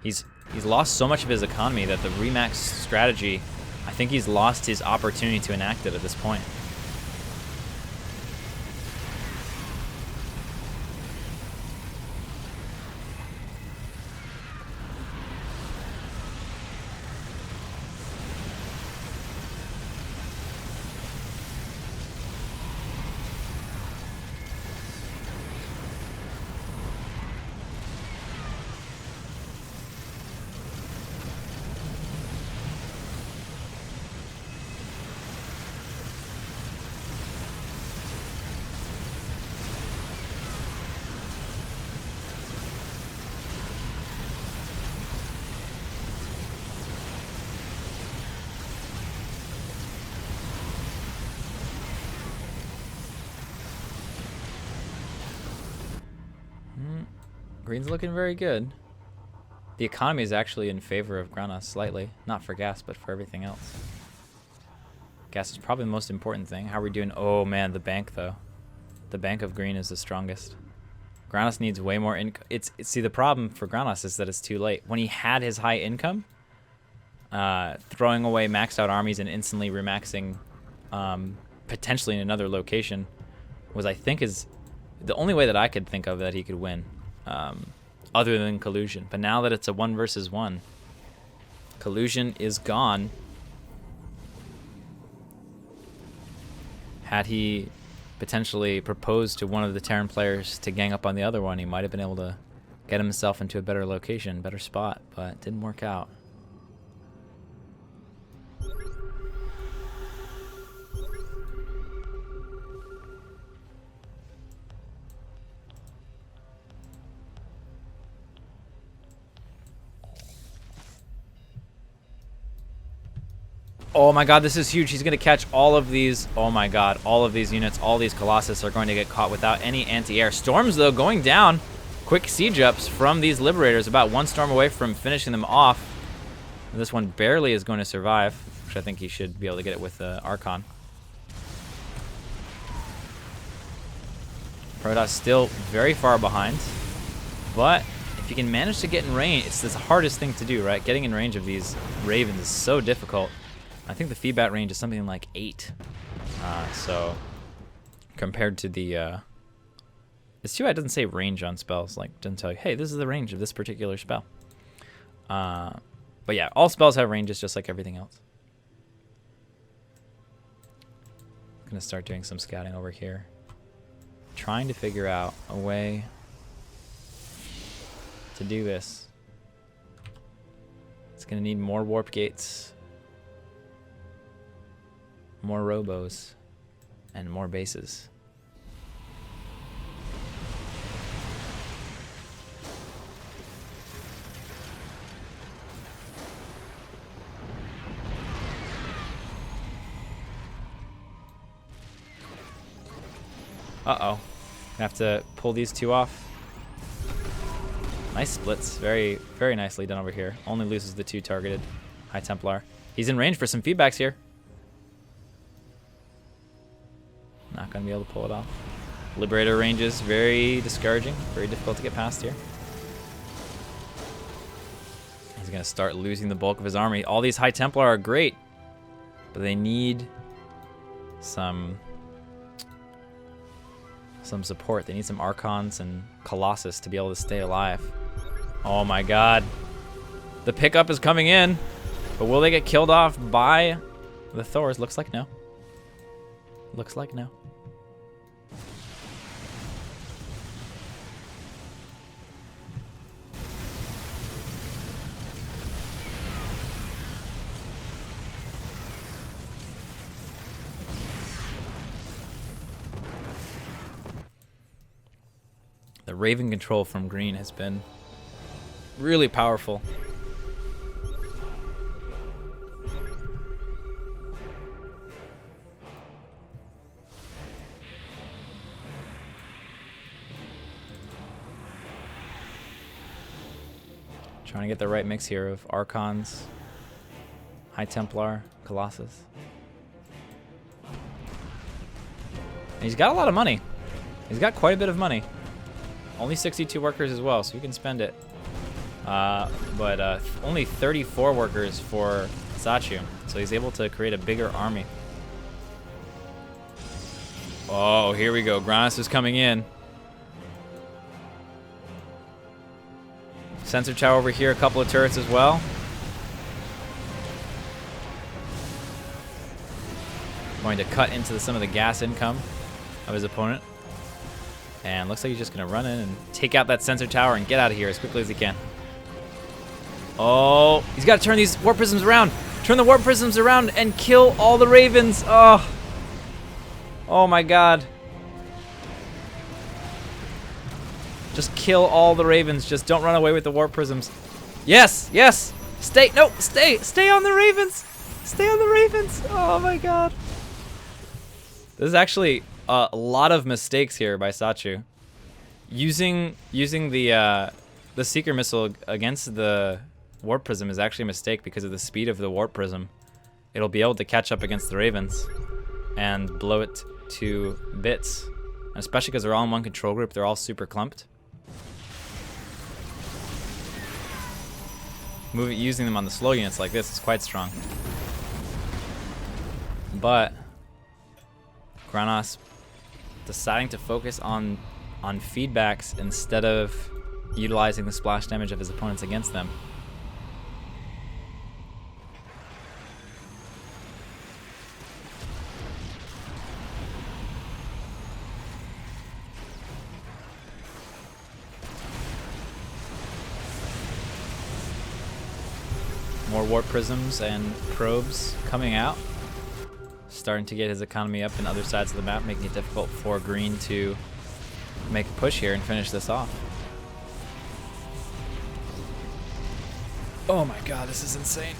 He's lost so much of his economy that the Remax strategy, I think he's lost his opportunity to enact it at this point. Green's looking very good. The economy is actually in favor of Granas slightly. Not for gas, but for everything else. Gas is probably the most important thing. How are we doing? Oh man, the bank though. The bank of green is the strongest. Granas needs way more income. See, the problem for Granas is that it's too late. When he had his high income, throwing away maxed out armies and instantly remaxing potentially in another location was, I think, is the only way that I could think of that he could win. Other than collusion. But now that it's a 1 versus 1, collusion is gone. Had he potentially proposed to one of the Terran players to gang up on the other one, he might have been able to get himself into a better location, better spot, but it didn't work out. Oh my god, this is huge. He's going to catch all of these. Oh my god, all of these units, all these Colossus are going to get caught without any anti-air. Storms, though, going down. Quick siege ups from these Liberators, about one storm away from finishing them off. This one barely is going to survive, which I think he should be able to get it with Archon. Protoss still very far behind, but if you can manage to get in range, it's the hardest thing to do, right? Getting in range of these Ravens is so difficult. I think the feedback range is something like 8. So compared to the, it's too bad it doesn't say range on spells. Like, it doesn't tell you, hey, this is the range of this particular spell. But yeah, all spells have ranges just like everything else. I'm gonna start doing some scouting over here. Trying to figure out a way to do this. It's gonna need more warp gates, more robos, and more bases. Uh-oh. Gonna have to pull these two off. Nice splits. Very, very nicely done over here. Only loses the 2 targeted. High Templar. He's in range for some feedbacks here. Not gonna be able to pull it off. Liberator ranges, very discouraging. Very difficult to get past here. He's gonna start losing the bulk of his army. All these High Templar are great, but they need some support. They need some Archons and Colossus to be able to stay alive. Oh my god. The pickup is coming in, but will they get killed off by the Thors? Looks like no. Looks like no. The Raven control from green has been really powerful. Trying to get the right mix here of Archons, High Templar, Colossus. And he's got a lot of money. He's got quite a bit of money. Only 62 workers as well, so you can spend it. But only 34 workers for Sachu, so he's able to create a bigger army. Oh, here we go. Granis is coming in. Sensor tower over here, a couple of turrets as well. Going to cut into some of the gas income of his opponent. And looks like he's just going to run in and take out that sensor tower and get out of here as quickly as he can. Oh, he's got to turn these warp prisms around. Turn the warp prisms around and kill all the Ravens. Oh, oh my god. Just kill all the Ravens. Just don't run away with the warp prisms. Yes, yes. Stay, no, stay on the Ravens. Stay on the Ravens. Oh my god. This is actually a lot of mistakes here by Sachu. Using the Seeker missile against the warp prism is actually a mistake because of the speed of the warp prism. It'll be able to catch up against the Ravens and blow it to bits. And especially because they're all in one control group, they're all super clumped. Using them on the slow units like this is quite strong. But Granos deciding to focus on feedbacks instead of utilizing the splash damage of his opponents against them. More warp prisms and probes coming out. Starting to get his economy up in other sides of the map, making it difficult for green to make a push here and finish this off. Oh my god, this is insane.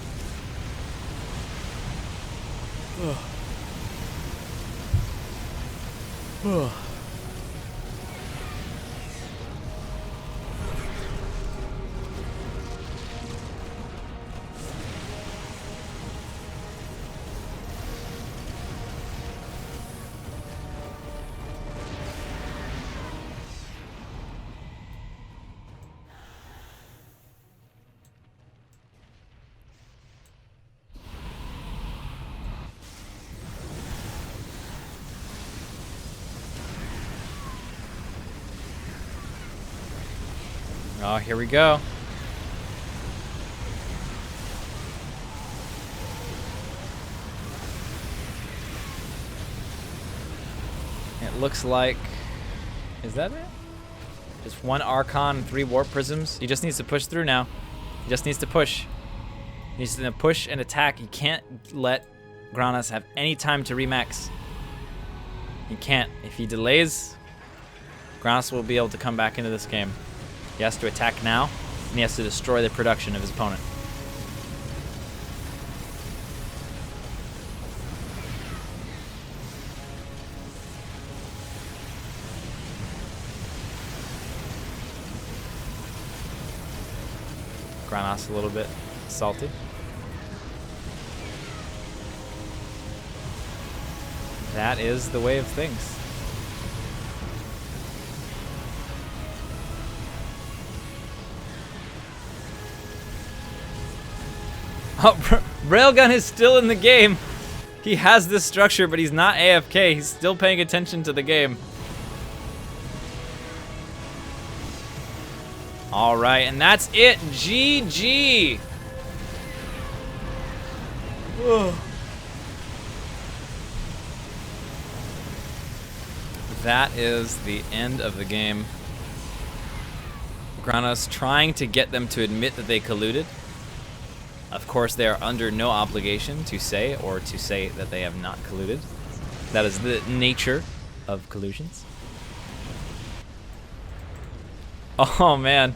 Oh, here we go. It looks like... Is that it? Just one Archon and 3 Warp Prisms. He just needs to push through now. He just needs to push. He needs to push and attack. He can't let Granas have any time to remax. He can't. If he delays, Granas will be able to come back into this game. He has to attack now, and he has to destroy the production of his opponent. Granas a little bit salty. That is the way of things. Oh, Railgun is still in the game. He has this structure, but he's not AFK. He's still paying attention to the game. All right, and that's it. GG. That is the end of the game. Granas trying to get them to admit that they colluded. Of course, they are under no obligation to say that they have not colluded. That is the nature of collusions. Oh man.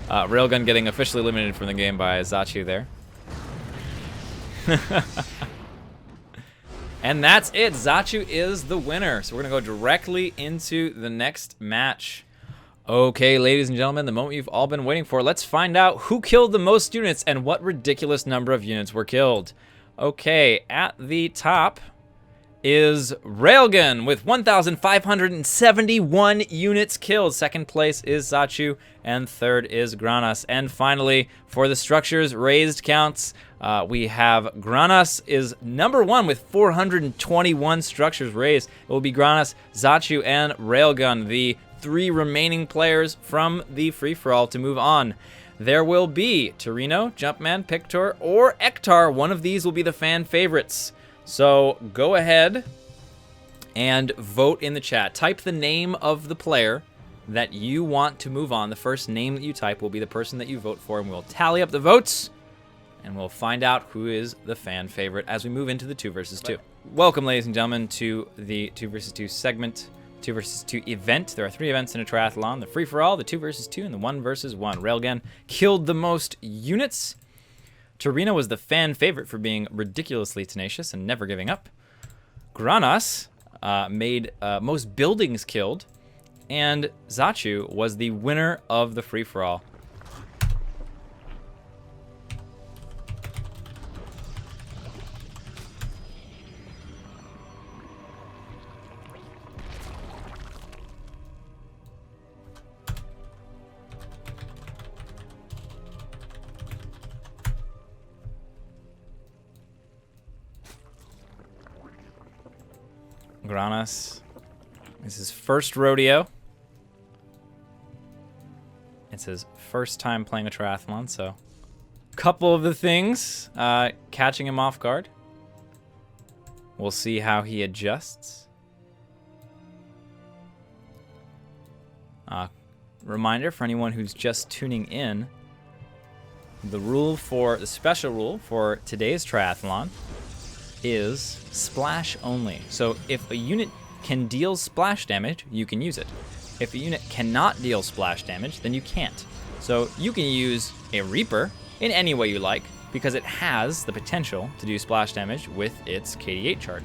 Railgun getting officially eliminated from the game by Zachu there. And that's it. Zachu is the winner. So we're going to go directly into the next match. Okay, ladies and gentlemen, the moment you've all been waiting for. Let's find out who killed the most units and what ridiculous number of units were killed. Okay, at the top is Railgun with 1,571 units killed. Second place is Zachu, and third is Granas. And finally, for the structures raised counts, we have Granas is number 1 with 421 structures raised. It will be Granas, Zachu, and Railgun, the 3 remaining players from the free-for-all to move on. There will be Torino, Jumpman, Pictor, or Ektar. One of these will be the fan favorites. So go ahead and vote in the chat. Type the name of the player that you want to move on. The first name that you type will be the person that you vote for, and we'll tally up the votes, and we'll find out who is the fan favorite as we move into the 2 versus 2. Welcome, ladies and gentlemen, to the 2 versus 2 segment. 2 versus 2 event. There are 3 events in a triathlon: the free-for-all, the 2 versus 2, and the 1 versus 1. Railgun killed the most units. Torino was the fan favorite for being ridiculously tenacious and never giving up. Granas made most buildings killed, and Zachu was the winner of the free-for-all. Granas, this is his first rodeo. It's his first time playing a triathlon, so a couple of the things catching him off guard. We'll see how he adjusts. Reminder for anyone who's just tuning in, the special rule for today's triathlon is splash only. So if a unit can deal splash damage, you can use it. If a unit cannot deal splash damage, then you can't. So you can use a Reaper in any way you like, because it has the potential to do splash damage with its KD8 charge.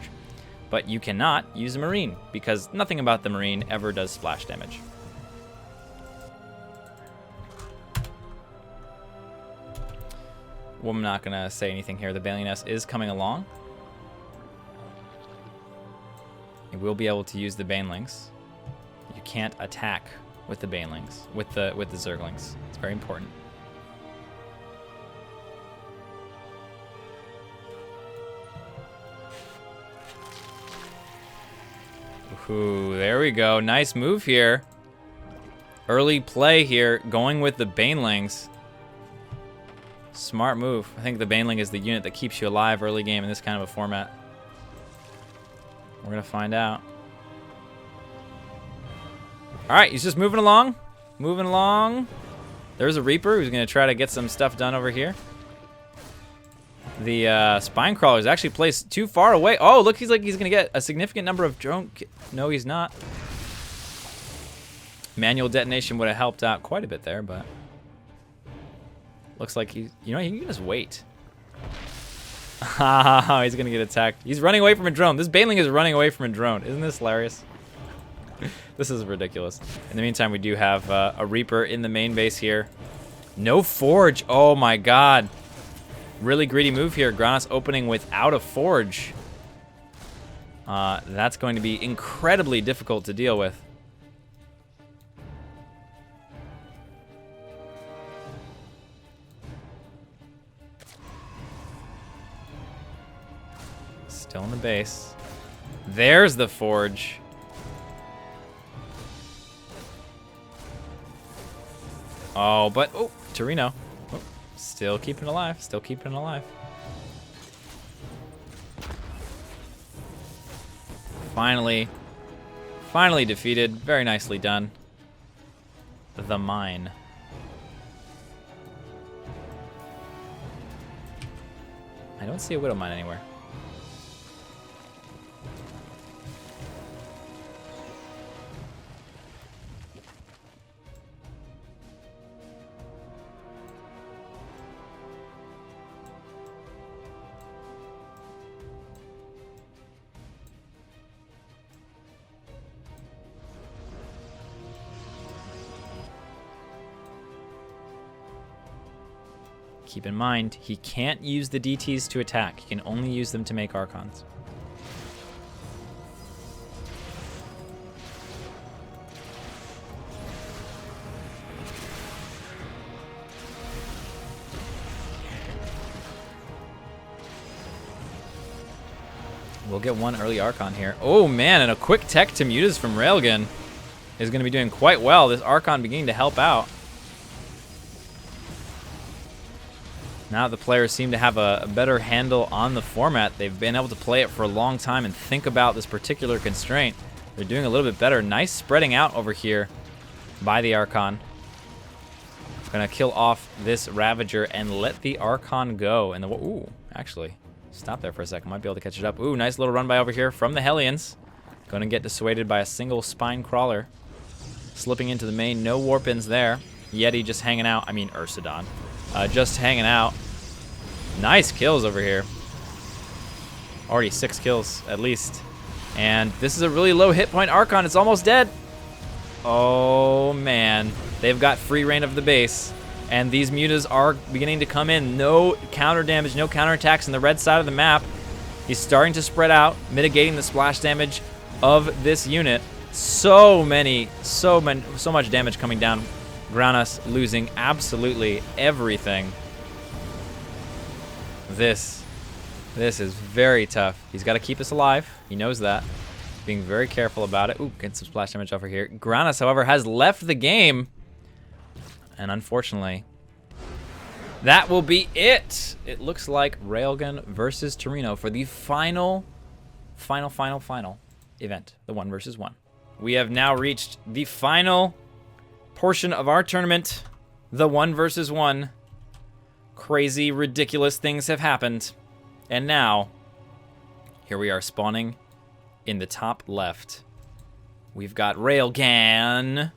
But you cannot use a Marine, because nothing about the Marine ever does splash damage. Well, I'm not going to say anything here. The Baleen S is coming along. You will be able to use the Banelings. You can't attack with the Banelings, with the Zerglings. It's very important. Ooh, there we go. Nice move here. Early play here, going with the Banelings. Smart move. I think the Baneling is the unit that keeps you alive early game in this kind of a format. We're going to find out. All right, he's just moving along. Moving along. There's a Reaper who's going to try to get some stuff done over here. The Spinecrawler is actually placed too far away. Oh, look, he's going to get a significant number of drone... No, he's not. Manual detonation would have helped out quite a bit there, but... Looks like he's... You know, he can just wait. He's going to get attacked. He's running away from a drone. This Baneling is running away from a drone. Isn't this hilarious? This is ridiculous. In the meantime, we do have a Reaper in the main base here. No Forge. Oh, my God. Really greedy move here. Granas opening without a Forge. That's going to be incredibly difficult to deal with. Still in the base. There's the Forge. Oh, but... Oh, Torino. Oh, still keeping it alive. Still keeping it alive. Finally defeated. Very nicely done. The mine. I don't see a Widow Mine anywhere. Keep in mind, he can't use the DTs to attack. He can only use them to make Archons. We'll get one early Archon here. Oh man, and a quick tech to Mutas from Railgun is going to be doing quite well. This Archon beginning to help out. Now the players seem to have a better handle on the format. They've been able to play it for a long time and think about this particular constraint. They're doing a little bit better. Nice spreading out over here by the Archon. Gonna kill off this Ravager and let the Archon go. And the ooh, actually, stop there for a second. Might be able to catch it up. Ooh, nice little run by over here from the Hellions. Gonna get dissuaded by a single Spine Crawler. Slipping into the main, no Warpins there. Yeti just hanging out. I mean, Ursadon. Just hanging out. Nice kills over here. Already 6 kills, at least. And this is a really low hit point Archon. It's almost dead. Oh, man. They've got free reign of the base. And these Mutas are beginning to come in. No counter damage, no counter attacks on the red side of the map. He's starting to spread out, mitigating the splash damage of this unit. So much damage coming down. Granas losing absolutely everything. This is very tough. He's got to keep us alive. He knows that. Being very careful about it. Ooh, getting some splash damage over here. Granas, however, has left the game. And unfortunately, that will be it. It looks like Railgun versus Torino for the final event. The 1 versus 1. We have now reached the final portion of our tournament, the 1 versus 1. Crazy, ridiculous things have happened. And now, here we are spawning in the top left. We've got Railgun.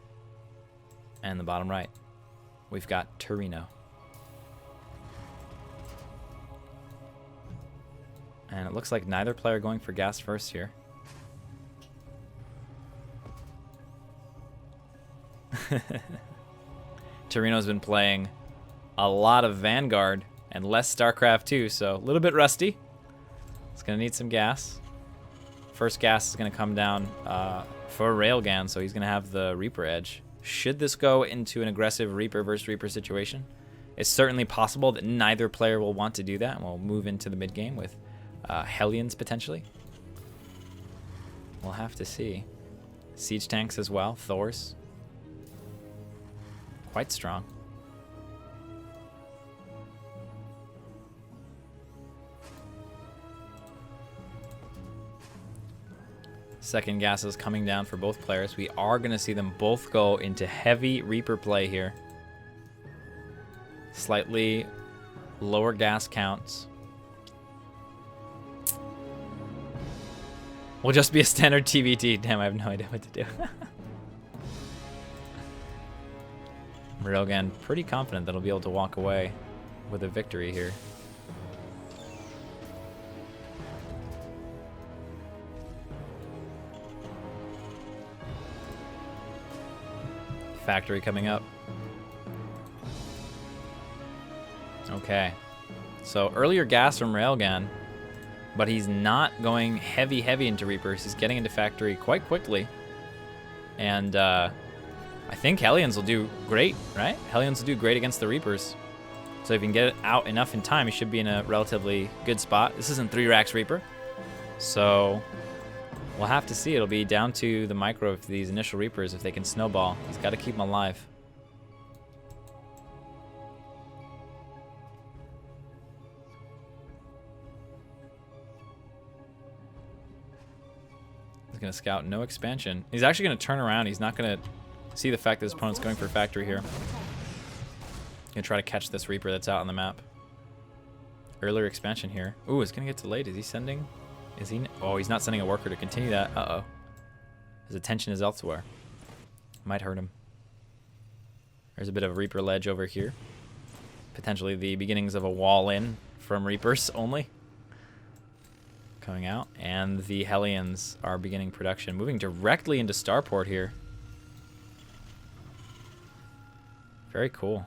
And the bottom right, we've got Torino. And it looks like neither player going for gas first here. Torino's been playing a lot of Vanguard and less Starcraft 2, so a little bit rusty. It's going to need some gas. First gas is going to come down for Railgun, so he's going to have the Reaper edge. Should this go into an aggressive Reaper versus Reaper situation, it's certainly possible that neither player will want to do that, and we'll move into the mid-game with Hellions potentially. We'll have to see. Siege tanks as well, Thors. Quite strong. Second gas is coming down for both players. We are going to see them both go into heavy Reaper play here. Slightly lower gas counts. Will just be a standard TVT. Damn, I have no idea what to do. Railgun pretty confident that he'll be able to walk away with a victory here. Factory coming up. Okay. So earlier gas from Railgun, but he's not going heavy into Reapers. He's getting into Factory quite quickly. And I think Hellions will do great, right? Hellions will do great against the Reapers. So if you can get it out enough in time, he should be in a relatively good spot. This isn't 3 racks Reaper. So we'll have to see. It'll be down to the micro of these initial Reapers if they can snowball. He's got to keep them alive. He's going to scout no expansion. He's actually going to turn around. He's not going to see the fact that his opponent's going for Factory here. Going to try to catch this Reaper that's out on the map. Earlier expansion here. Ooh, it's going to get delayed. Is he sending? Is he? Oh, he's not sending a worker to continue that. Uh-oh. His attention is elsewhere. Might hurt him. There's a bit of Reaper ledge over here. Potentially the beginnings of a wall in from Reapers only. Coming out. And the Hellions are beginning production. Moving directly into Starport here. Very cool.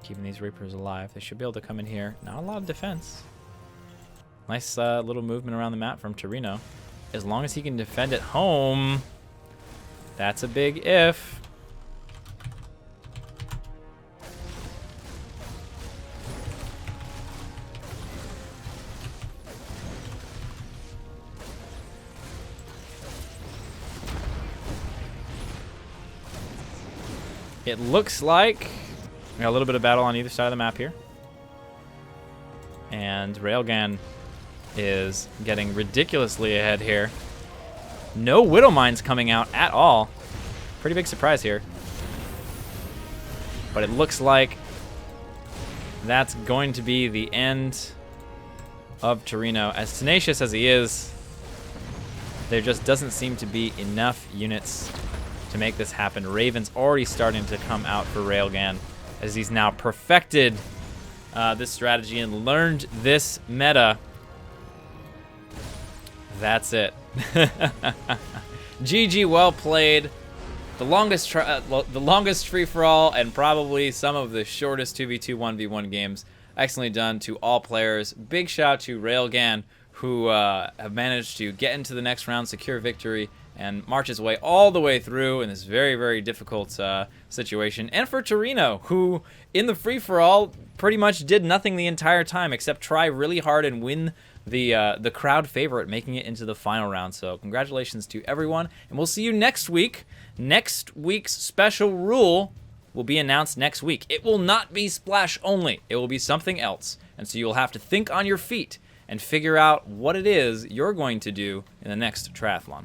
Keeping these Reapers alive. They should be able to come in here. Not a lot of defense. Nice little movement around the map from Torino. As long as he can defend at home, that's a big if. It looks like we got a little bit of battle on either side of the map here. And Railgun is getting ridiculously ahead here. No Widow Mines coming out at all. Pretty big surprise here. But it looks like that's going to be the end of Torino. As tenacious as he is, there just doesn't seem to be enough units to make this happen. Raven's already starting to come out for Railgun as he's now perfected this strategy and learned this meta. That's it. GG, well played. The longest free-for-all and probably some of the shortest 2v2 1v1 games. Excellently done to all players. Big shout out to Railgun, who have managed to get into the next round, secure victory, and march his way all the way through in this very, very difficult situation. And for Torino, who in the free-for-all pretty much did nothing the entire time except try really hard and win the crowd favorite, making it into the final round. So congratulations to everyone, and we'll see you next week. Next week's special rule will be announced next week. It will not be Splash only. It will be something else. And so you'll have to think on your feet and figure out what it is you're going to do in the next triathlon.